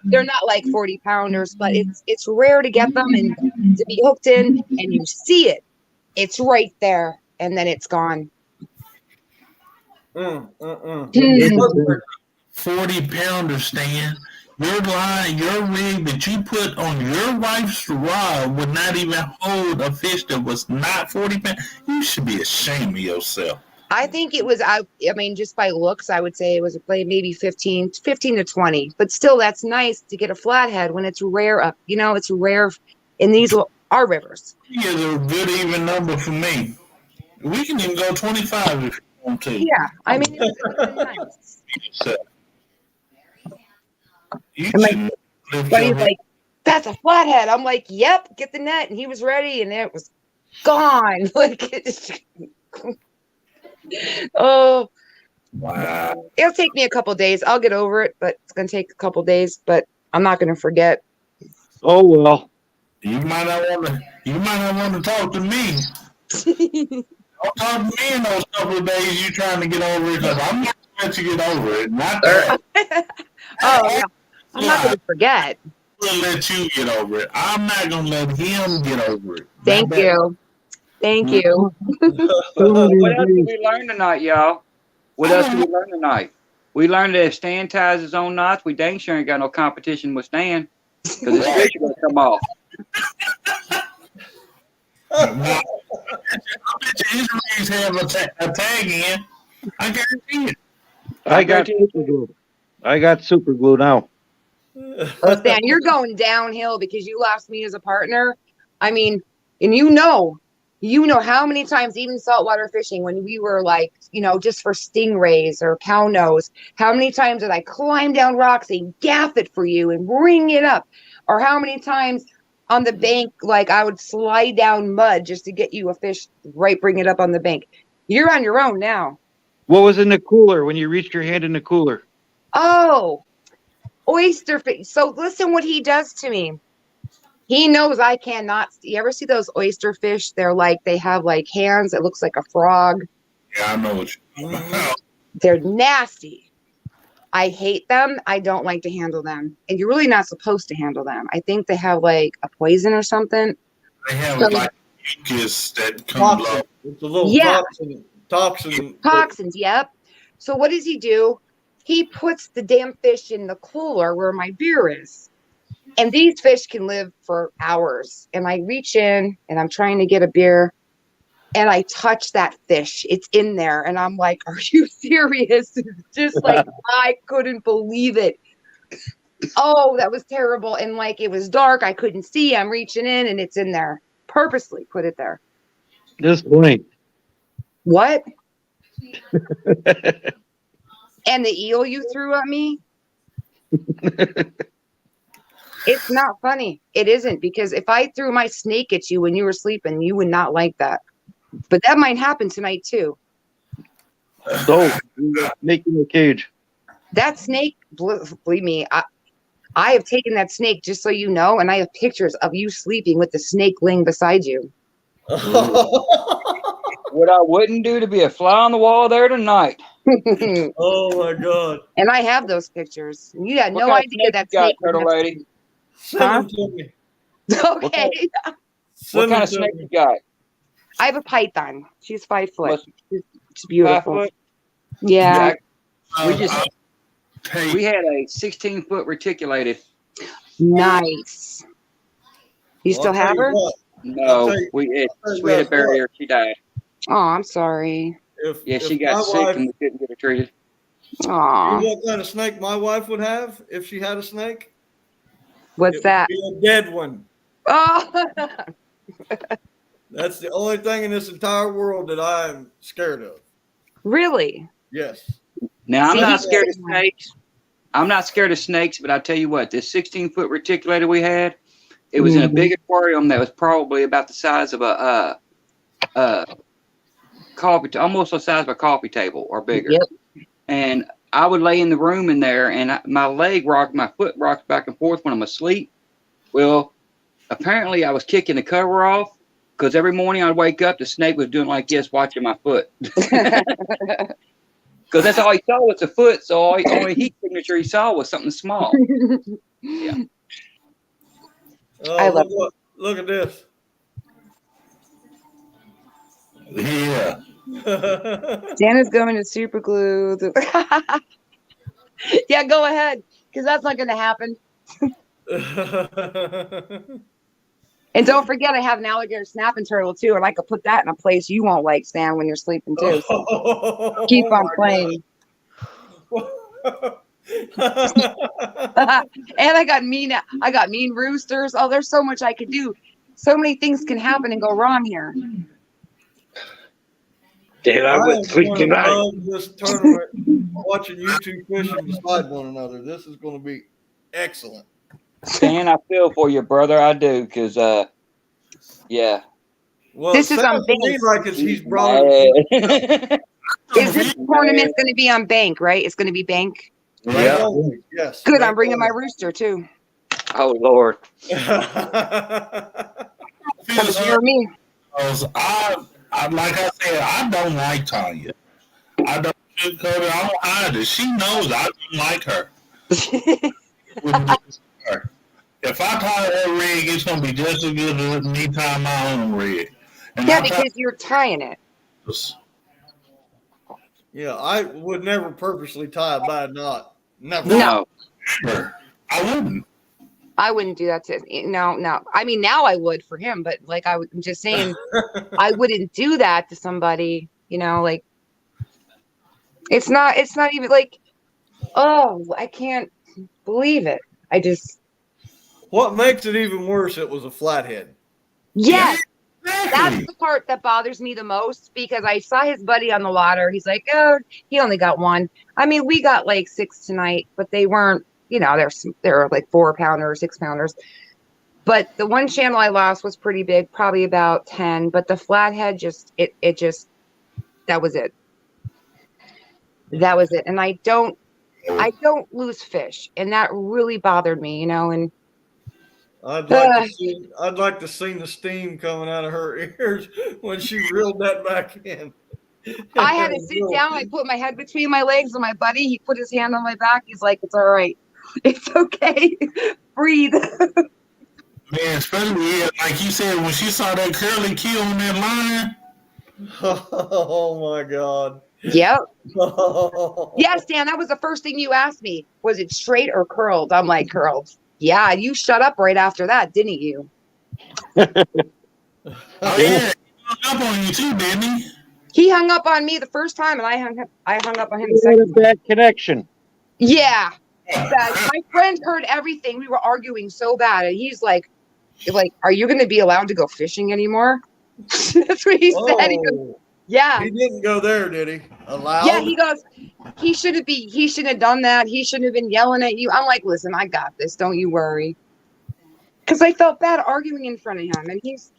they're not like 40 pounders, but it's rare to get them and to be hooked in, and you see it. It's right there, and then it's gone. 40-pounder, Stan. Your line, your rig that you put on your wife's rod would not even hold a fish that was not 40 pounds. You should be ashamed of yourself. I think it was, I mean, just by looks, I would say it was maybe 15 to 20. But still, that's nice to get a flathead when it's rare up. You know, it's rare in these our rivers. Yeah, a good even number for me. We can even go 25 if you want to. Yeah, I mean, it was nice. So, And but he's like, that's a flathead. I'm like, yep, get the net. And he was ready, and it was gone. Like, oh, wow. It'll take me a couple days. I'll get over it, but it's gonna take a couple days. But I'm not gonna forget. Oh well. You might not want to talk to me. Don't talk to me in those couple of days you trying to get over it, because I'm not gonna let you get over it. Not that. Oh yeah. I'm not going to forget. I'm going to let you get over it. I'm not going to let him get over it. Thank you. Thank you. What else did we learn tonight, y'all? What else did we learn tonight? We learned that if Stan ties his own knots, we dang sure ain't got no competition with Stan, because his fish are going to come off. I bet you his rigs have a tag in. I guarantee it. I got super glue. I got super glue now. Oh, Stan, you're going downhill because you lost me as a partner. I mean, and you know how many times, even saltwater fishing, when we were like, just for stingrays or cow nose, how many times did I climb down rocks and gaff it for you and bring it up? Or how many times on the bank, like I would slide down mud just to get you a fish, right, bring it up on the bank. You're on your own now. What was in the cooler when you reached your hand in the cooler? Oh, oyster fish. So listen what he does to me. He knows I cannot. You ever see those oyster fish? They have like hands. It looks like a frog. Yeah, I know what you mean. They're nasty. I hate them. I don't like to handle them. And you're really not supposed to handle them. I think they have like a poison or something. They have like mucus that comes up. It's a little toxin. Toxins, yep. So what does he do? He puts the damn fish in the cooler where my beer is. And these fish can live for hours. And I reach in and I'm trying to get a beer and I touch that fish. It's in there. And I'm like, are you serious? Just like, I couldn't believe it. Oh, that was terrible. And like, it was dark. I couldn't see. I'm reaching in and it's in there. Purposely put it there. Just blink. What? And the eel you threw at me? It's not funny. It isn't, because if I threw my snake at you when you were sleeping, you would not like that. But that might happen tonight too. So, snake in the cage. That snake, believe me, I have taken that snake, just so you know, and I have pictures of you sleeping with the snake laying beside you. What I wouldn't do to be a fly on the wall there tonight. Oh my God. And I have those pictures. You had What no kind of idea snake that you got, snake was turtle next to lady? me. Send Huh? them to me. Okay. What Send kind them of to snake me. you got? I have a python. She's 5 foot. Must- She's 5 beautiful. foot? Yeah. We just Hey, we had a 16-foot reticulated. Nice. You Well, still I'll tell have you her? what, No, tell you- we had tell you we had to guys bury what. her. She died. Oh, I'm sorry. Yeah, If she got my sick wife, and we couldn't get her treated. Aw. you know what kind of snake my wife would have if she had a snake? What's It that? would be a dead one. Oh. That's the only thing in this entire world that I'm scared of. Really? Yes. Now I'm See, not he's scared of the snakes. I'm not scared of snakes, but I tell you what, this 16-foot reticulated we had, it was in a big aquarium that was probably about the size of a coffee, almost the size of a coffee table or bigger. Yep. And I would lay in the room in there, and my foot rocks back and forth when I'm asleep. Well, apparently I was kicking the cover off, because every morning I'd wake up, the snake was doing like this, watching my foot. Because that's all he saw was the foot, so only heat signature he saw was something small. Yeah. Oh, I love look at this. yeah. Santa's going to super glue. Yeah, go ahead, because that's not going to happen. And don't forget, I have an alligator snapping turtle too, and I could put that in a place you won't like, Stan, when you're sleeping too. So keep on playing. And I got mean roosters. Oh, there's so much I could do. So many things can happen and go wrong here. Dude, I went to sleep tonight. love this tournament, watching you two fishing beside one another. This is going to be excellent. Stan, I feel for you, brother. I do, because, yeah. Well, This is it sounds on to me base. like he's brought it. Is this tournament going to be on bank, right? It's going to be bank. Yeah. Yes. Good. I'm bringing my rooster too. Oh, Lord. Come for me. I like I said, I don't like Tanya. I don't sugarcoat her. I don't hide it. She knows I don't like her. If I tie that rig, it's gonna be just as good as me tying my own rig. And Yeah, I tie because you're tying it. this. Yeah, I would never purposely tie a bad knot. Never. No. Never. I wouldn't. I wouldn't do that to no. I mean, now I would for him, but like I'm just saying, I wouldn't do that to somebody. You know, like it's not even like, oh, I can't believe it. I just What makes it even worse? It was a flathead. yes. Exactly. That's the part that bothers me the most, because I saw his buddy on the water. He's like, oh, he only got one. I mean, we got like 6 tonight, but they weren't, you know, they're like 4-pounder, 6-pounders. But the one channel I lost was pretty big, probably about 10. But the flathead that was it. That was it. And I don't lose fish. And that really bothered me, you know, and I'd like to see the steam coming out of her ears when she reeled that back in. I had to sit down. I put my head between my legs, and my buddy, he put his hand on my back. He's like, it's all right. It's okay. Breathe. Man, especially like you said, when she saw that curly keel on that line. Oh my God. Yep. Yes, Dan, that was the first thing you asked me. Was it straight or curled? I'm like, curled. Yeah, you shut up right after that, didn't you? Oh yeah, he hung up on you too, didn't he? He hung up on me the first time, and I hung up on him the We had a second. bad connection. Yeah. My friend heard everything. We were arguing so bad, and he's like, are you going to be allowed to go fishing anymore? That's what he said. He goes, Oh, yeah. he didn't go there, did he? Allowed? Yeah, he goes, he shouldn't have done that. He shouldn't have been yelling at you. I'm like, listen, I got this. Don't you worry. Because I felt bad arguing in front of him, and he's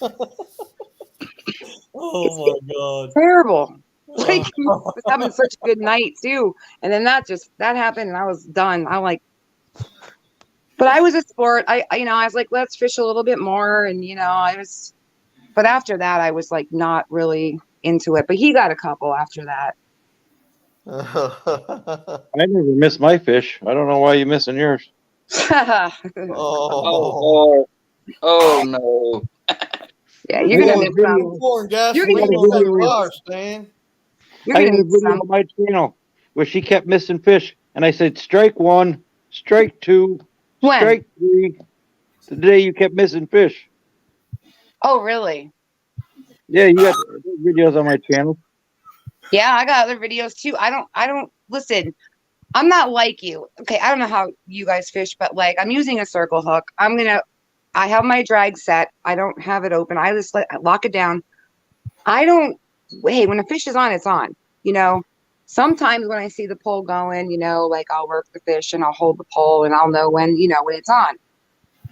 Oh my God. terrible. Like he was having such a good night too, and then that happened, and I was done. I'm like, but I was a sport. I was like, let's fish a little bit more, and but after that, I was like not really into it. But he got a couple after that. I never miss my fish. I don't know why you're missing yours. Oh. Oh no. Yeah, you're gonna miss some. Pouring gasoline You're gonna on that miss- fire, Stan. You're I gonna had a miss video some. on my channel where she kept missing fish, and I said, strike one, strike two, When? strike three. The day you kept missing fish. Oh, really? Yeah, you got videos on my channel. Yeah, I got other videos too. I don't listen. I'm not like you. Okay, I don't know how you guys fish, but like I'm using a circle hook. I have my drag set. I don't have it open. I just lock it down. Hey, when a fish is on, it's on. Sometimes when I see the pole going, like I'll work the fish and I'll hold the pole and I'll know when it's on.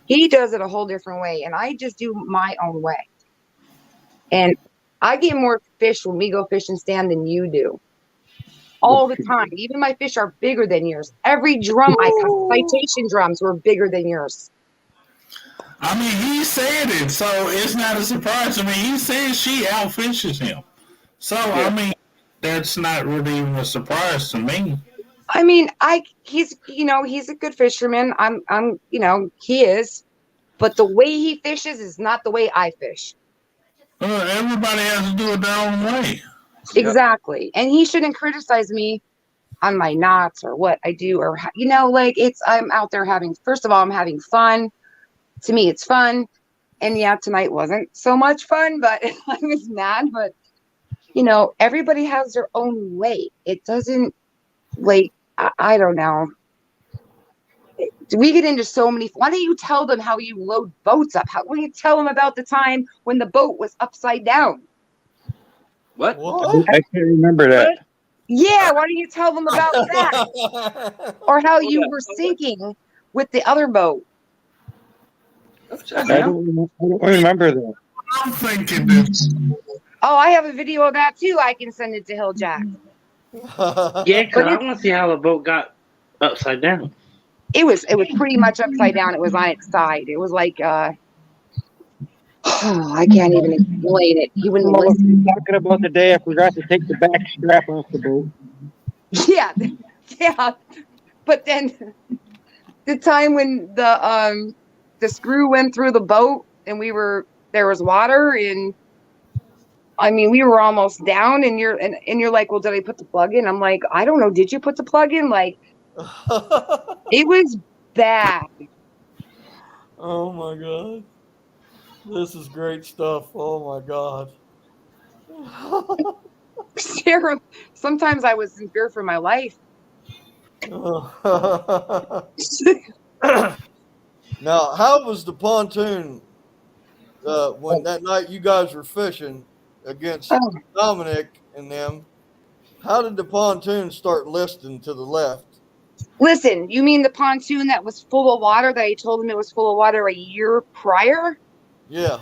He does it a whole different way, and I just do my own way. And I get more fish when we go fishing, Stan, than you do. All the time. Even my fish are bigger than yours. Every drum I caught, citation drums were bigger than yours. I mean, he said it, so it's not a surprise to me. He said she outfishes him. So, I mean, that's not really even a surprise to me. I mean, he's a good fisherman. He is. But the way he fishes is not the way I fish. Everybody has to do it their own way. Exactly. And he shouldn't criticize me on my knots or what I do or, I'm out there first of all, I'm having fun. To me, it's fun. And yeah, tonight wasn't so much fun, but I was mad. But, everybody has their own way. It doesn't, I don't know. We get into so many. Why don't you tell them how you load boats up? Why don't you tell them about the time when the boat was upside down? What? I can't remember that. Yeah, why don't you tell them about that? Or how you were sinking with the other boat? I don't remember that. I'm thinking this. Oh, I have a video of that too. I can send it to Hill Jack. Yeah, because I want to see how the boat got upside down. It was pretty much upside down. It was on its side. It was like I can't even explain it. He wouldn't listen. Talking about the day I forgot to take the back strap off the boat. Yeah. But then the time when the screw went through the boat and there was water, and I mean we were almost down, and you're like, well, did I put the plug in? I'm like, I don't know. Did you put the plug in? Like, it was bad. Oh my God. This is great stuff. Oh my God. Sarah, sometimes I was in fear for my life. Now, how was the pontoon when that night you guys were fishing against Dominic and them? How did the pontoon start listing to the left? Listen, you mean the pontoon that was full of water that I told him it was full of water a year prior? Yeah.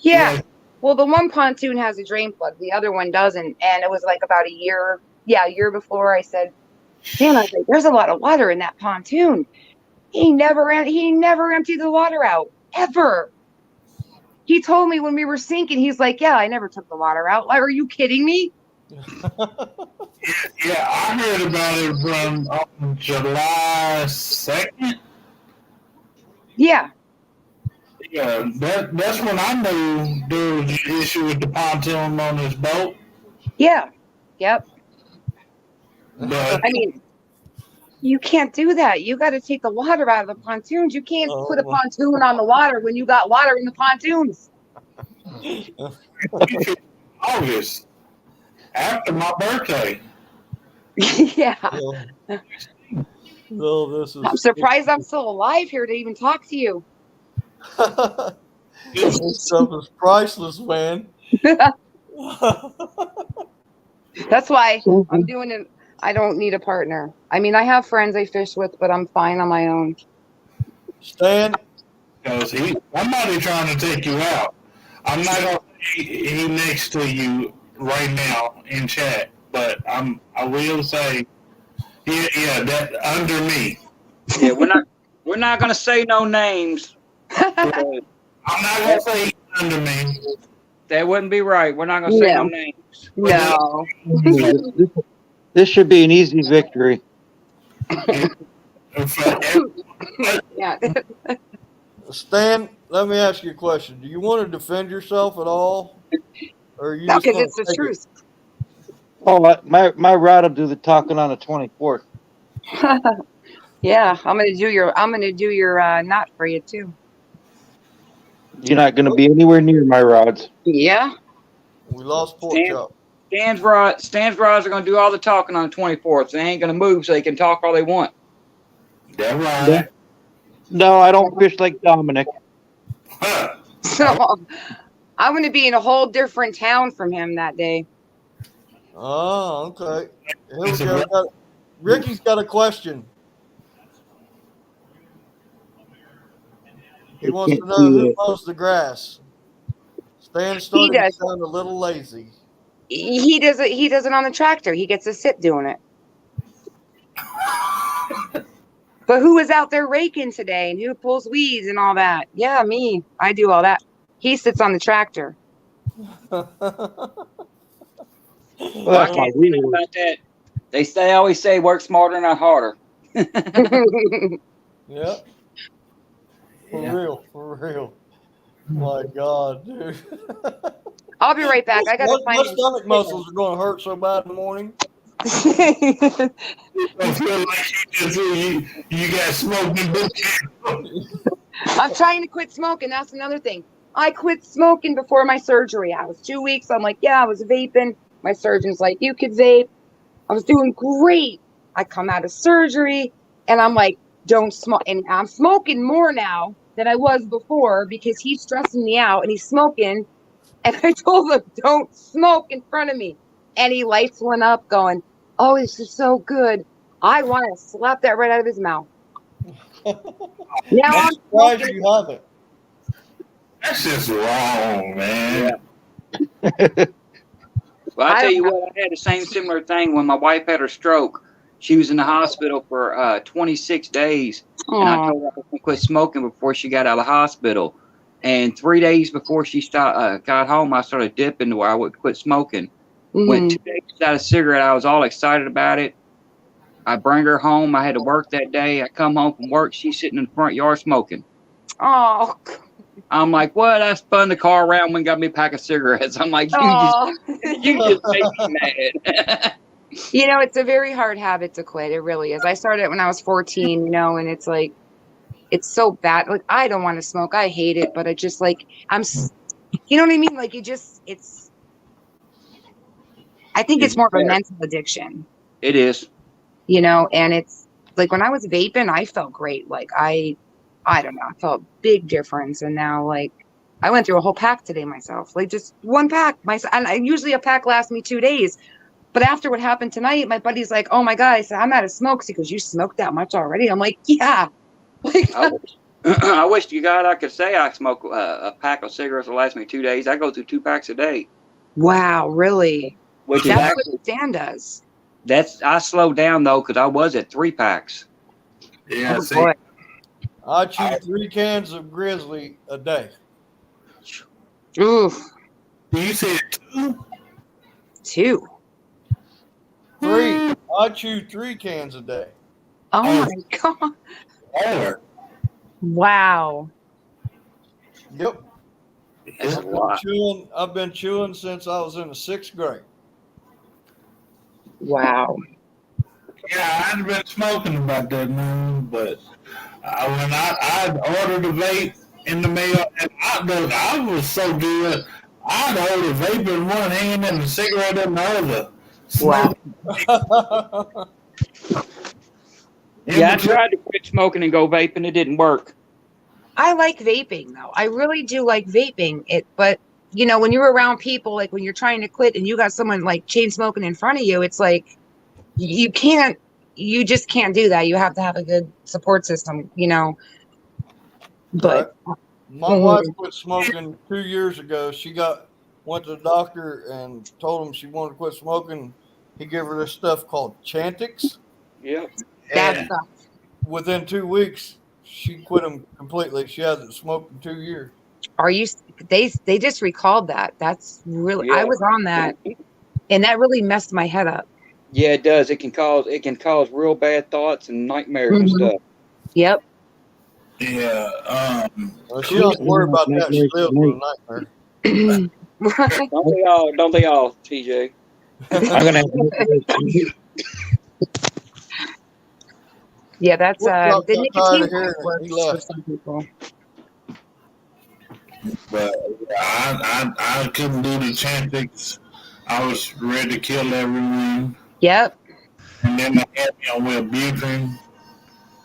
Yeah. Well, the one pontoon has a drain plug. The other one doesn't. And it was like about a year before I said, damn, I was like, there's a lot of water in that pontoon. He never emptied the water out, ever. He told me when we were sinking, he's like, yeah, I never took the water out. Like, are you kidding me? Yeah, I heard about it from July 2nd. Yeah. Yeah, that's when I knew there was an issue with the pontoon on this boat. Yeah. Yep. But I mean, you can't do that. You got to take the water out of the pontoons. You can't put a pontoon on the water when you got water in the pontoons. August, after my birthday. Yeah. No, this is. I'm surprised I'm still alive here to even talk to you. This stuff is priceless, man. That's why I'm doing it. I don't need a partner. I mean, I have friends I fish with, but I'm fine on my own. Stan, Because somebody trying to take you out. I'm not gonna say he next to you right now in chat, but I will say, yeah, that under me. Yeah, we're not gonna say no names. I'm not gonna say he's under me. That wouldn't be right. We're not gonna say no No. names. No. This should be an easy victory. Yeah. Stan, let me ask you a question. Do you want to defend yourself at all? Or are you No, just because gonna it's the take it? truth. Oh, my rod will do the talking on the 24th. Yeah, I'm gonna do your knot for you too. You're not going to be anywhere near my rods. Yeah. We lost pork Stan- chop. Stan's rods are gonna do all the talking on the 24th. They ain't gonna move, so they can talk all they want. That right. No, I don't fish like Dominic. Huh. So I'm gonna be in a whole different town from him that day. Oh, okay. Here we go. Ricky's got a question. He wants to know who mows the grass. Stan's starting to does. sound a little lazy. He does it. He does it on the tractor. He gets to sit doing it. But who is out there raking today and who pulls weeds and all that? Yeah, me. I do all that. He sits on the tractor. Well, I that's my can't say nothing rule. about that. They always say work smarter, not harder. Yep. For real. My God, dude. I'll be right back. I gotta My find. stomach muscles are going to hurt so bad in the morning. I feel like you got smoking boots. I'm trying to quit smoking. That's another thing. I quit smoking before my surgery. I was 2 weeks. I'm like, yeah, I was vaping. My surgeon's like, you could vape. I was doing great. I come out of surgery and I'm like, don't smoke. And I'm smoking more now than I was before because he's stressing me out and he's smoking. And I told him, don't smoke in front of me. And he lights one up going, oh, this is so good. I want to slap that right out of his mouth. Now I'm I'm surprised smoking. you haven't. That's just wrong, man. Well, I I tell you don't what, I had the same similar thing when my wife had her stroke. She was in the hospital for 26 days, and I Aw. told her I was going to quit smoking before she got out of the hospital. And 3 days before she got home, I started dipping to where I would quit smoking. Went 2 days without a cigarette. I was all excited about it. I bring her home. I had to work that day. I come home from work. She's sitting in the front yard smoking. Oh, I'm like, what? I spun the car around and got me a pack of cigarettes. I'm like, you just made me mad. You know, it's a very hard habit to quit. It really is. I started it when I was 14, you know, and it's like, it's so bad. Like, I don't want to smoke. I hate it, but I just like, you know what I mean? Like, I think it's more of a mental addiction, It is. you know, and it's like when I was vaping, I felt great. Like, I don't know, I felt a big difference. And now, like, I went through a whole pack today myself, like just one pack. And usually a pack lasts me 2 days. But after what happened tonight, my buddy's like, oh my God, I said, I'm out of smokes because you smoked that much already. I'm like, yeah. Like, I wish to God I could say I smoke a pack of cigarettes will last me 2 days. I go through 2 packs a day. wow, really? Which That's is actually, what Stan does. I slowed down though because I was at 3 packs. Yeah, Oh, see, boy. I chew 3 cans of Grizzly a day. Oof. you said 2? 2. 3. I chew 3 cans a day. Oh my God. Lord. Wow. Yep. That's a lot. I've been chewing since I was in the 6th grade. Wow. Yeah, I'd been smoking about that now, but when I ordered a vape in the mail, and I was so good, I'd hold a vape in one hand and a cigarette in the other. Wow. Yeah, I tried to quit smoking and go vaping. It didn't work. I like vaping though. I really do like vaping it, but you know, when you're around people, like when you're trying to quit and you got someone like chain smoking in front of you, it's like you just can't do that. You have to have a good support system, you know. But My wife quit smoking 2 years ago. She went to the doctor and told him she wanted to quit smoking. He gave her this stuff called Chantix. Yep. that's And within 2 weeks, she quit them completely. She hasn't smoked in 2 years. are you? They just recalled that. That's really. I Yeah. was on that, and that really messed my head up. Yeah, it does. It can cause real bad thoughts and nightmares and Mhm. stuff. Yep. Yeah. Well, she don't worry about that. She lives with a nightmare. Don't they all, TJ? I'm gonna have Yeah, that's What's up, the got tired nicotine of hearing it. works He for left. some people. But I couldn't do the Chantix. I was ready to kill everyone. Yep. And then they had me on Wellbutrin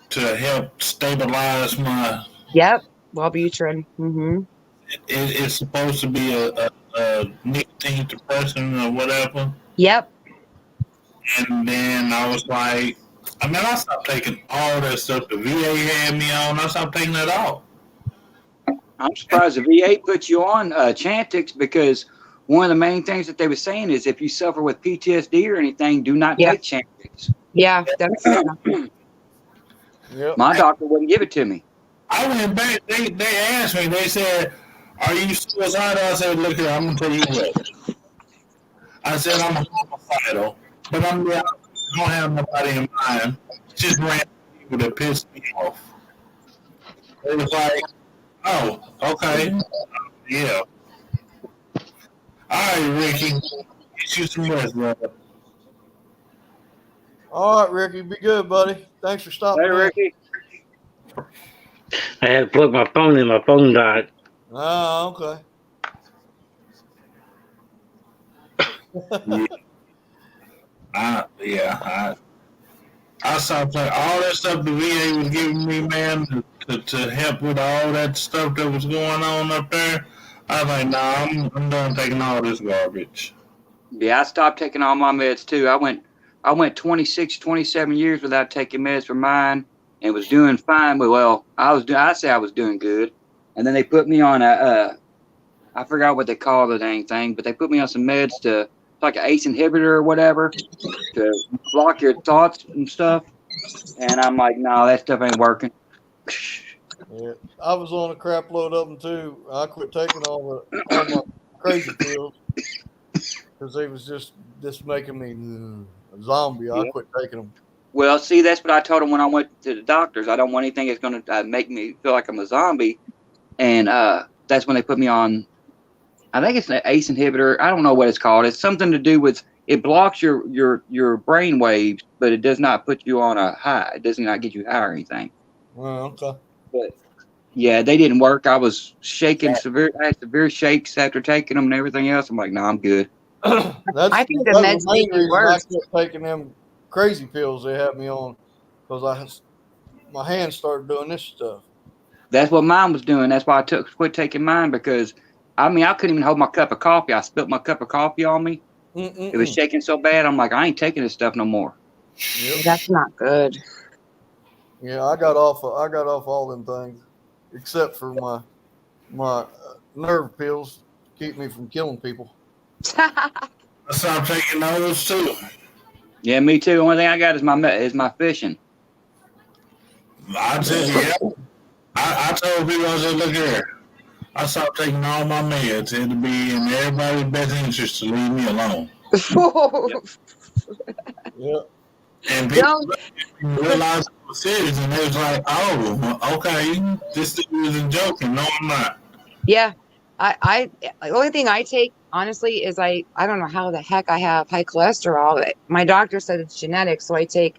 to help stabilize my. Yep. Wellbutrin. Mm-hmm. It's supposed to be a nicotine suppressant or whatever. Yep. And then I was like, I stopped taking all that stuff the VA had me on. I stopped taking it all. I'm surprised the VA put you on Chantix, because one of the main things that they were saying is if you suffer with PTSD or anything, do not Yeah. take Chantix. Yeah. That's Yep. My doctor wouldn't give it to me. I went back. They asked me. They said, "Are you suicidal?" I said, "Look here, I'm gonna tell you what." I said, "I'm homicidal, but I don't have nobody in mind. Just random people that pissed me off." It was like, "Oh, okay, yeah." All right, Ricky, get you some rest, brother. All right, Ricky. Be good, buddy. Thanks for stopping Hey, in. Ricky. I had to plug my phone in. My phone died. Oh, okay. I stopped taking all that stuff the VA was giving me, man, to help with all that stuff that was going on up there. I was like, nah, I'm done taking all this garbage. Yeah, I stopped taking all my meds too. I went 26, 27 years without taking meds for mine and was doing fine. But well, I say I was doing good. And then they put me on I forgot what they call the dang thing, but they put me on some meds to, like an ACE inhibitor or whatever, to block your thoughts and stuff. And I'm like, no, that stuff ain't working. Yeah, I was on a crap load of them too. I quit taking all my crazy pills because they was just making me a zombie. I quit taking them. Well, see, that's what I told them when I went to the doctors. I don't want anything that's going to make me feel like I'm a zombie. And that's when they put me on, I think it's an ACE inhibitor. I don't know what it's called. It's something to do with, it blocks your brain waves, but it does not put you on a high. It does not get you high or anything. Oh, okay. But yeah, they didn't work. I was shaking severe. I had severe shakes after taking them and everything else. I'm like, no, I'm good. I think the meds make you worse. I quit taking them crazy pills they had me on because my hands started doing this stuff. That's what mine was doing. That's why I quit taking mine, because I couldn't even hold my cup of coffee. I spilled my cup of coffee on me. It was shaking so bad. I'm like, I ain't taking this stuff no more. Yep. That's not good. Yeah, I got off all them things except for my nerve pills to keep me from killing people. I stopped taking those too. Yeah, me too. The only thing I got is my fishing. I tell you, I told people, I said, look here, I stopped taking all my meds. It had to be in everybody's best interest to leave me alone. Yeah. And people realized it was serious, and they was like, oh, okay, this dude isn't joking. No, I'm not. Yeah. The only thing I take, honestly, is I don't know how the heck I have high cholesterol. My doctor said it's genetic, so I take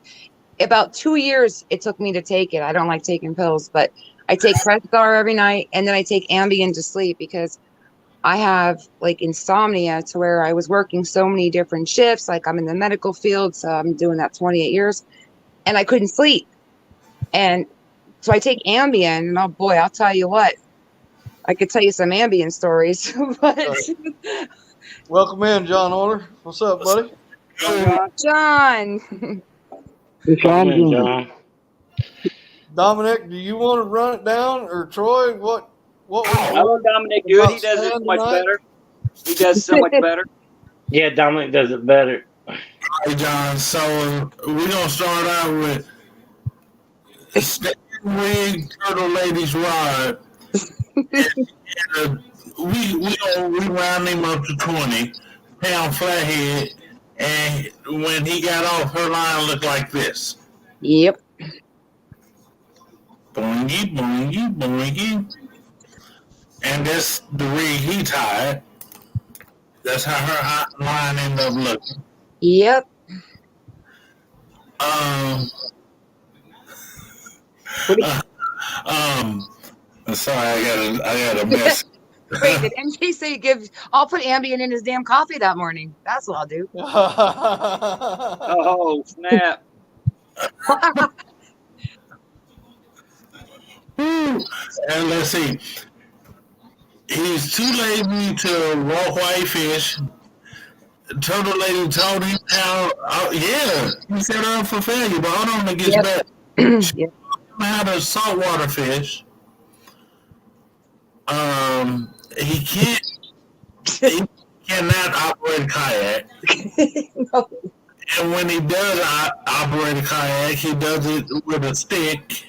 about 2 years it took me to take it. I don't like taking pills, but I take Crescar every night, and then I take Ambien to sleep because I have like insomnia to where I was working so many different shifts. Like I'm in the medical field, so I'm doing that 28 years, and I couldn't sleep. And so I take Ambien, and oh boy, I'll tell you what, I could tell you some Ambien stories. But Welcome in, John Order. What's up, buddy? John. John. John. Dominic, do you want to run it down, or Troy? What? I want Dominic do it. He does it so much better. He does so much better. Yeah, Dominic does it better. Hey, John. So we're gonna start out with Stan Wig Turtle Lady's rod. We round him up to 20 pound flathead, and when he got off, her line looked like this. Yep. Boingy, boingy, boingy. And that's the rig he tied. That's how her line ended up looking. Yep. Sorry, I got a mess. Wait, did MJ say I'll put Ambien in his damn coffee that morning? That's what I'll do. Oh, snap. And let's see. He's too lazy to raw white fish. Turtle Lady told him how, he set her up for failure, but hold on, it gets better. Yep. How to saltwater fish. He cannot operate a kayak. No. And when he does operate a kayak, he does it with a stick.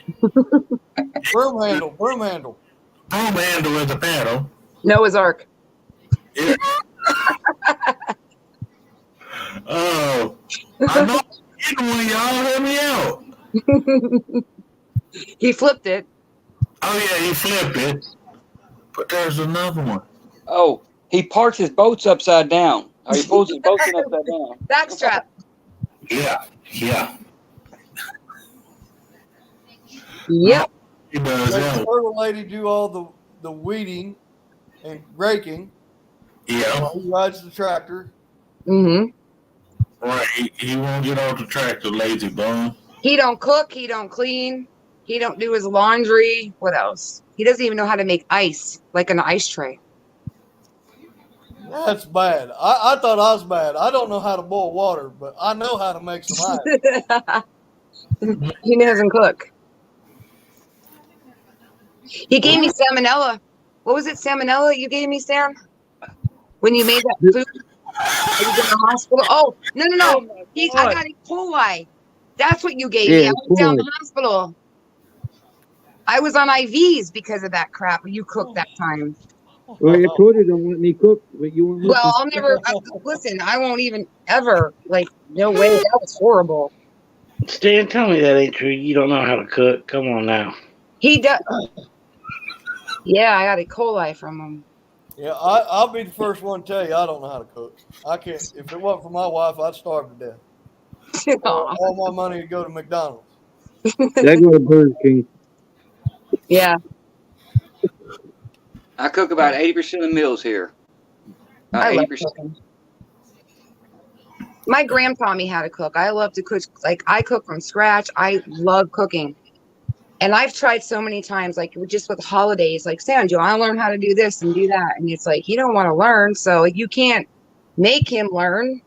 Broom handle. Broom handle with a paddle. Noah's Ark. Yeah. Oh, I know one, y'all. Help me out. He flipped it. Oh yeah, he flipped it. But there's another one. Oh, he parks his boats upside down. Or he pulls his boats in upside down. Backstrap. Yeah. Yep. He does. Let Yeah. the turtle lady do all the weeding and raking. Yeah. While he rides the tractor. Mm-hmm. Right. He won't get off the tractor, lazy bum. He don't cook. He don't clean. He don't do his laundry. What else? He doesn't even know how to make ice, like an ice tray. That's bad. I thought I was bad. I don't know how to boil water, but I know how to make some ice. He doesn't cook. He gave me salmonella. What was it, salmonella you gave me, Sam? When you made that food? I was in the hospital. Oh, no. I got E. coli. That's what you gave me. I was down in the hospital. I was on IVs because of that crap you cooked that time. Well, I told you don't let me cook, but you won't. Well, I'll never listen. I won't even ever. Like, no way. That was horrible. Stan, tell me that ain't true. You don't know how to cook. Come on now. He does. Yeah, I got E. coli from him. Yeah, I'll be the first one to tell you I don't know how to cook. I can't. If it wasn't for my wife, I'd starve to death. All my money would go to McDonald's. That go to Burger King. Yeah. I cook about 80% of meals here. I love 80%. cooking. My grandpa taught me how to cook. I love to cook. Like, I cook from scratch. I love cooking. And I've tried so many times, like just with holidays, like, Sam, do I learn how to do this and do that? And it's like, he don't want to learn. So you can't make him learn.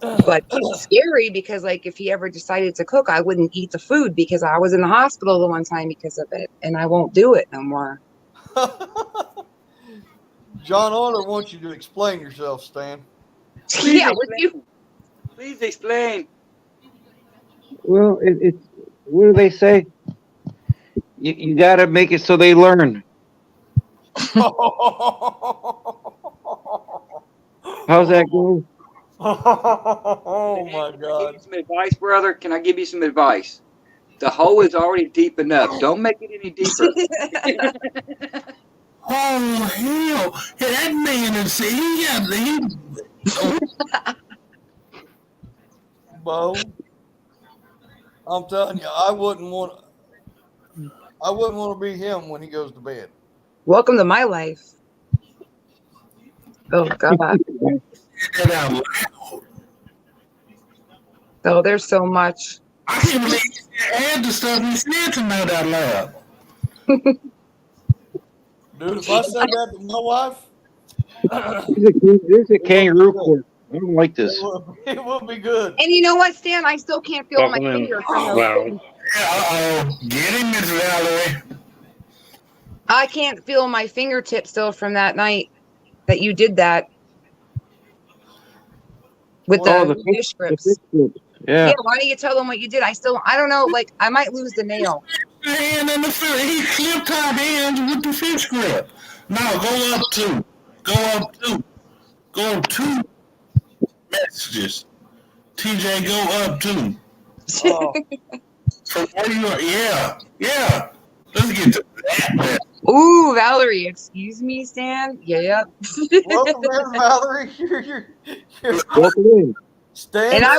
But it's scary because, like, if he ever decided to cook, I wouldn't eat the food because I was in the hospital the one time because of it. And I won't do it no more. John Arnold wants you to explain yourself, Stan. Yeah, would you? Please explain. Well, it's what do they say? You got to make it so they learn. How's that go? Oh my Can I give God! you some advice, brother? Can I give you some advice? The hole is already deep enough. Don't make it any deeper. Oh hell! That man is Bo, I'm telling you, I wouldn't want to be him when he goes to bed. Welcome to my life. Oh, God. Oh, there's so much. I can't believe you add the stuff he said tonight out loud. Dude, if I said that to my wife, This is a kangaroo court. I don't like this. It will be good. And you know what, Stan? I still can't feel my Welcome in. finger from those Well, things. Get him, Miss Valerie. I can't feel my fingertips still from that night that you did that with Oh, the the fish grips. Yeah. Yeah, why don't you tell them what you did? I don't know. Like, I might lose the nail. Hand in the fish. He clipped our hands with the fish grip. No, go up two. Go up two messages. TJ, go up two. Oh, From where you are? Yeah. Let's get to that. Ooh, Valerie, excuse me, Stan. Yep. welcome in, Valerie. You're Welcome in. Stan. And I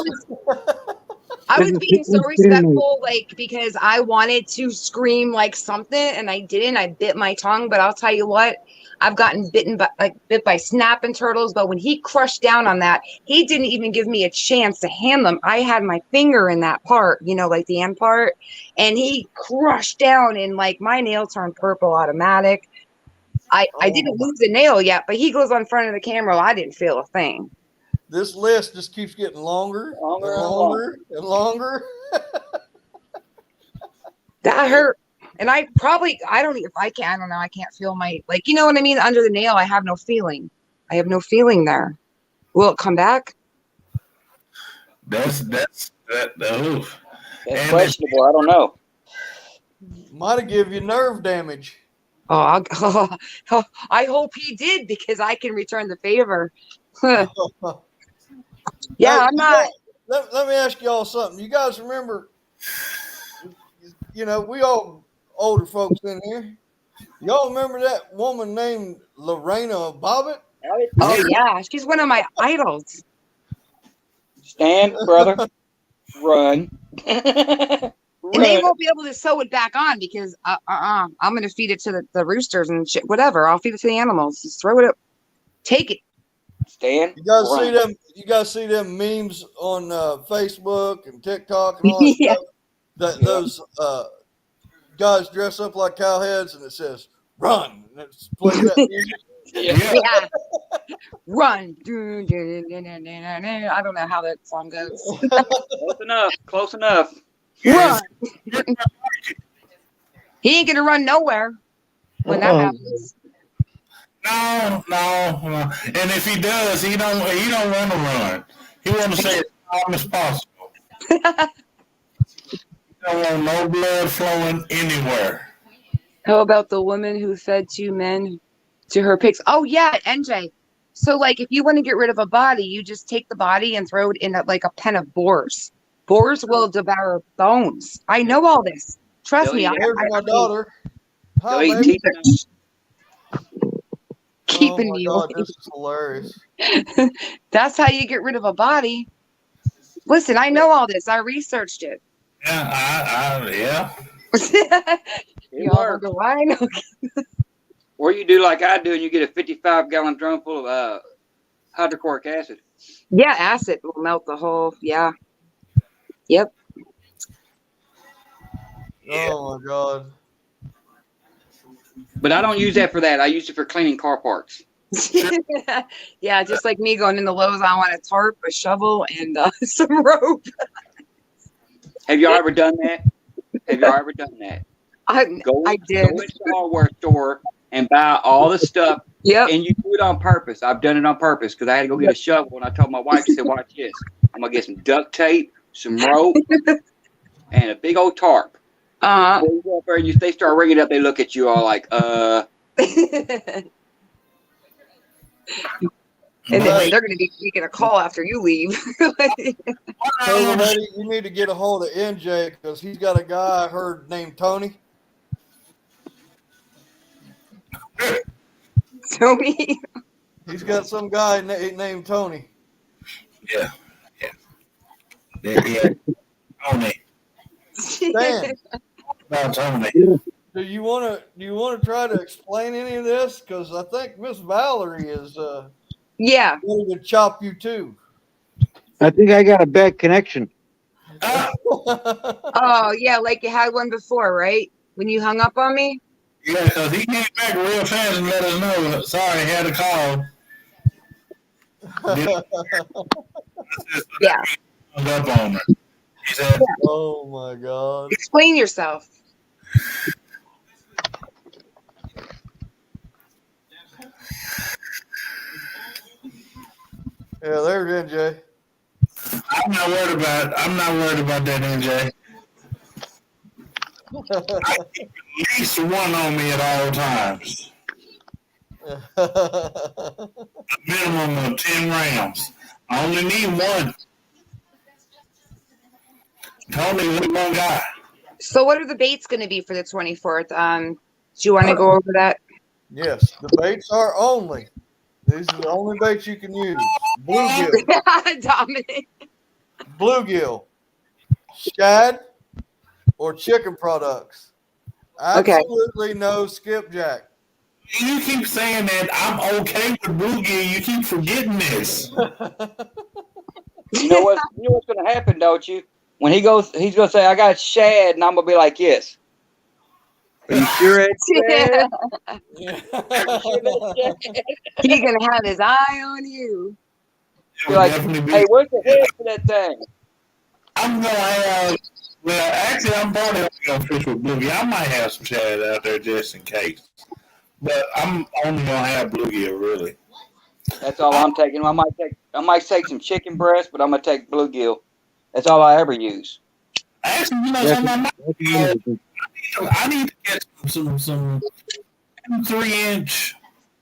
was being so respectful, like, because I wanted to scream like something and I didn't. I bit my tongue, but I'll tell you what, I've gotten bit by snapping turtles, but when he crushed down on that, he didn't even give me a chance to hand them. I had my finger in that part, like the end part, and he crushed down and like my nail turned purple automatic. I didn't lose a nail yet, but he goes on front of the camera. I didn't feel a thing. This list just keeps getting longer and longer. That hurt. And I don't know. I can't feel my, like, you know what I mean? Under the nail, I have no feeling. I have no feeling there. Will it come back? That's oof. That's questionable. I don't know. Might have give you nerve damage. Oh, I hope he did because I can return the favor. Yeah, Hey, I'm not. Let me ask y'all something. You guys remember, we all older folks in here. Y'all remember that woman named Lorena Bobbitt? Oh, yeah. She's one of my idols. Stand, brother. Run. And they won't be able to sew it back on because I'm going to feed it to the roosters and shit. Whatever. I'll feed it to the animals. Just throw it up. Take it. Stand. You guys run. see them? You guys see them memes on Facebook and TikTok and all that Yeah. stuff? Those guys dress up like cowheads and it says "Run." And it's plays that music. Yeah. Run. I don't know how that song goes. Close enough. Run. He ain't gonna run nowhere when that happens. No. And if he does, he don't want to run. He want to stay as calm as possible. He don't want no blood flowing anywhere. How about the woman who fed 2 men to her pigs? Oh yeah, NJ. So like, if you want to get rid of a body, you just take the body and throw it in a pen of boars. Boars will devour bones. I know all this. Trust me. Here's my daughter. Hi, They'll eat baby. teeth. Keeping Oh my me God, away. this is hilarious. That's how you get rid of a body. Listen, I know all this. I researched it. Yeah, yeah. It Y'all works. wonder why I know. Or you do like I do and you get a 55-gallon drum full of hydrochloric acid. Yeah, acid will melt the whole. Yeah. Yep. Oh my God. But I don't use that for that. I use it for cleaning car parts. Yeah, just like me going in the Lowe's, I want a tarp, a shovel, and some rope. Have y'all ever done that? I did. Go into the hardware store and buy all the stuff. Yep. And you do it on purpose. I've done it on purpose because I had to go get a shovel. And I told my wife, she said, watch this. I'm going to get some duct tape, some rope, and a big old tarp. Before you go up there and they start ringing up, they look at you all like, And then they're going to be making a call after you leave. Hey, lady, you need to get a hold of NJ because he's got a guy I heard named Tony. Tony. He's got some guy named Tony. Yeah. Tony. Stan, Tony. do you want to try to explain any of this? Because I think Miss Valerie is Yeah. ready to chop you too. I think I got a bad connection. Oh, yeah, like you had one before, right? When you hung up on me? Yeah, because he came back real fast and let us know. Sorry, he had a call. Yeah. Hung up on her. He said, Oh my God. Explain yourself. Yeah, there's NJ. I'm not worried about that, NJ. I keep at least one on me at all times. A minimum of 10 rounds. I only need one. Tony, only one guy. So what are the baits going to be for the 24th? Do you want to go over that? Yes, the baits are only. These are the only baits you can use. Bluegill, Dominic. bluegill, shad, or chicken products. Okay. Absolutely no skipjack. You keep saying that I'm okay with bluegill. You keep forgetting this. You know what's going to happen, don't you? When he goes, he's going to say, "I got shad," and I'm going to be like, "Yes." Are you sure it's shad? He's going to have his eye on you. You're like, "Hey, where's the head for that thing?" I'm going to have, well, actually, I'm probably going to fish with bluegill. I might have some shad out there just in case. But I'm only going to have bluegill, really. That's all I'm taking. I might take some chicken breast, but I'm going to take bluegill. That's all I ever use. Actually, you know, I need to get some 3-inch,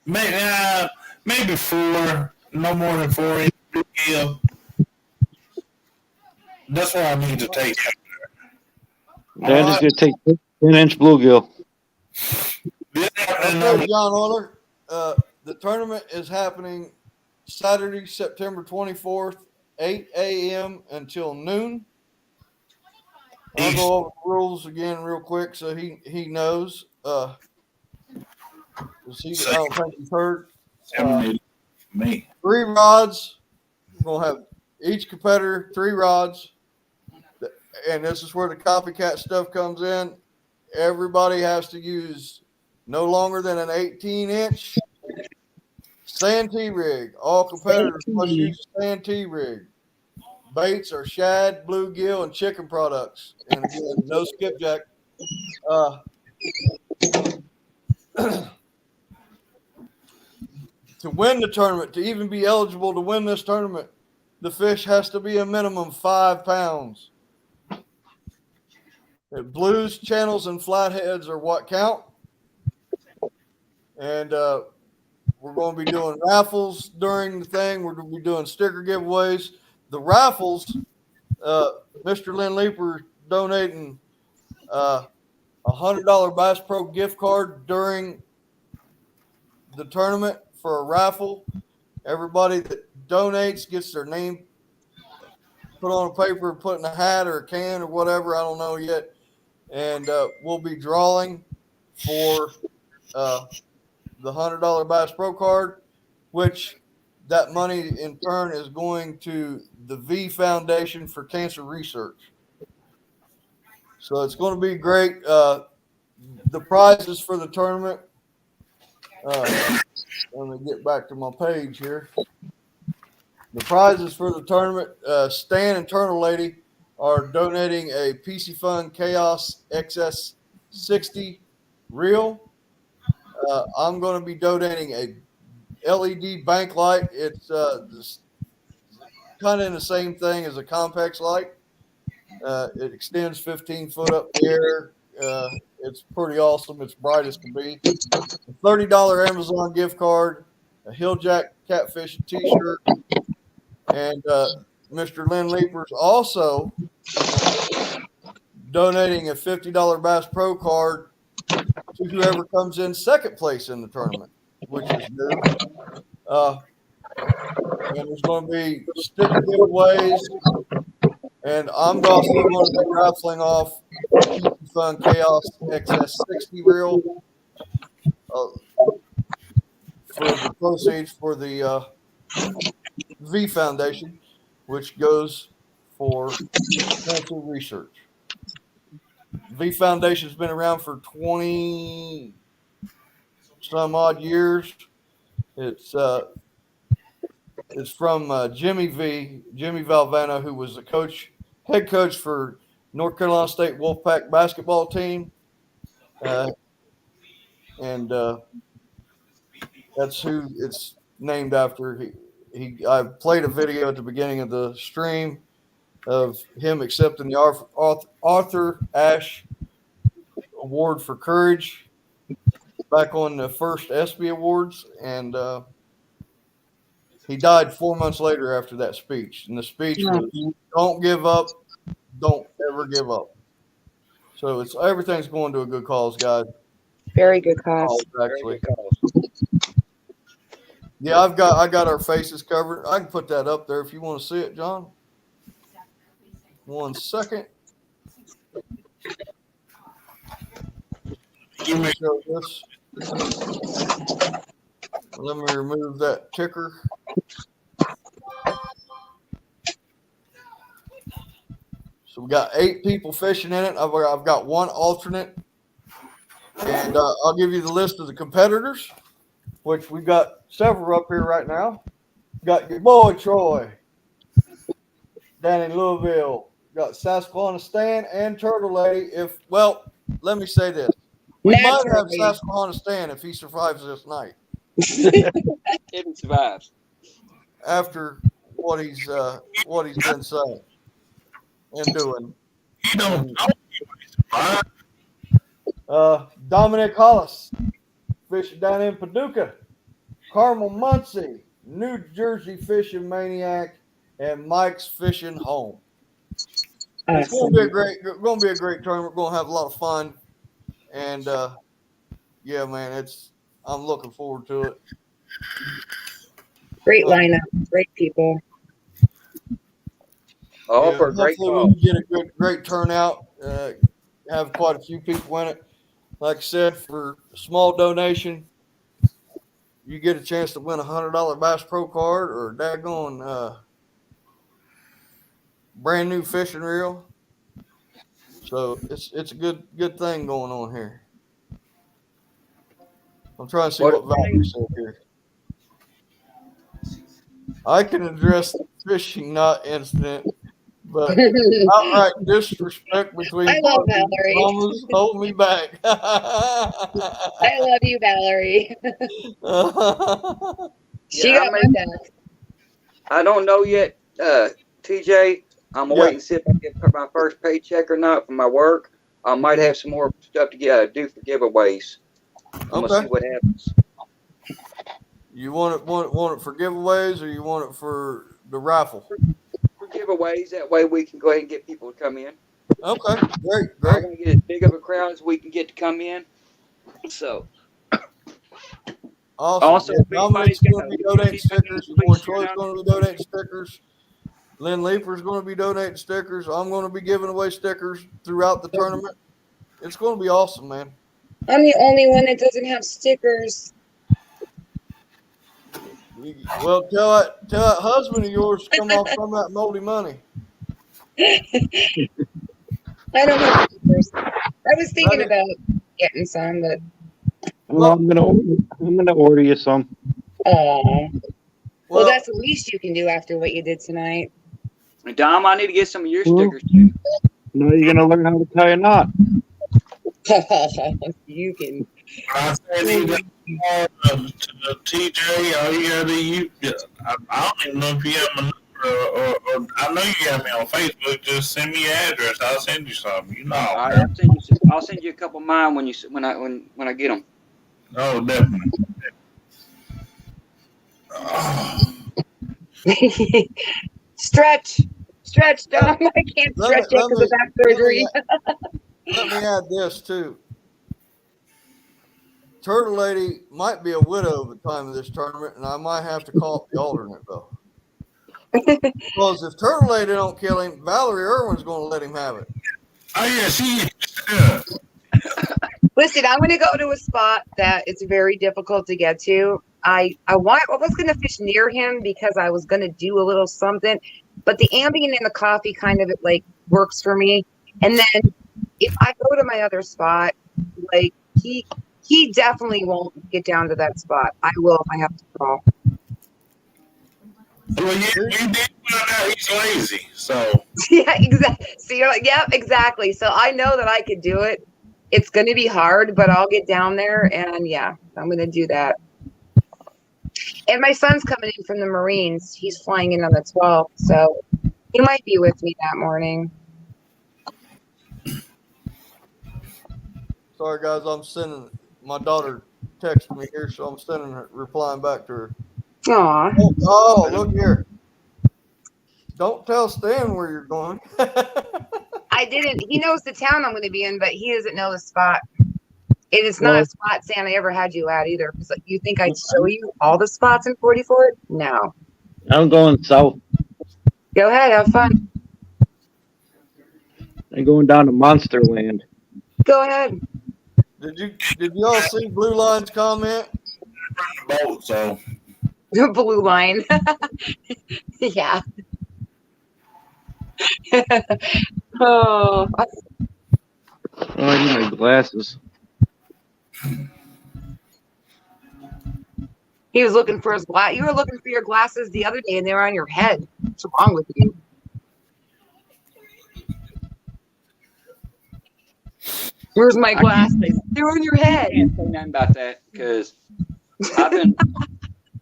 maybe 4, no more than 4-inch bluegill. That's what I need to take. Dan just going to take 10-inch bluegill. Okay, John Oler, the tournament is happening Saturday, September 24th, 8 a.m. until noon. I'll go over the rules again real quick so he knows. I don't think he's heard. 3 rods. We're going to have each competitor 3 rods. And this is where the copycat stuff comes in. Everybody has to use no longer than an 18-inch Santee rig. All competitors must use a Santee rig. Baits are shad, bluegill, and chicken products. And again, no skipjack. To win the tournament, to even be eligible to win this tournament, the fish has to be a minimum 5 pounds. Blues, channels, and flatheads are what count. And we're going to be doing raffles during the thing. We're going to be doing sticker giveaways. The raffles, Mr. Lynn Leeper donating a $100 Bass Pro gift card during the tournament for a raffle. Everybody that donates gets their name put on a paper, put in a hat or a can or whatever. I don't know yet. And we'll be drawing for the $100 Bass Pro card, which that money in turn is going to the V Foundation for Cancer Research. So it's going to be great. The prizes for the tournament. Let me get back to my page here. The prizes for the tournament, Stan and Turtle Lady are donating a PC Fun Chaos XS60 reel. I'm going to be donating a LED bank light. It's kind of in the same thing as a Compex light. It extends 15 foot up the air. It's pretty awesome. It's bright as can be. A $30 Amazon gift card, a Hilljack Catfish t-shirt, and Mr. Lynn Leeper's also donating a $50 Bass Pro card to whoever comes in second place in the tournament, which is new. And there's going to be sticker giveaways, and I'm also going to be raffling off Fun Chaos XS60 reel for the proceeds for the V Foundation, which goes for cancer research. V Foundation's been around for 20 some odd years. It's It's from Jimmy Valvano, who was the head coach for North Carolina State Wolfpack basketball team. And that's who it's named after. I played a video at the beginning of the stream of him accepting the Arthur Ashe Award for Courage back on the first ESPY Awards, and he died 4 months later after that speech. And the speech was, "Don't give up, don't ever give up." So everything's going to a good cause, guys. Very good cause. Actually, yeah, I got our faces covered. I can put that up there if you want to see it, John. 1 second. Let me show this. Let me remove that ticker. So we got 8 people fishing in it. I've got 1 alternate. And I'll give you the list of the competitors, which we've got several up here right now. Got your boy Troy down in Louisville. Got Susquehanna Stan and Turtle Lady. Let me say this. We might have Susquehanna Stan if he survives this night. If he survives. After what he's been saying and doing. You don't Dominic Hollis, fishing down in Paducah. Carmel Muncie, New Jersey Fishing Maniac, and Mike's Fishing Home. It's going to be a great tournament. We're going to have a lot of fun, and yeah, man, I'm looking forward to it. Great lineup, great people. Oh, for a great hopefully we can get a great turnout. Have quite a few people in it. Like I said, for a small donation, you get a chance to win a $100 Bass Pro card or a daggone brand new fishing reel. So it's a good thing going on here. I'm trying to see what Valerie said here. I can address the fishing knot incident, but outright disrespect between I love Valerie. mamas hold me back. I love you, Valerie. She got my back. I don't know yet, TJ. I'm waiting to see if I get my first paycheck or not from my work. I might have some more stuff to do for giveaways. I'm gonna see what happens. You want it for giveaways, or you want it for the raffle? For giveaways, that way we can go ahead and get people to come in. Okay, great. We're gonna get as big of a crowd as we can get to come in. So. Awesome. Also, Dominic's going to be donating stickers. Boy Troy's going to be donating stickers. Lynn Leeper's going to be donating stickers. I'm going to be giving away stickers throughout the tournament. It's going to be awesome, man. I'm the only one that doesn't have stickers. Well, tell that husband of yours to come off from that moldy money. I don't have stickers. I was thinking about getting some, but. Well, I'm gonna order you some. Oh. Well, that's the least you can do after what you did tonight. Dom, I need to get some of your stickers too. No, you're gonna learn how to tie a knot. You can. I said to the TJ, all you gotta I don't even know if you have my number or I know you have me on Facebook. Just send me your address. I'll send you something. You know. All right, I'll send you a couple of mine when I get them. Oh, definitely. Oh. Stretch, Dom. I can't stretch yet because of back surgery. Let me add this too. Turtle Lady might be a widow at the time of this tournament, and I might have to call up the alternate though. Because if Turtle Lady don't kill him, Valerie Irwin's going to let him have it. Oh yeah, she is. Listen, I'm going to go to a spot that it's very difficult to get to. I was going to fish near him because I was going to do a little something, but the Ambien and the coffee kind of like works for me. And then if I go to my other spot, like he definitely won't get down to that spot. I will if I have to crawl. Well, you did find out he's lazy, so Yeah, exactly. So you're like, yep, exactly. So I know that I could do it. It's going to be hard, but I'll get down there and yeah, I'm going to do that. And my son's coming in from the Marines. He's flying in on the 12th, so he might be with me that morning. Sorry, guys. I'm sending my daughter texted me here, so I'm sending her replying back to her. Aw. Oh, look here. Don't tell Stan where you're going. I didn't. He knows the town I'm going to be in, but he doesn't know the spot. And it's not a spot, Stan, I ever had you at either. Because you think I'd show you all the spots in 44? No. I'm going south. Go ahead, have fun. I'm going down to Monsterland. Go ahead. Did y'all see Blue Line's comment? the boat. So The blue line. Yeah. Oh. Oh, I need my glasses. He was looking for his glass. You were looking for your glasses the other day and they were on your head. What's wrong with you? Where's my glasses? They're on your head. I can't say nothing about that because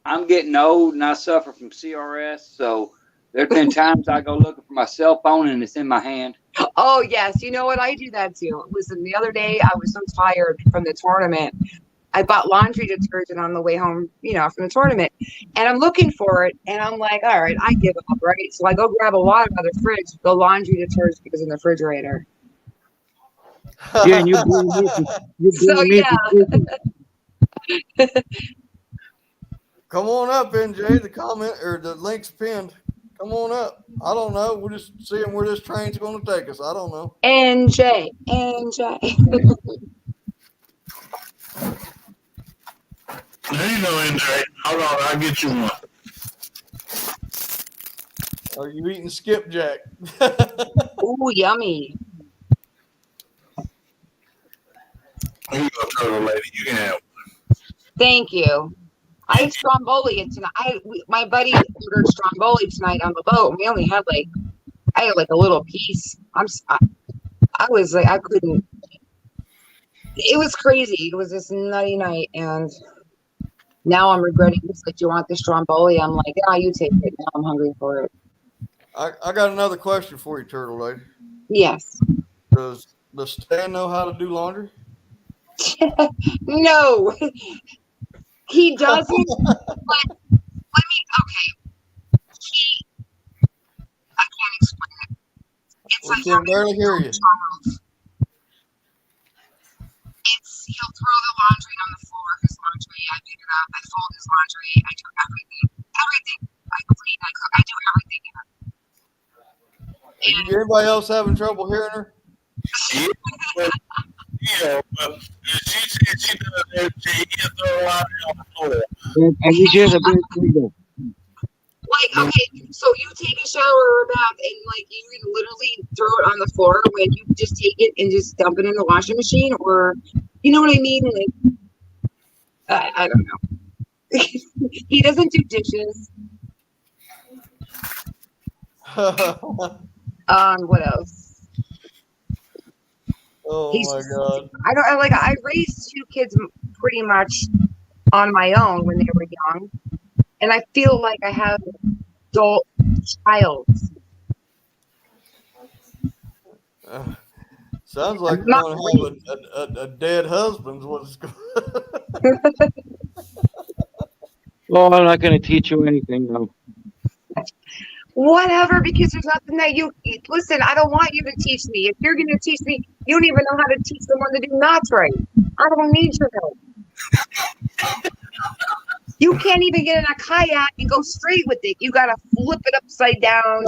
I'm getting old and I suffer from CRS. So there's been times I go looking for my cell phone and it's in my hand. Oh, yes. You know what? I do that too. Listen, the other day I was so tired from the tournament. I bought laundry detergent on the way home, from the tournament. And I'm looking for it. And I'm like, all right, I give up, right? So I go grab a water out of the fridge. The laundry detergent is in the refrigerator. Yeah, and you blame me. So, yeah. Come on up, NJ. The comment or the link's pinned. Come on up. I don't know. We're just seeing where this train's going to take us. I don't know. NJ. there you go, NJ. Hold on, I'll get you one. Are you eating skipjack? Ooh, yummy. Here you go, turtle lady. You can have one. Thank you. I had Stromboli tonight. My buddy ordered Stromboli tonight on the boat. We only had I had a little piece. I was like, I couldn't. It was crazy. It was this nutty night, and now I'm regretting. He's like, "Do you want the Stromboli?" I'm like, "Yeah, you take it." Now I'm hungry for it. I got another question for you, turtle lady. Yes. Does Stan know how to do laundry? No, he doesn't. But okay. I can't explain it. It's We can barely hear you. He'll throw the laundry on the floor. His laundry, I pick it up. I fold his laundry. I do everything. I clean. I cook. I do everything. Anybody else having trouble hearing her? Yeah, but she said she does everything. She throw a lot on the floor. And he has a big window. Okay, so you take a shower or a bath and you can literally throw it on the floor when you just take it and just dump it in the washing machine, or you know what I mean? I don't know. He doesn't do dishes. What else? Oh my God! I raised two kids pretty much on my own when they were young, and I feel like I have an adult child. Sounds like you're going to have a dead husband's what's going. Well, I'm not going to teach you anything, though. Whatever, because there's nothing that you listen. I don't want you to teach me. If you're going to teach me, you don't even know how to teach someone to do knots right. I don't need your help. You can't even get in a kayak and go straight with it. You got to flip it upside down.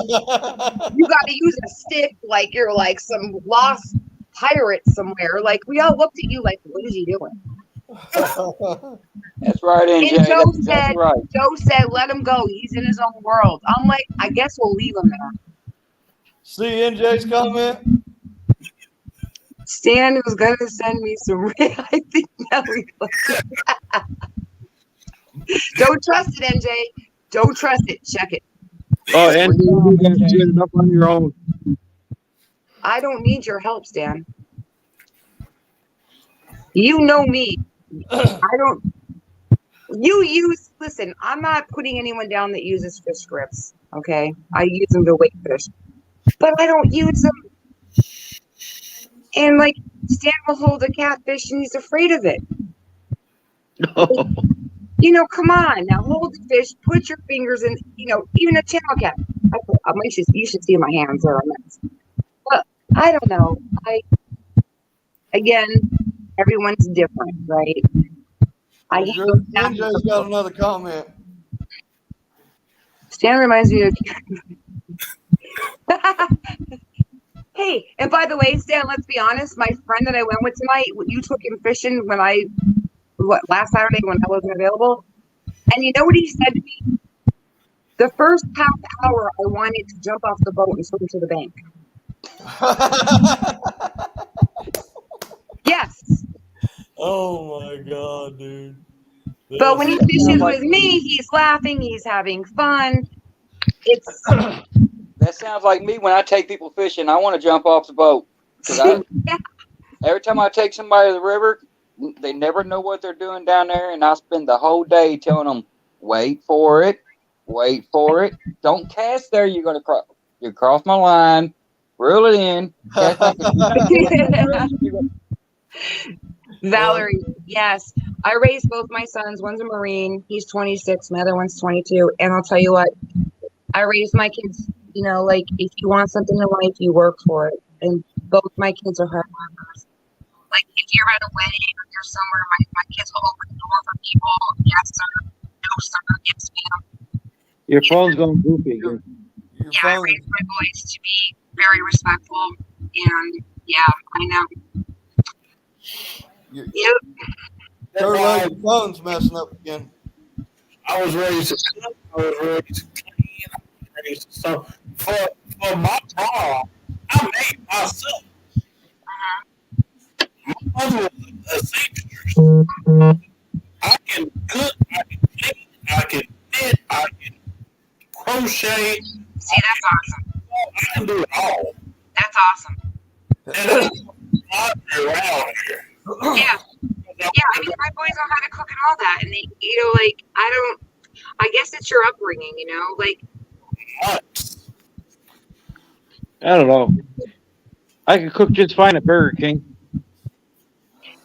You got to use a stick like you're some lost pirate somewhere. We all looked at you like, what is he doing? That's right, NJ. And Joe That's right. Joe said, let him go. He's in his own world. I'm like, I guess we'll leave him there. See NJ's comment? Stan was going to send me some. I think that we. Don't trust it, NJ. Don't trust it. Check it. Oh, and you guys get it up on your own. I don't need your help, Stan. You know me. I don't. Listen, I'm not putting anyone down that uses fish scripts. Okay. I use them to weight fish, but I don't use them. And like, Stan will hold a catfish and he's afraid of it. You know, come on now, hold the fish, put your fingers in, you know, even a channel cat. You should see my hands are a mess. But I don't know. Again, everyone's different, right? NJ's got another comment. Stan reminds me of. Hey, and by the way, Stan, let's be honest. My friend that I went with tonight, you took him fishing last Saturday when I wasn't available. And you know what he said to me? The first half hour, I wanted to jump off the boat and swim to the bank. Yes. Oh my God, dude. But when he fishes with me, he's laughing, he's having fun. It's That sounds like me when I take people fishing. I want to jump off the boat. Every time I take somebody to the river, they never know what they're doing down there, and I spend the whole day telling them, wait for it. Don't cast there. You're going to cross. You cross my line. Reel it in. Valerie, yes. I raised both my sons. One's a Marine. He's 26. My other one's 22. And I'll tell you what, I raised my kids, you know, like if you want something in life, you work for it. And both my kids are hard workers. Like if you're at a wedding or you're somewhere, my kids will open the door for people. Yes, sir. No, sir. Yes, ma'am. Your phone's going goofy again. I raised my boys to be very respectful. And yeah, I know. Your phone's messing up again. I was raised clean. So for my mom, I made myself. My mother was a seamstress. I can cook, I can clean, I can knit, I can crochet. See, that's awesome. I can do it all. That's awesome. And I'm not around here. Yeah. Yeah, I mean, my boys know how to cook and all that. And they, you know, like, I guess it's your upbringing, you know, like. I don't know. I can cook just fine at Burger King. And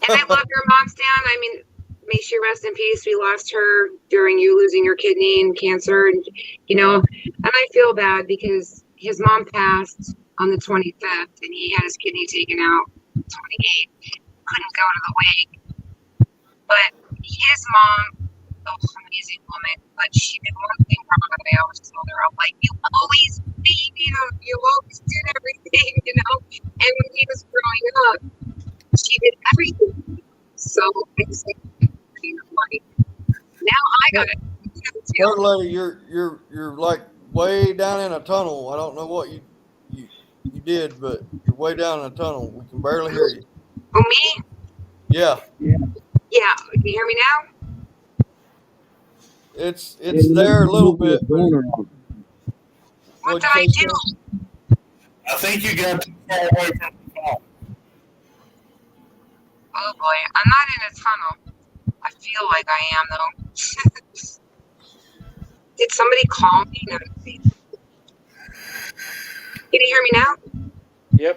I love your mom, Stan. I mean, may she rest in peace. We lost her during you losing your kidney and cancer. And, you know, and I feel bad because his mom passed on the 25th and he had his kidney taken out 28th. Couldn't go to the wake. But his mom was an amazing woman, but she did one thing wrong that I always told her. I'm like, you always baby him, you always did everything, you know? And when he was growing up, she did everything. So it's like, now I got it. Third lady, you're like way down in a tunnel. I don't know what you did, but you're way down in a tunnel. We can barely hear you. Oh, me? Yeah. Yeah. Can you hear me now? It's there a little bit. What did I do? I think you got too far away from the phone. Oh boy, I'm not in a tunnel. I feel like I am though. Did somebody call me? No. Can you hear me now? Yep.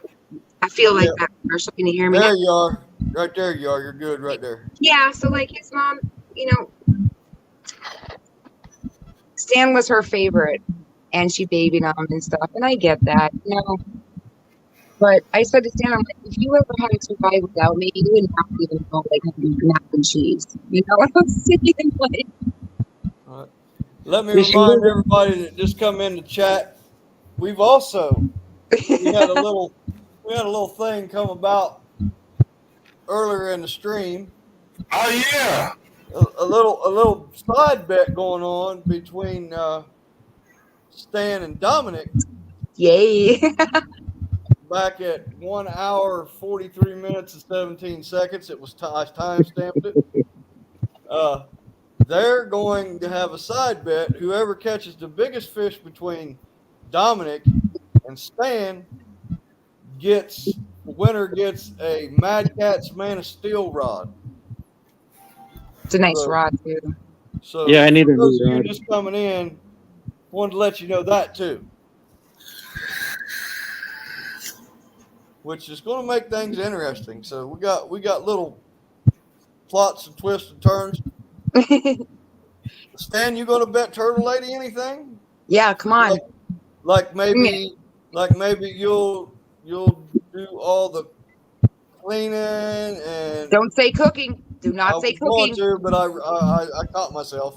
I feel like that. Marshall, can you hear me There now? you are. Right there you are. You're good right there. Yeah, so like his mom, you know, Stan was her favorite and she babied him and stuff. And I get that, you know. But I said to Stan, I'm like, if you ever had to survive without me, you wouldn't have to even know like mac and cheese. You know what I'm saying? Like, All right. Let me remind everybody that just come in the chat. We've also we had a little thing come about earlier in the stream. Oh yeah. A little side bet going on between Stan and Dominic. yay. Back at 1 hour 43 minutes and 17 seconds. It was I time stamped it. they're going to have a side bet. Whoever catches the biggest fish between Dominic and Stan the winner gets a Mad Catz Man of Steel rod. It's a nice So- rod too. So Yeah, I need a for those new of you rod. just coming in, wanted to let you know that too. Which is going to make things interesting. So we got little plots and twists and turns. Stan, you going to bet Turtle Lady anything? Yeah, come on. Like maybe you'll do all the cleaning and Don't say cooking. Do I not was say going cooking. to, but I caught myself.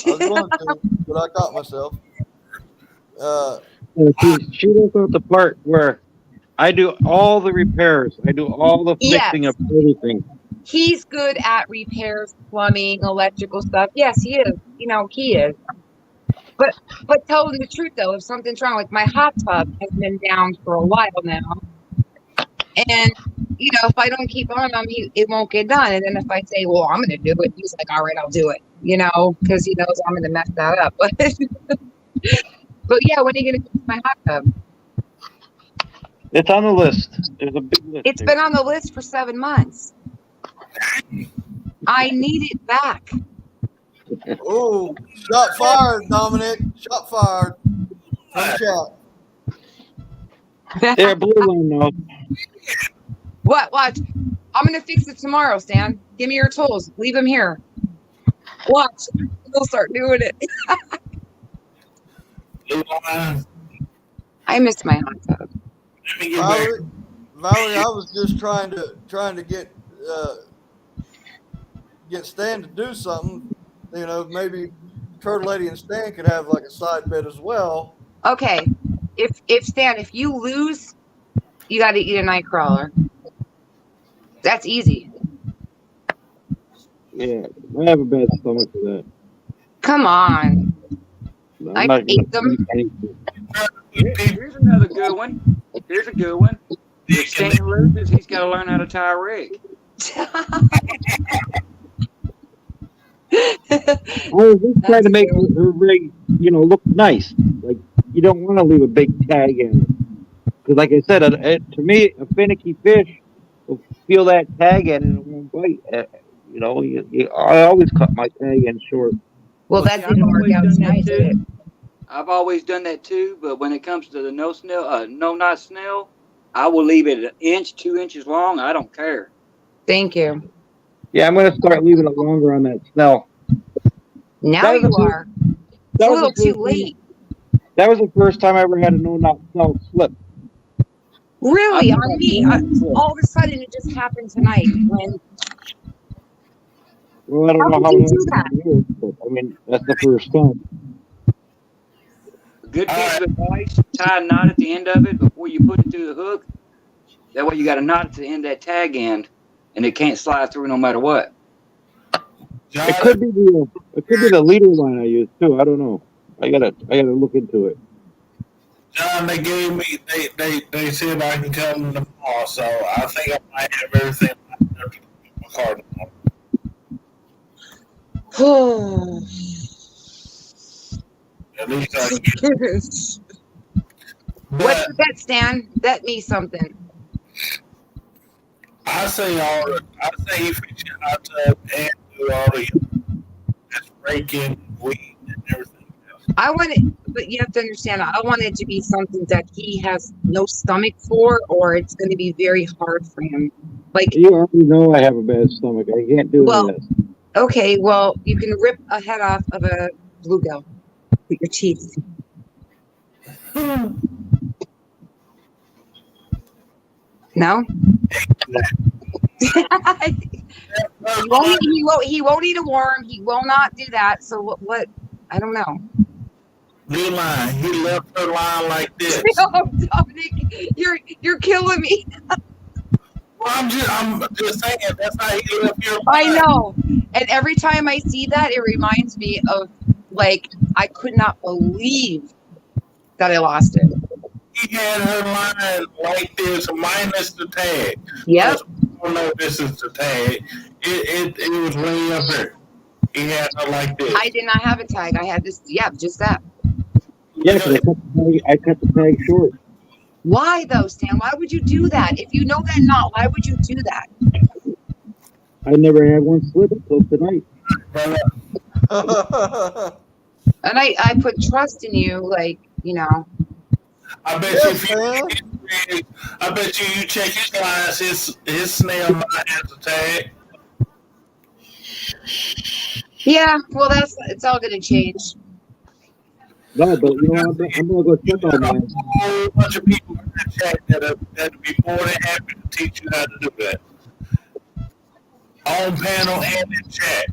I was going to, but I caught myself. She does out the part where I do all the repairs. I do all the fixing Yes. of everything. He's good at repairs, plumbing, electrical stuff. Yes, he is. You know, he is. But tell him the truth though, if something's wrong, like my hot tub has been down for a while now. And you know, if I don't keep on him, it won't get done. And then if I say, well, I'm gonna do it, he's like, all right, I'll do it. You know, because he knows I'm gonna mess that up. But yeah, when are you gonna fix my hot tub? It's on the list. There's a big list. It's there. been on the list for 7 months. I need it back. Oh, shot fired, Dominic. Shot fired. From chat. There, blue line now. What? Watch. I'm gonna fix it tomorrow, Stan. Give me your tools. Leave them here. Watch. We'll start doing it. Blue line. I missed my hot tub. Let me get back. Valerie, I was just trying to get Stan to do something. You know, maybe Turtle Lady and Stan could have like a side bet as well. Okay. If Stan, if you lose, you got to eat a night crawler. That's easy. Yeah, I have a bad stomach for that. Come on. I'm I not ate gonna them. eat anything. Here's another good one. Here's a good one. If Stan loses, he's got to learn how to tie a rig. I was just trying to make her rig, look nice. Like, you don't want to leave a big tag in. Because, like I said, to me, a finicky fish will feel that tag in and it won't bite. I always cut my tag in short. Well, that I've didn't work always out done that tonight, did it? too. I've always done that too, but when it comes to the no knot snail, I will leave it 1 inch, 2 inches long. I don't care. Thank you. Yeah, I'm going to start leaving it longer on that snell. Now That was you the first- are. It's a that was little the too first late. That was the first time I ever had a no-knot snell slip. Really? I've On me? All of a sudden, it just happened tonight. When Well, I don't How know could how you long do that? it is, but I mean, that's the first time. A good piece of advice: tie a knot at the end of it before you put it through the hook. That way, you got a knot at the end of that tag end, and it can't slide through no matter what. John, It could be the leader line I use too. I don't know. I gotta look into it. John, they gave me. They said I can come tomorrow, so I think I might have everything lined up to put my car tomorrow. At least I can get. What's But the bet, Stan? Bet me something. I say you fix your hot tub and do all the just raking, weed, and everything else. I want it, but you have to understand, I want it to be something that he has no stomach for, or it's going to be very hard for him. Like, You already know I have a bad stomach. I can't do Well- this. okay, well, you can rip a head off of a bluegill with your teeth. No? He won't eat a worm. He will not do that. So what? I don't know. Blue line, he left her line like this. Oh, Dominic, you're killing me. Well, I'm just saying that's how he left your line. I know. And every time I see that, it reminds me of, like, I could not believe that I lost it. He had her line like this, minus the tag. Yep. Oh no, this is the tag. It was way up there. He had her like this. I did not have a tag. I had this. Yeah, just that. Yeah, because I cut the tag short. Why though, Stan? Why would you do that? If you know that knot, why would you do that? I never had one slip until tonight. And I put trust in you, like, you know. I bet you check his lines, his snail knot has a tag. Yeah, well, it's all gonna change. No, but you know, I'm gonna go check on A mine. whole bunch of people in that chat that'd be more than happy to teach you how to do that. On panel and in chat.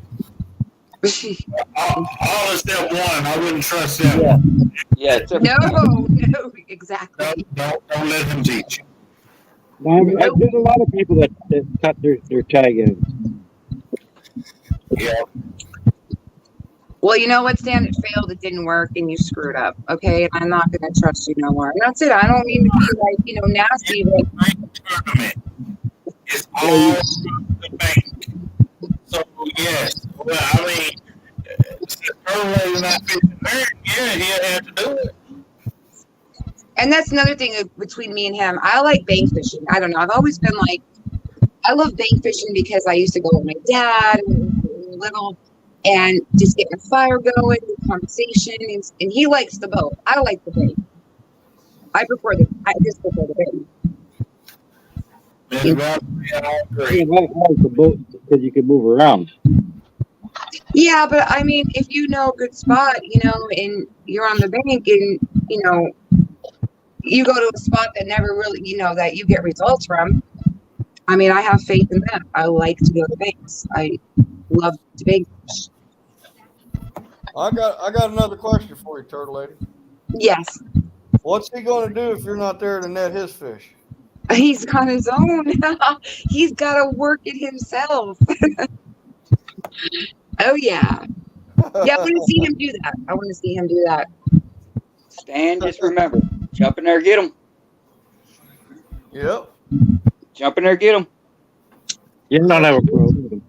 All is step one. I wouldn't trust them. Yeah, it's a, No, exactly. Don't let him teach you. There's a lot of people that cut their tag ends. Yeah. Well, you know what, Stan? It failed. It didn't work, and you screwed up. Okay, and I'm not gonna trust you no more. And that's it. I don't mean to be like, you know, nasty, but Tournament. It's all the bank. So yes, well, I mean, since Earl not fishing there, yeah, he'll have to do it. and that's another thing between me and him. I like bank fishing. I don't know. I've always been like, I love bank fishing because I used to go with my dad when we were little and just get the fire going, the conversation, and he likes the boat. I like the bank. I just prefer the bank. Yeah, I agree. I like the boat because you can move around. Yeah, but I mean, if you know a good spot, you know, and you're on the bank and, you know, you go to a spot that never really, you know, that you get results from. I mean, I have faith in that. I like to go to banks. I love to bank fish. I got another question for you, Turtle Lady. Yes. What's he going to do if you're not there to net his fish? He's got his own. He's got to work it himself. Oh, yeah. Yeah, I want to see him do that. I want to see him do that. Stan, just remember, jump in there, get him. Yep. Jump in there, get him. You don't have a problem.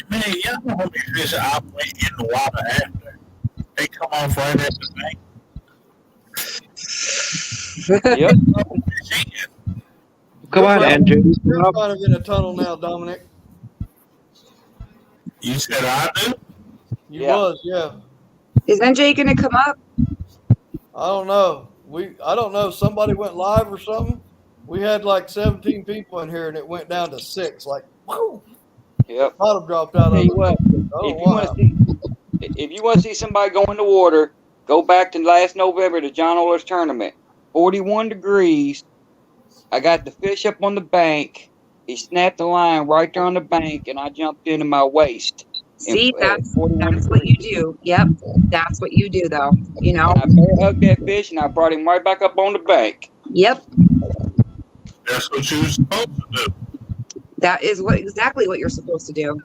Man, y'all know how many fish operate in the water after they come off right at the bank. Yep. Come on, Andrew. You're kind of in a tunnel now, Dominic. You said I do? You Yeah. was, yeah. Is NJ going to come up? I don't know. I don't know. Somebody went live or something. We had like 17 people in here, and it went down to 6. Like, whoa! Yep. Bottom dropped out of Tell it. you what, if you want to see somebody go in the water, go back to last November to John Oler's tournament. 41 degrees. I got the fish up on the bank. He snapped the line right there on the bank, and I jumped into my waist. See, that's 41 what you degrees. do. Yep. That's what you do, though. You know? And I bear hugged that fish, and I brought him right back up on the bank. Yep. That's what you were supposed to do. That is exactly what you're supposed to do.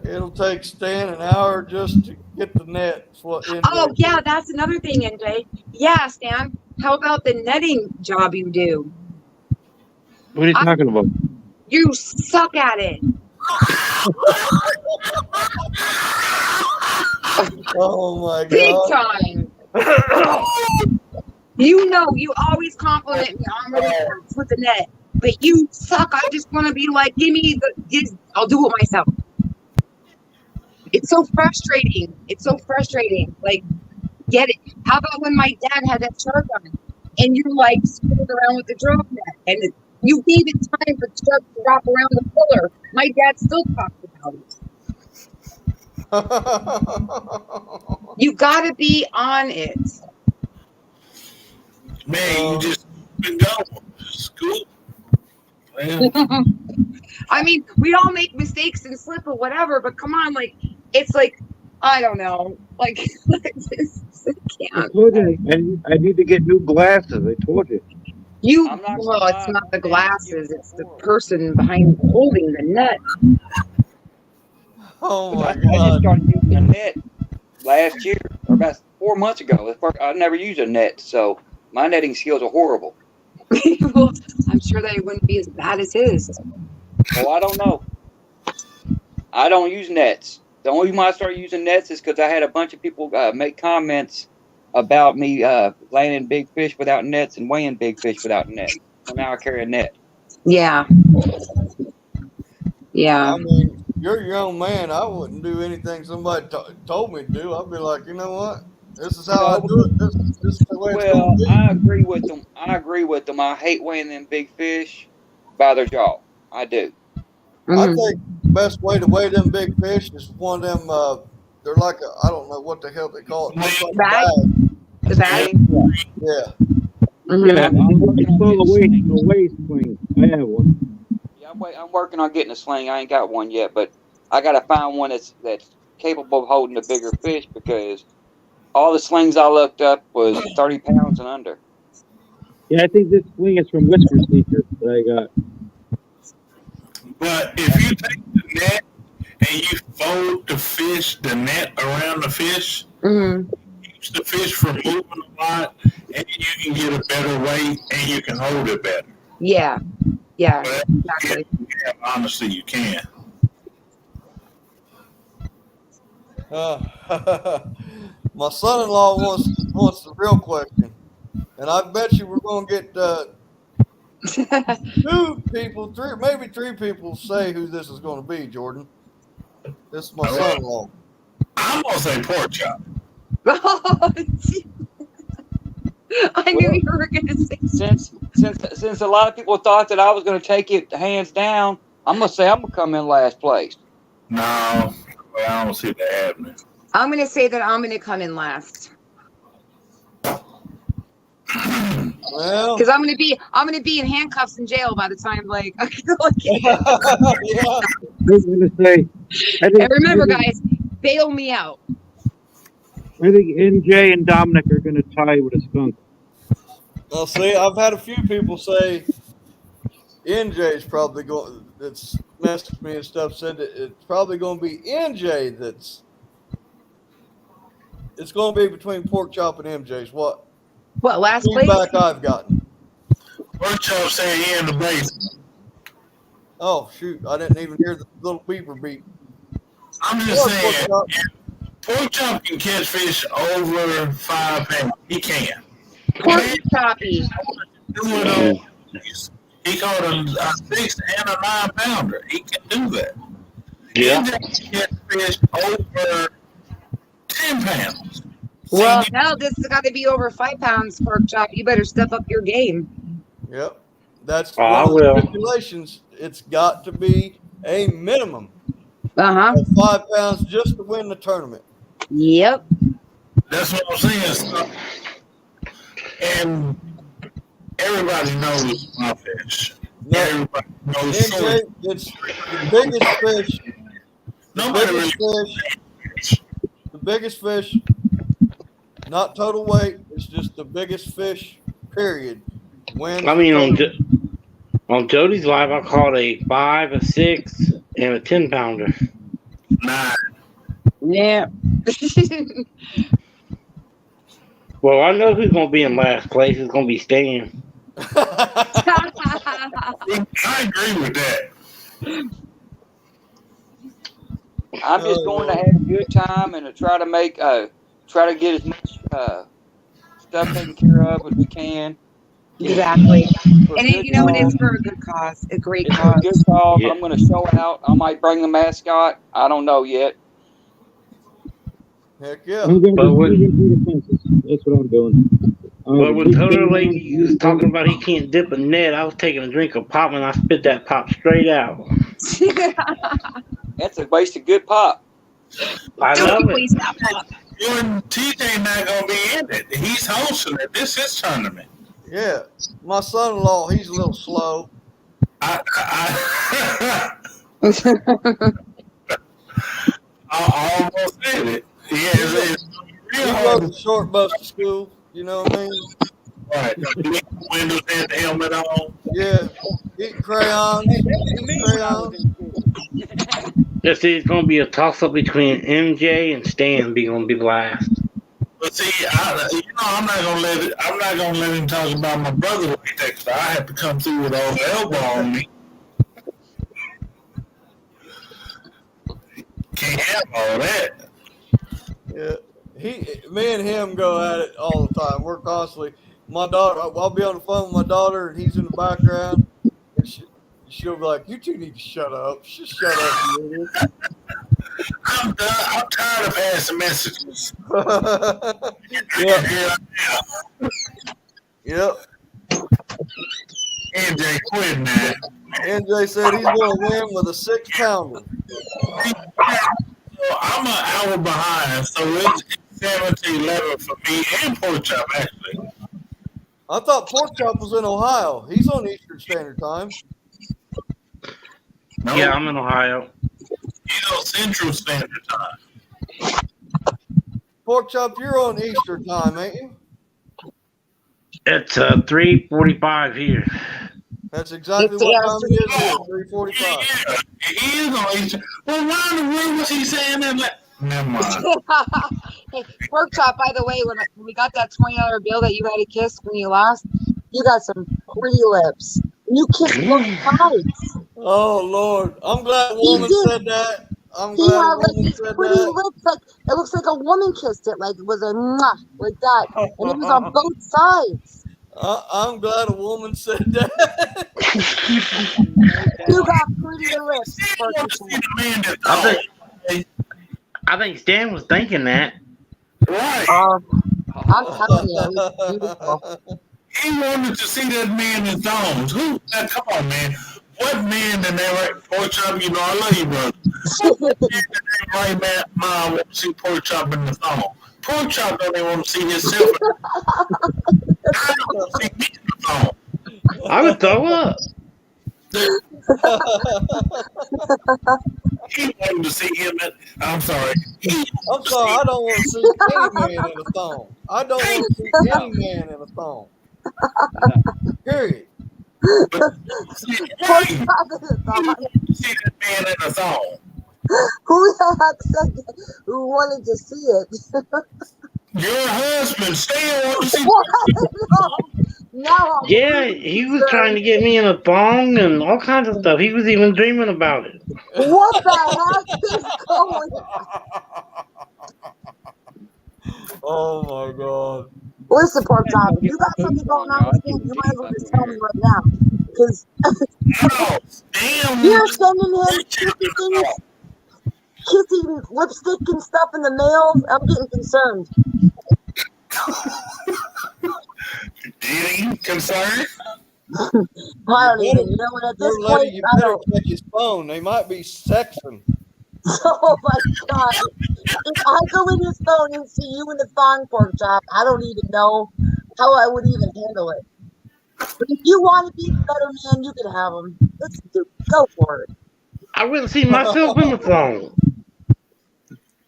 It'll take Stan an hour just to get the net. Oh, yeah, that's another thing, NJ. Yeah, Stan. How about the netting job you do? What are you talking about? You suck at it. Oh my Big God. time. You know, you always compliment me. I'm really good with the net. But you suck. I just want to be like, I'll do it myself. It's so frustrating. It's so frustrating. Like, get it. How about when my dad had that shark on and you're like screwing around with the drone net and you gave it time for the shark to wrap around the pillar. My dad still talks about it. You got to be on it. Man, you just been going. School. Man. I mean, we all make mistakes and slip or whatever, but come on, like, it's like, I don't know. Like, I can't. told you, I need to get new glasses. I told you. Well, it's not the glasses, it's the person behind holding the net. Oh my I just God. started using a net last year, or about 4 months ago. I never used a net, so my netting skills are horrible. Well, I'm sure they wouldn't be as bad as his. Well, I don't know. I don't use nets. The only reason I started using nets is because I had a bunch of people make comments about me landing big fish without nets and weighing big fish without nets. So now I carry a net. Yeah. Yeah. I mean, you're your own man. I wouldn't do anything somebody told me to do. I'd be like, you know what? This is how I do it. This is the way it's Well, going to be. I agree with them. I hate weighing them big fish by their jaw. I do. I Mhm. think the best way to weigh them big fish is one of them. They're like I don't know what the hell they call it. Looks like a Bag? bag. The bag. Yeah. Mhm. Yeah, it's called a waist swing. I have one. Yeah, I'm working on getting a sling. I ain't got one yet, but I gotta find one that's capable of holding a bigger fish because all the slings I looked up was 30 pounds and under. Yeah, I think this swing is from Whisker Sneakers that I got. But if you take the net and you fold the net around the fish, Mhm. keeps the fish from moving a lot, and you can get a better weight and you can hold it better. Yeah. Yeah. But Exactly. yeah, honestly, you can. My son-in-law wants the real question, and I bet you we're going to get two people, maybe three people say who this is going to be. Jordan, this is my son-in-law. I'm gonna say pork chop. I knew you were going to say. Since a lot of people thought that I was going to take it hands down, I'm gonna say I'm gonna come in last place. No, I don't see that happening. I'm going to say that I'm going to come in last Well, because I'm going to be in handcuffs in jail by the time like. yeah. I was gonna say. And remember, guys, bail me out. I think NJ and Dominic are gonna tie with a skunk. Well, see, I've had a few people say NJ's probably going. That's messaged me and stuff. Said that it's probably going to be NJ. It's going to be between pork chop and MJ's. What Last place? feedback I've gotten? Pork chop saying he in the basement. Oh shoot! I didn't even hear the little beeper beep. I'm just Pork saying, chop. pork chop can catch fish over 5 pounds. He can. Pork choppy. He caught a 6 and a 9 pounder. He can do that. Yeah. He can catch fish over 10 pounds. Well, hell, this has got to be over 5 pounds, pork chop. You better step up your game. Yep, that's I one of the will. stipulations. It's got to be a minimum Uh-huh. of 5 pounds just to win the tournament. Yep. That's what I'm saying. So, and everybody knows my fish. No, Everybody knows NJ, it's the biggest fish. Nobody really The biggest fish, not total weight. It's just the biggest fish. Period. When I mean, on Jody's live, I caught a 5, a 6, and a 10 pounder. 9. Yeah. Well, I know who's gonna be in last place. It's gonna be Stan. I agree with that. I'm just going to have a good time and to try to get as much stuff taken care of as we can. Exactly. For And good it, you know, it is cause. for a good cause, a great It's a cause. good cause. Yeah. I'm going to show out. I might bring the mascot. I don't know yet. Heck yeah. I'm going But to what- the fences. That's what I'm doing. But when Toto Lady was talking about he can't dip a net, I was taking a drink of pop and I spit that pop straight out. That's a waste of good pop. I love Don't it. waste that pop. Jordan, TJ not gonna be in it. He's hosting it. This is his tournament. Yeah. My son-in-law, he's a little slow. I almost said it. Yeah, it's He real rode hard. the short bus to school. You know what I mean? Right. Windows had the helmet on. Yeah. Eating crayons. Just see, it's gonna be a toss up between MJ and Stan. Gonna be last. But see, I'm not gonna let him talk about my brother like that. 'Cause I have to come through with all the elbow on me. have all that. Yeah, me and him go at it all the time. We're constantly. My daughter, I'll be on the phone with my daughter, and he's in the background. And she'll be like, "You two need to shut up. Just shut up, you idiot." I'm done. I'm tired of passing messages. Yep. NJ, quit, man. NJ said he's going to win with a 6-pounder. I'm an hour behind, so it's 7 to 11 for me and Pork Chop, actually. I thought Pork Chop was in Ohio. He's on Eastern Standard Time. No, Yeah, I'm in Ohio. he's on Central Standard Time. Pork Chop, you're on Eastern Time, ain't you? It's 3:45 here. That's exactly It's what time it is here, afternoon. 3:45. Yeah, he is on Eastern. Well, why in the world was he saying that? Never mind. Hey, Pork Chop, by the way, when we got that $20 bill that you had to kiss when you lost, you got some pretty lips. You kissed both sides. Oh, Lord. I'm glad a woman did. said that. I'm He glad had a like woman these said pretty that. lips, like it looks like a woman kissed it, like it was a mwah, like that, and it was on both sides. I'm glad a woman said that. You got pretty lips. Pork I want to Chop. see the man that I think Stan was thinking that. right. I'm telling you, it was beautiful. He wanted to see that man in thongs. Who? Now, come on, man. What man in that right? Pork Chop, you know I love you, brother. What man in that right man mind want to see Pork Chop in the thong? Pork Chop don't even want to see himself. I don't want to see me in the thong. I would throw up. He wanted to see him in. I'm sorry. I'm sorry, I don't want to see any man in a thong. I don't want to see any man in a thong. Period. See, Pork right. Chop in the thong. See that man in the thong. Who the heck said that? Who wanted to see it? Your husband, Stan, wanted to see. What? No. Yeah, he was trying to get me in a thong and all kinds of stuff. He was even dreaming about it. What the heck is going on? Oh, my God. Listen, Pork Chop, if you got something going on with him, you might as well just tell me right now. Because No, Stan you're wanted sending him to see him in the things, thong. kissing lipstick and stuff in the mail. I'm getting concerned. Did he concerned? I don't even know. And at this Young lady, point, you I better don't. check his phone. They might be sexting. Oh my God. If I go in his phone and see you in the thong, Pork Chop, I don't even know how I would even handle it. But if you want to be a better man, you can have him. Let's go for it. I wouldn't see myself in the thong.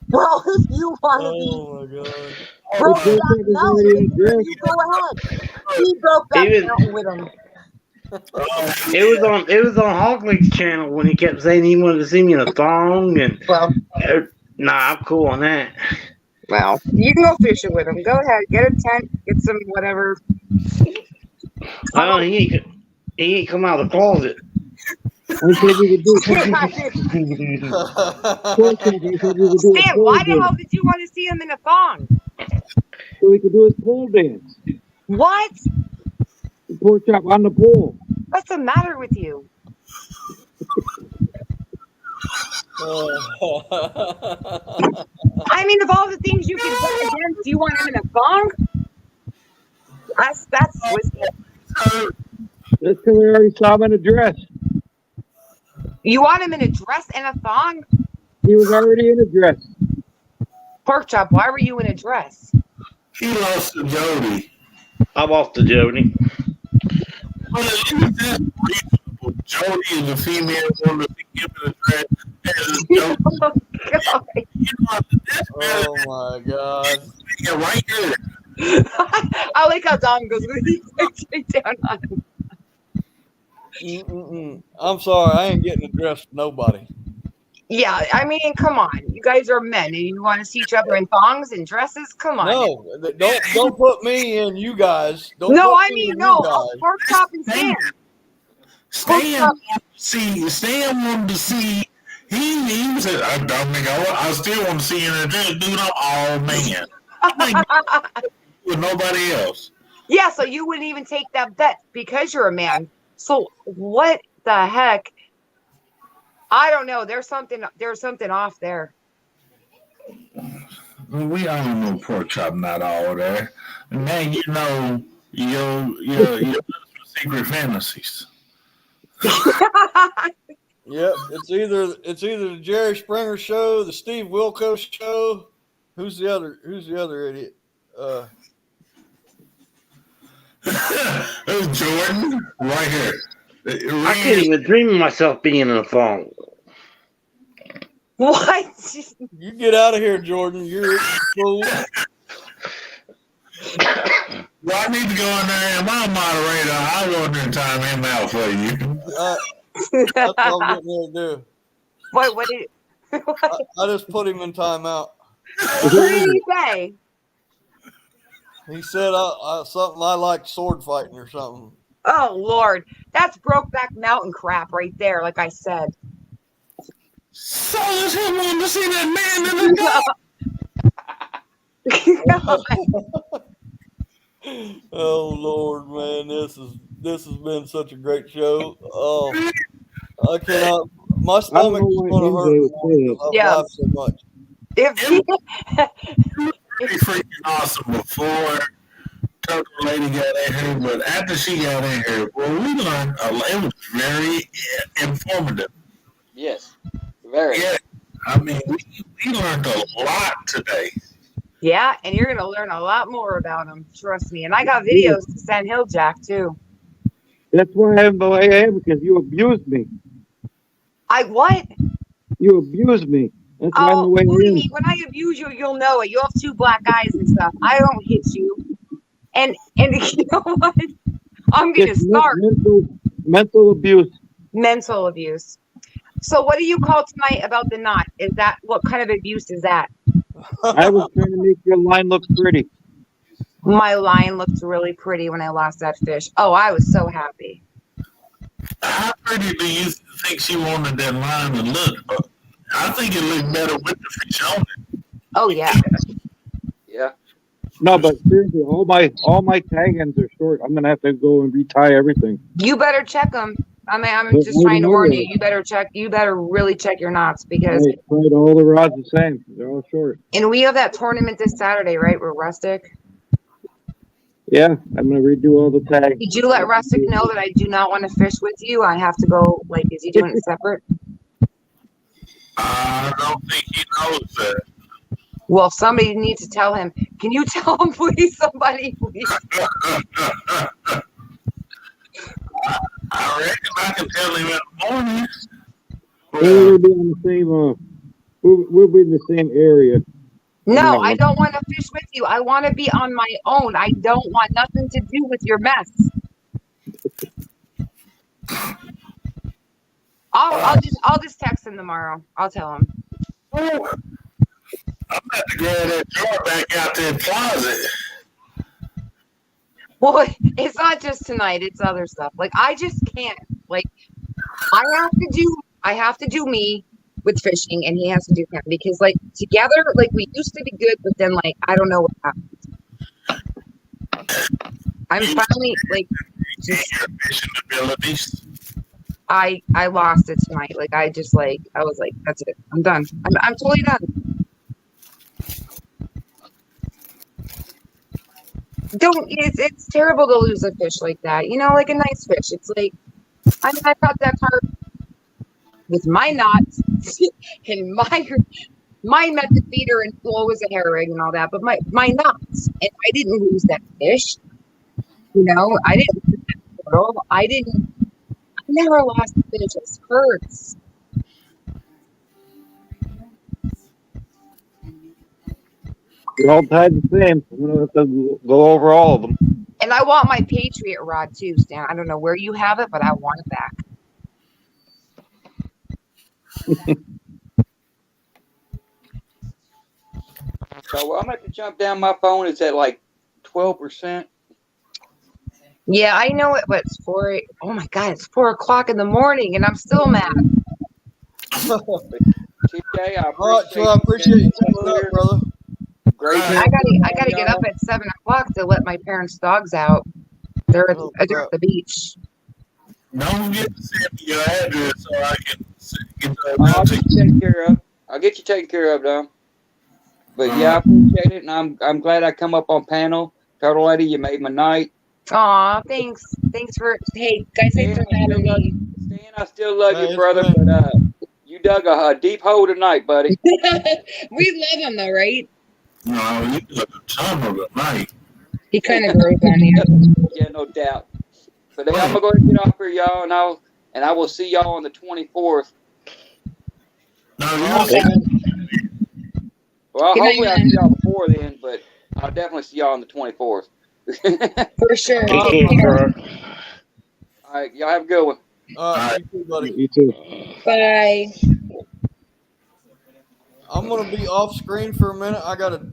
Well, if you want to be Oh, my God. broke down the mountain, you go ahead. He broke that Even- mountain with him. It was on Hog League's channel when he kept saying he wanted to see me in a thong and Well, nah, I'm cool on that. well, you can go fishing with him. Go ahead, get a tent, get some whatever. Oh, he ain't come out of the closet. I said we could do something. Pork Chop, I said we could do a Stan, pole why the dance. hell did you want to see him in a thong? So we could do a pole dance. What? Pork Chop on the pole. What's the matter with you? I mean, of all the things you can go against, you want him in a thong? That's twisted. That's because we already saw him in a dress. You want him in a dress and a thong? He was already in a dress. Pork Chop, why were you in a dress? He lost to Jody. I lost to Jody. Well, at least that's reasonable. Jody is a female woman to give it a dress. And Jody, Oh, God. you know, that's better Oh, my God. than right here. I like how Dom goes, straight down on him. I'm sorry. I ain't getting a dress for nobody. Yeah, I mean, come on. You guys are men and you want to see each other in thongs and dresses? Come on. No, don't put me in, you guys. Don't No, put I me mean, in, no. you guys. Pork Chop and Stan. Stan wanted to see He was I don't think I still want to see you in a dress, dude. I'm all man. With nobody else. Yeah, so you wouldn't even take that bet because you're a man. So what the heck? I don't know. There's something off there. We all know pork chop not all there. And man, you know your secret fantasies. Yep, it's either the Jerry Springer show, the Steve Wilkos show. Who's the other idiot? There's Jordan right here. I can't even dream of myself being in a phone. What? You get out of here, Jordan. You're fool. Well, I need to go in there and my moderator. I'll go in there and time him out for you. That's all I'm getting ready to do. What did I just put him in timeout. what did he say? He said something I like sword fighting or something. Oh Lord, that's Brokeback Mountain crap right there. Like I said. So does him want to see that man in the Oh Lord, man, this has been such a great show. Oh, I cannot. My stomach is going to hurt because I've laughed so much. pretty freaking awesome before Turtle Lady got in here, but after she got in here, well, we learned it was very informative. Yes, very. Yeah, I mean, we learned a lot today. Yeah, and you're gonna learn a lot more about him. Trust me. And I got videos to send Hilljack too. That's why I am the way I am, because you abused me. I what? You abused me. That's why I'm the Oh, way I believe am. me, when I abuse you, you'll know it. You have 2 black eyes and stuff. I don't hit you. And you know what? I'm gonna It's start mental abuse. mental abuse. So what do you call tonight about the knot? Is that what kind of abuse is that? I was trying to make your line look pretty. My line looked really pretty when I lost that fish. Oh, I was so happy. How pretty do you think she wanted that line to look? I think it looked better with the fish on it. Oh yeah. Yeah. No, but seriously, all my tag ends are short. I'm gonna have to go and retie everything. You better check them. I'm But just I trying to know warn that. you. You better really check your knots because I tried all the rods the same. They're all short. and we have that tournament this Saturday, right? We're Rustic. Yeah, I'm gonna redo all the tags. Did you let Rustic know that I do not want to fish with you? I have to go. Like, is he doing it separate? I don't think he knows that. Well, somebody needs to tell him. Can you tell him, please? Somebody, please. I reckon I can tell him in the morning. We'll be on the same. We'll be in the same area. No, I don't want to fish with you. I want to be on my own. I don't want nothing to do with your mess. I'll just text him tomorrow. I'll tell him. Oh, I'm about to grab that drawer back out to the closet. Well, it's not just tonight. It's other stuff. Like I just can't. Like I have to do me with fishing, and he has to do him because like together, like we used to be good, but then like I don't know what happened. I'm finally like just Your fishing abilities. I lost it tonight. Like I was like that's it. I'm done. I'm totally done. It's terrible to lose a fish like that. You know, like a nice fish. It's like I caught that carp with my knots and my method feeder and flow was a hair rig and all that, but my knots, and I didn't lose that fish. You know, I didn't lose that turtle. I never lost a fish. It hurts. They're all tied the same. I'm gonna have to go over all of them. And I want my Patriot rod too, Stan. I don't know where you have it, but I want it back. So I'm going to jump down. My phone is at like 12%. Yeah, I know it, but it's 4. Oh my God, it's 4 o'clock in the morning, and I'm still mad. TJ, I All right, so I appreciate you coming up, brother. Great. I gotta get up at 7 o'clock to let my parents' dogs out. They're at, Oh, they're at the beach. Don't forget to send me your address so I can get I'll the get you taken care of. I'll get you taken care of, Dom. But yeah, I appreciate it, and I'm glad I come up on panel. Turtle Lady, you made my night. Aw, thanks. Thanks for, hey, guys, thanks for having me. Stan, I still love Hey, you, it's brother, been- but you dug a deep hole tonight, buddy. We love him though, right? No, you got a ton of it, night. He kind of grows on you. Yeah, no doubt. But hey, I'm gonna go ahead and get off here, y'all, and I will see y'all on the 24th. No, you Okay. Well, Good night, hopefully I'll man. see y'all before then, but I'll definitely see y'all on the 24th. For sure. Take Take care. care. All right, y'all have a good one. All right, you too, buddy. You too. Bye. I'm gonna be off screen for a minute. I gotta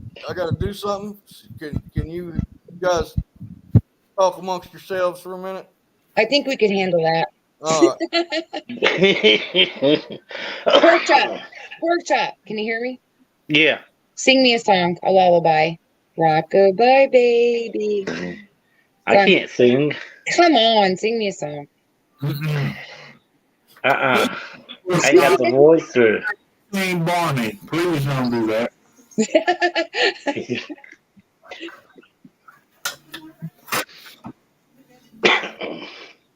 do something. Can you guys talk amongst yourselves for a minute? I think we could handle that. All right. Pork chop. Pork chop. Can you hear me? Yeah. Sing me a song, a lullaby. Rock-a-bye, baby. I can't sing. Come on, sing me a song. I got the voice through. Ain't Barney. Please don't do that.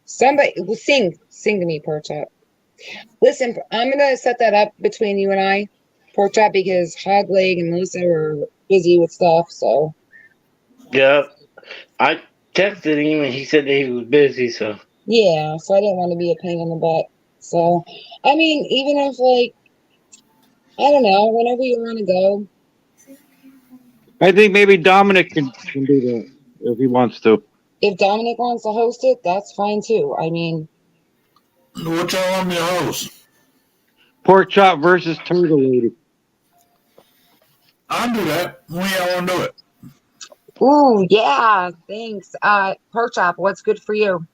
Somebody sing to me, Pork Chop. Listen, I'm gonna set that up between you and I, Pork Chop, because Hog Leg and Melissa are busy with stuff. So Yeah. I texted him and he said that he was busy, so. yeah, so I didn't want to be a pain in the butt. So I mean, even if like I don't know, whenever you want to go. I think maybe Dominic can do that if he wants to. If Dominic wants to host it, that's fine too. I mean, What y'all want me to host? Pork chop versus Turtle Lady. I'll do that. When y'all want to do it? ooh, yeah, thanks. Pork Chop, what's good for you?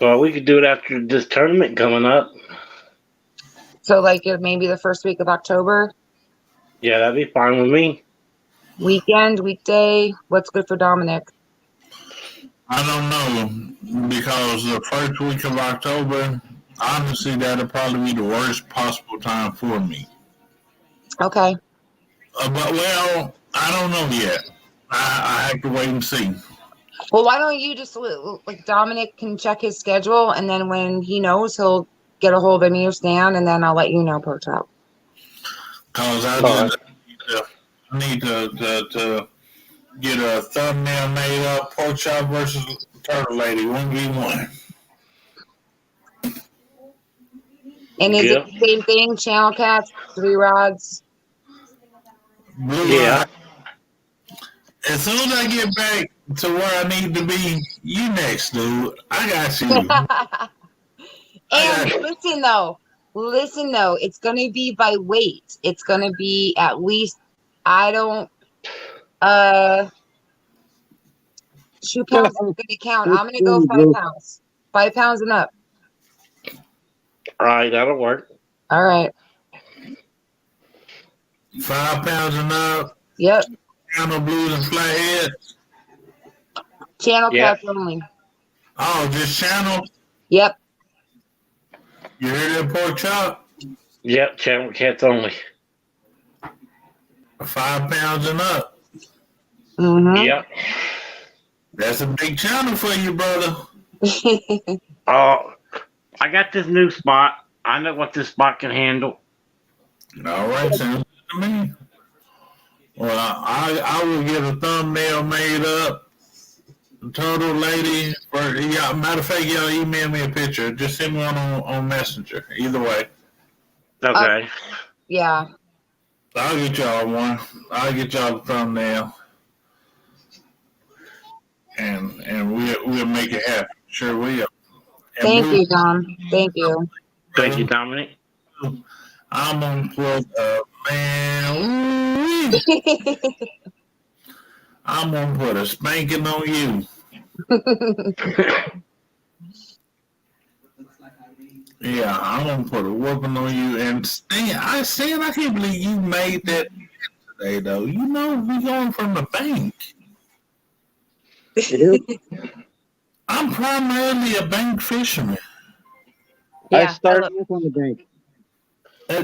Well, we could do it after this tournament coming up. So like maybe the first week of October, Yeah, that'd be fine with me. weekend, weekday. What's good for Dominic? I don't know, because the first week of October, honestly, that'll probably be the worst possible time for me. Okay. But, well, I don't know yet. I have to wait and see. Well, why don't you just like Dominic can check his schedule, and then when he knows, he'll get a hold of me or Stan, and then I'll let you know, Pork Chop. Because I need to get a thumbnail made up. Pork chop versus Turtle Lady, 1v1. And is Yeah. it the same thing? Channel Cats, 3 rods. Blue Yeah. Eye. As soon as I get back to where I need to be, you next, dude. I got you. And listen though, it's gonna be by weight. It's gonna be at least 2 pounds is gonna count. I'm gonna go 5 pounds. 5 pounds and up. All right, that'll work. All right. 5 pounds and up. Yep. Channel Blues and Flatheads. Channel Yeah. Cats only. Oh, just channel. Yep. You hear that, Pork chop? Yep, channel cats only. 5 pounds and up. Mm-hmm. Yep. That's a big channel for you, brother. Oh, I got this new spot. I know what this spot can handle. All right, sounds good to me. Well, I will get a thumbnail made up. Turtle Lady, or yeah, matter of fact, y'all email me a picture. Just send me one on Messenger. Either way, Okay. Yeah. I'll get y'all one. I'll get y'all the thumbnail, and we'll make it happen. Sure will. And Thank Blue, you, Dom. Thank you. Thank you, Dominic. I'm gonna put man. I'm gonna put a spanking on you. Yeah, I'm gonna put a whooping on you. And Stan, I can't believe you made that today, though. You know, we going from the bank. I'm primarily a bank fisherman. I Yeah, started off on the bank.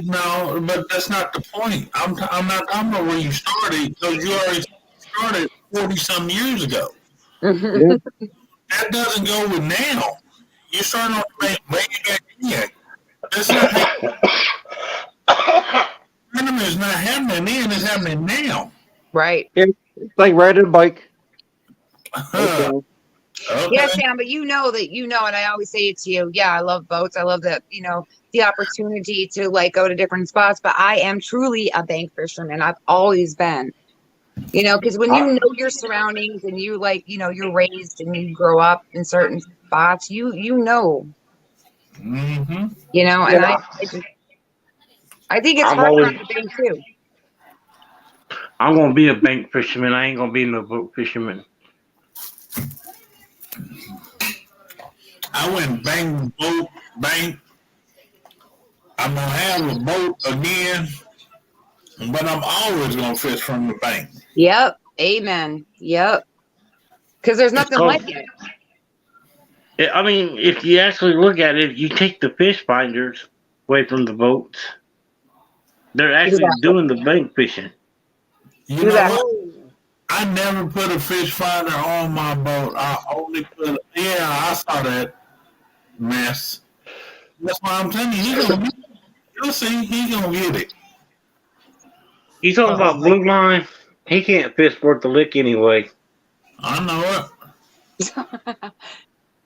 No, but that's not the point. I'm not talking about where you started, because you already started 40-some years ago. Yep. That doesn't go with now. You start on the bank way back then. That's not tournament is not happening then, it's happening now. right. It's like riding a bike. Okay. Yeah, Sam, but you know, and I always say it to you. Yeah, I love boats. I love that, the opportunity to like go to different spots, but I am truly a bank fisherman. I've always been, because when you know your surroundings and you like, you're raised and you grow up in certain spots, you know, Mm-hmm. and I think it's I'm hard always- on the bank too. I'm gonna be a bank fisherman. I ain't gonna be no boat fisherman. I went bank. I'm gonna have a boat again, but I'm always gonna fish from the bank. Yep. Amen. Yep. Because there's nothing cold. like it. I mean, if you actually look at it, if you take the fish finders away from the boats, they're actually doing the bank fishing. You know what? I never put a fish finder on my boat. I only put. I saw that mess. That's why I'm telling you. You'll see. He's gonna get it. You talking about blue line? He can't fish worth the lick anyway. I know it.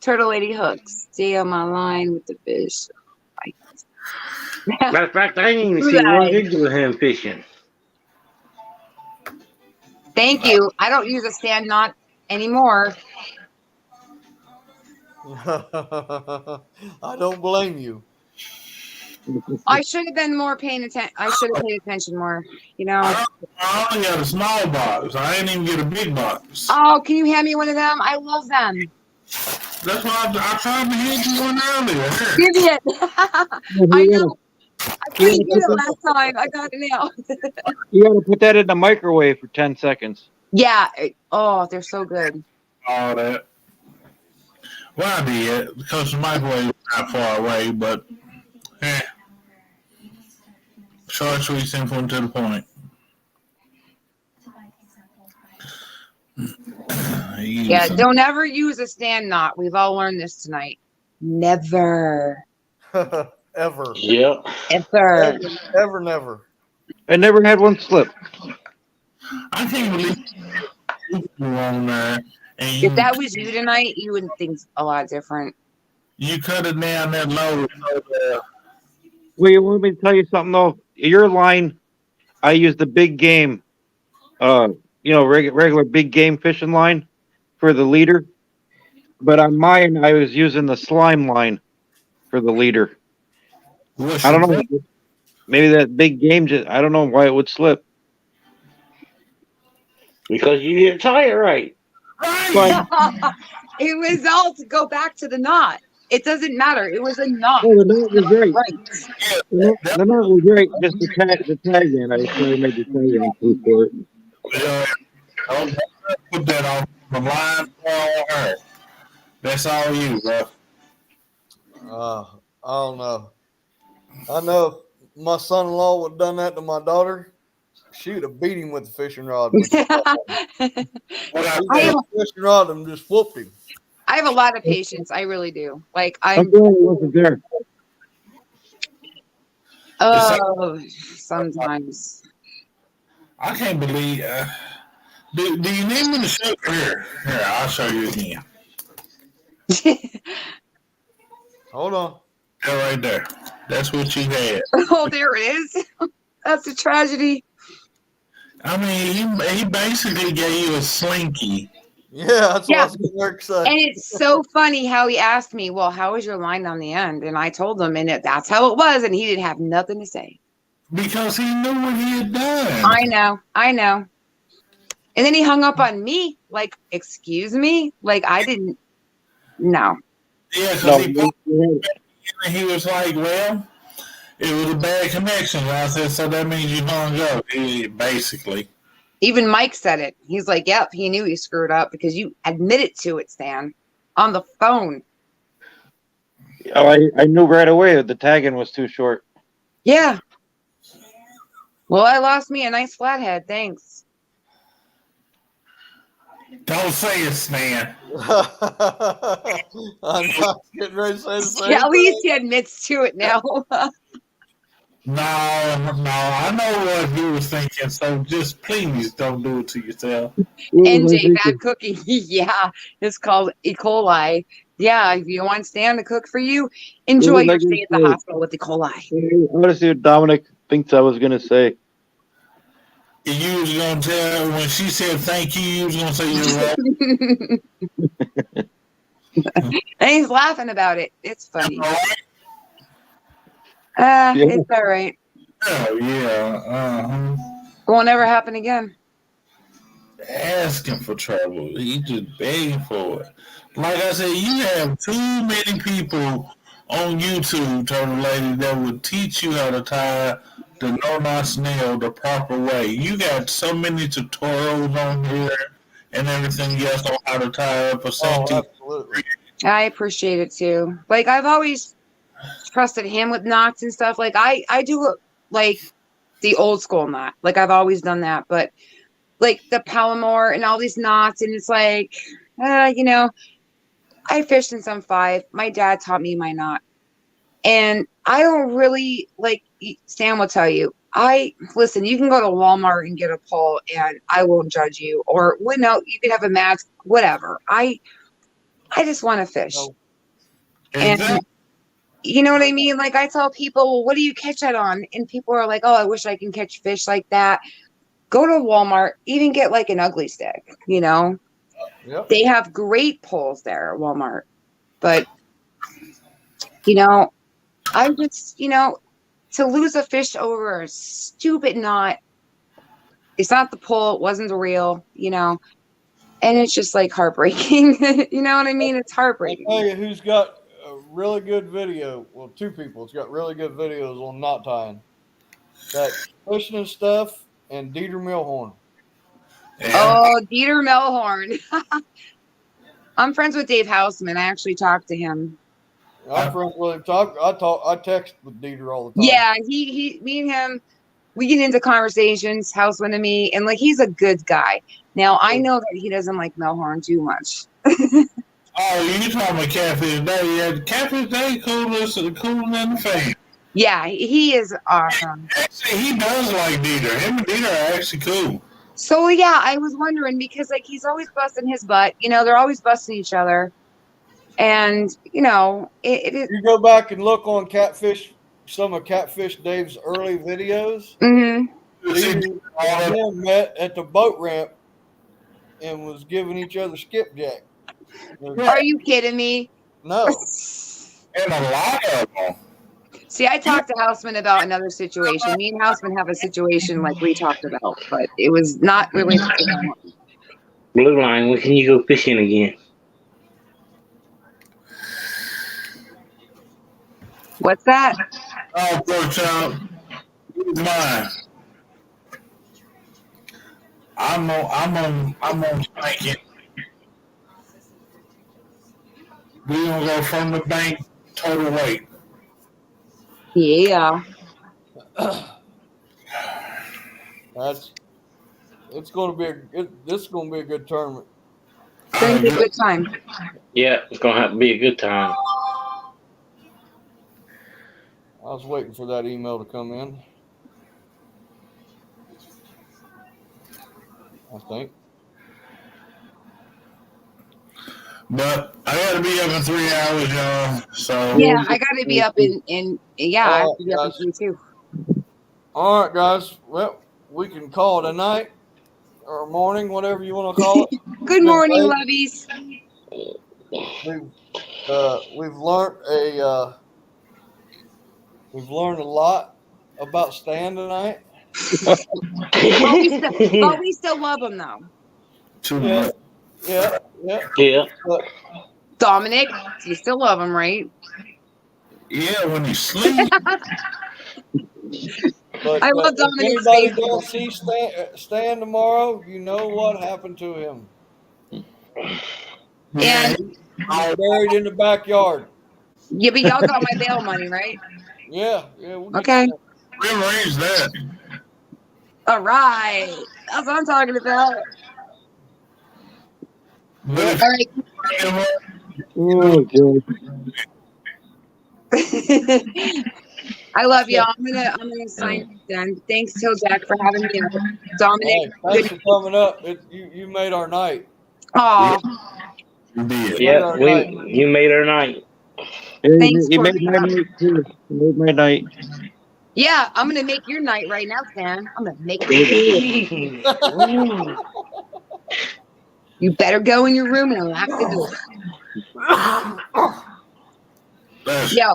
Turtle lady hooks. Stay on my line with the fish. Matter of fact, I didn't even see one video of him fishing. Thank you. I don't use a stand knot anymore. I don't blame you. I should have been more paying attention. I should have paid attention more. I only got a small box. I ain't even get a big box. Oh, can you hand me one of them? I love them. That's why I tried to hand you one earlier. Give me it. I know. I couldn't get it last time. I got it now. You gotta put that in the microwave for 10 seconds. Yeah. Oh, they're so good. All that. Well, I did, because the microwave is not far away, but short, sweet, simple, and to the point. Yeah, don't ever use a stand knot. We've all learned this tonight. Never. Ever. Yep. Ever. Ever, never. I never had one slip. I can't believe you on there. And If that was you tonight, you would think a lot different. You cut it down that low. Well, you want me to tell you something though? Your line, I use the big game, regular big game fishing line for the leader. But on mine, I was using the slime line for the leader. I don't know. Maybe that big game I don't know why it would slip. Because you didn't tie it right. It was all to go back to the knot. It doesn't matter. It was a knot. Oh, the knot was right. The knot was right. Just the tag in. I was trying to make the tag in too for it. Don't put that on the line for her. That's all you, bro. I don't know. I know if my son-in-law would have done that to my daughter, she would have beat him with the fishing rod. Fishing rod and just whooped him. I have a lot of patience. I really do. Like I'm glad it wasn't there. Oh, sometimes. I can't believe. Do you need me to show here? Here, I'll show you again. Hold on. Yeah, right there. That's what you had. Oh, there it is. That's a tragedy. I mean, he basically gave you a slinky. Yeah, that's what I was going to say. And it's so funny how he asked me, well, how was your line on the end? And I told him, and that's how it was. And he didn't have nothing to say. Because he knew what he had done. I know. And then he hung up on me. Like, excuse me? Like, I didn't. No. Yeah, because And he was like, well, it was a bad connection. I said, so that means you hung up, basically. Even Mike said it. He's like, yep, he knew he screwed up because you admitted to it, Stan, on the phone. Oh, I knew right away that the tagging was too short. Yeah. Well, I lost me a nice flathead. Thanks. Don't say it, Stan. I'm not getting ready to say the same Yeah, at least thing. he admits to it now. No, I know what he was thinking, so just please don't do it to yourself. NJ, bad cooking. Yeah, it's called E. coli. Yeah, if you want Stan to cook for you, enjoy Ooh, your like stay at the you said. hospital with E. coli. I want to see what Dominic thinks I was going to say. You was going to tell, when she said thank you was going to say you're welcome. And he's laughing about it. It's funny. All right? It's all right. Oh, yeah. Won't ever happen again. Asking for trouble. He just begging for it. Like I said, you have too many people on YouTube, Turtle Lady, that would teach you how to tie the no-knot snail the proper way. You got so many tutorials on here and everything else on how to tie up a Oh, safety. absolutely. I appreciate it too. Like I've always trusted him with knots and stuff. Like I do like the old school knot. Like I've always done that. But like the Palomar and all these knots, and it's like, you know, I fished in some 5. My dad taught me my knot. And I don't really like Stan will tell you. Listen, you can go to Walmart and get a pole and I won't judge you. Or no, you can have a mask, whatever. I just want to fish. Oh. And you know what I mean? Like I tell people, well, what do you catch that on? And people are like, oh, I wish I can catch fish like that. Go to Walmart, even get like an ugly stick, you know? Yep. They have great poles there at Walmart. But, you know, I'm just, you know, to lose a fish over a stupid knot, it's not the pole, it wasn't the reel, you know? And it's just like heartbreaking. You know what I mean? It's heartbreaking. I'll tell you who's got a really good video. Well, 2 people. It's got really good videos on knot tying. That Fishing and Stuff and Dieter Milhorn. Oh, Dieter Melhorn. I'm friends with Dave Houseman. I actually talked to him. I'm friends with him. I text with Dieter all the time. Yeah, me and him, we get into conversations, Houseman and me, and like he's a good guy. Now I know that he doesn't like Melhorn too much. Oh, you talking about Catfish Day? Yeah, Catfish Day cooler than the fan. Yeah, he is awesome. Actually, he does like Dieter. Him and Dieter are actually cool. So yeah, I was wondering because like he's always busting his butt. You know, they're always busting each other, and you know, it is. You go back and look on some of Catfish Dave's early videos. Mm-hmm. They met at the boat ramp and was giving each other skipjack. Are you kidding me? No. And a lot of them. See, I talked to Houseman about another situation. Me and Houseman have a situation like we talked about, but it was not really. Blue Line, when can you go fishing again? What's that? Oh, poor child. Mine. I'm on spanking. We gonna go from the bank total weight. Yeah. This is going to be a good tournament. It's going to be a good time. Yeah, it's gonna have to be a good time. I was waiting for that email to come in. I think. But I gotta be up in 3 hours, y'all. So Yeah, I got to be up in yeah, I have to be up guys. in 3 too. All right, guys. Well, we can call it a night or morning, whatever you want to call it. Good morning, lovies. We've learned a lot about Stan tonight. But we still love him though. too Yeah. much. Yeah. Yeah. But Dominic, you still love him, right? Yeah, when you sleep. But, I but love if Dominic's anybody face. don't see Stan tomorrow, you know what happened to him. Yeah, And He's buried in the backyard. yeah, but y'all got my bail money, right? Yeah, we'll get Okay. you we arranged that. All right. That's what I'm talking about. But if All right. Oh, God. I love y'all. I'm gonna sign then. Thanks, Till Jack, for having me up. Dominic. Hey, thanks for coming up. You made our night. Aw, you did. Yeah, you made her night. thanks You for made my night, too. You made my night. yeah, I'm gonna make your night right now, Stan. I'm gonna make it. You better go in your room and lock the door. That's, Yo,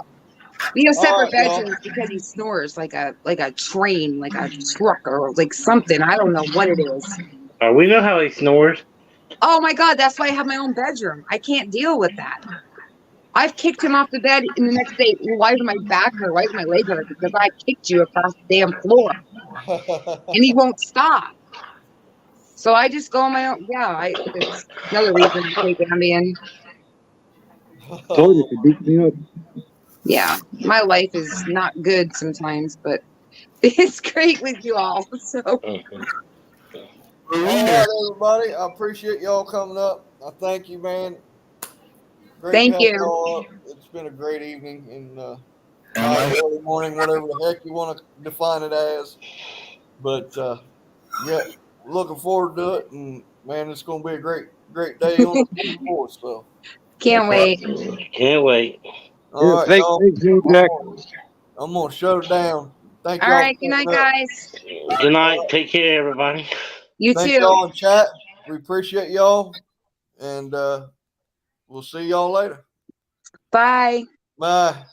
we have separate All right, y'all. bedrooms because he snores like a train, like a truck or like something. I don't know what it is. We know how he snores. Oh my god, that's why I have my own bedroom. I can't deal with that. I've kicked him off the bed and the next day, why does my back hurt? Why does my leg hurt? Because I kicked you across the damn floor. And he won't stop. So I just go on my own. Yeah, it's another reason to take Ambien. Told you to beat me up. Yeah, my life is not good sometimes, but it's great with you all. So All right, everybody. I appreciate y'all coming up. I thank you, man. Great thank to have you. y'all up. It's been a great evening and night, early morning, whatever the heck you want to define it as. But yeah, looking forward to it. And man, it's going to be a great day on the 4th. So Can't wait. Can't wait. all right, Thanks, y'all. Jack. I'm gonna shut it down. Thank All y'all. right, good night, guys. Good night. Take care, everybody. You Thank too. y'all in chat. We appreciate y'all, and we'll see y'all later. Bye. Bye.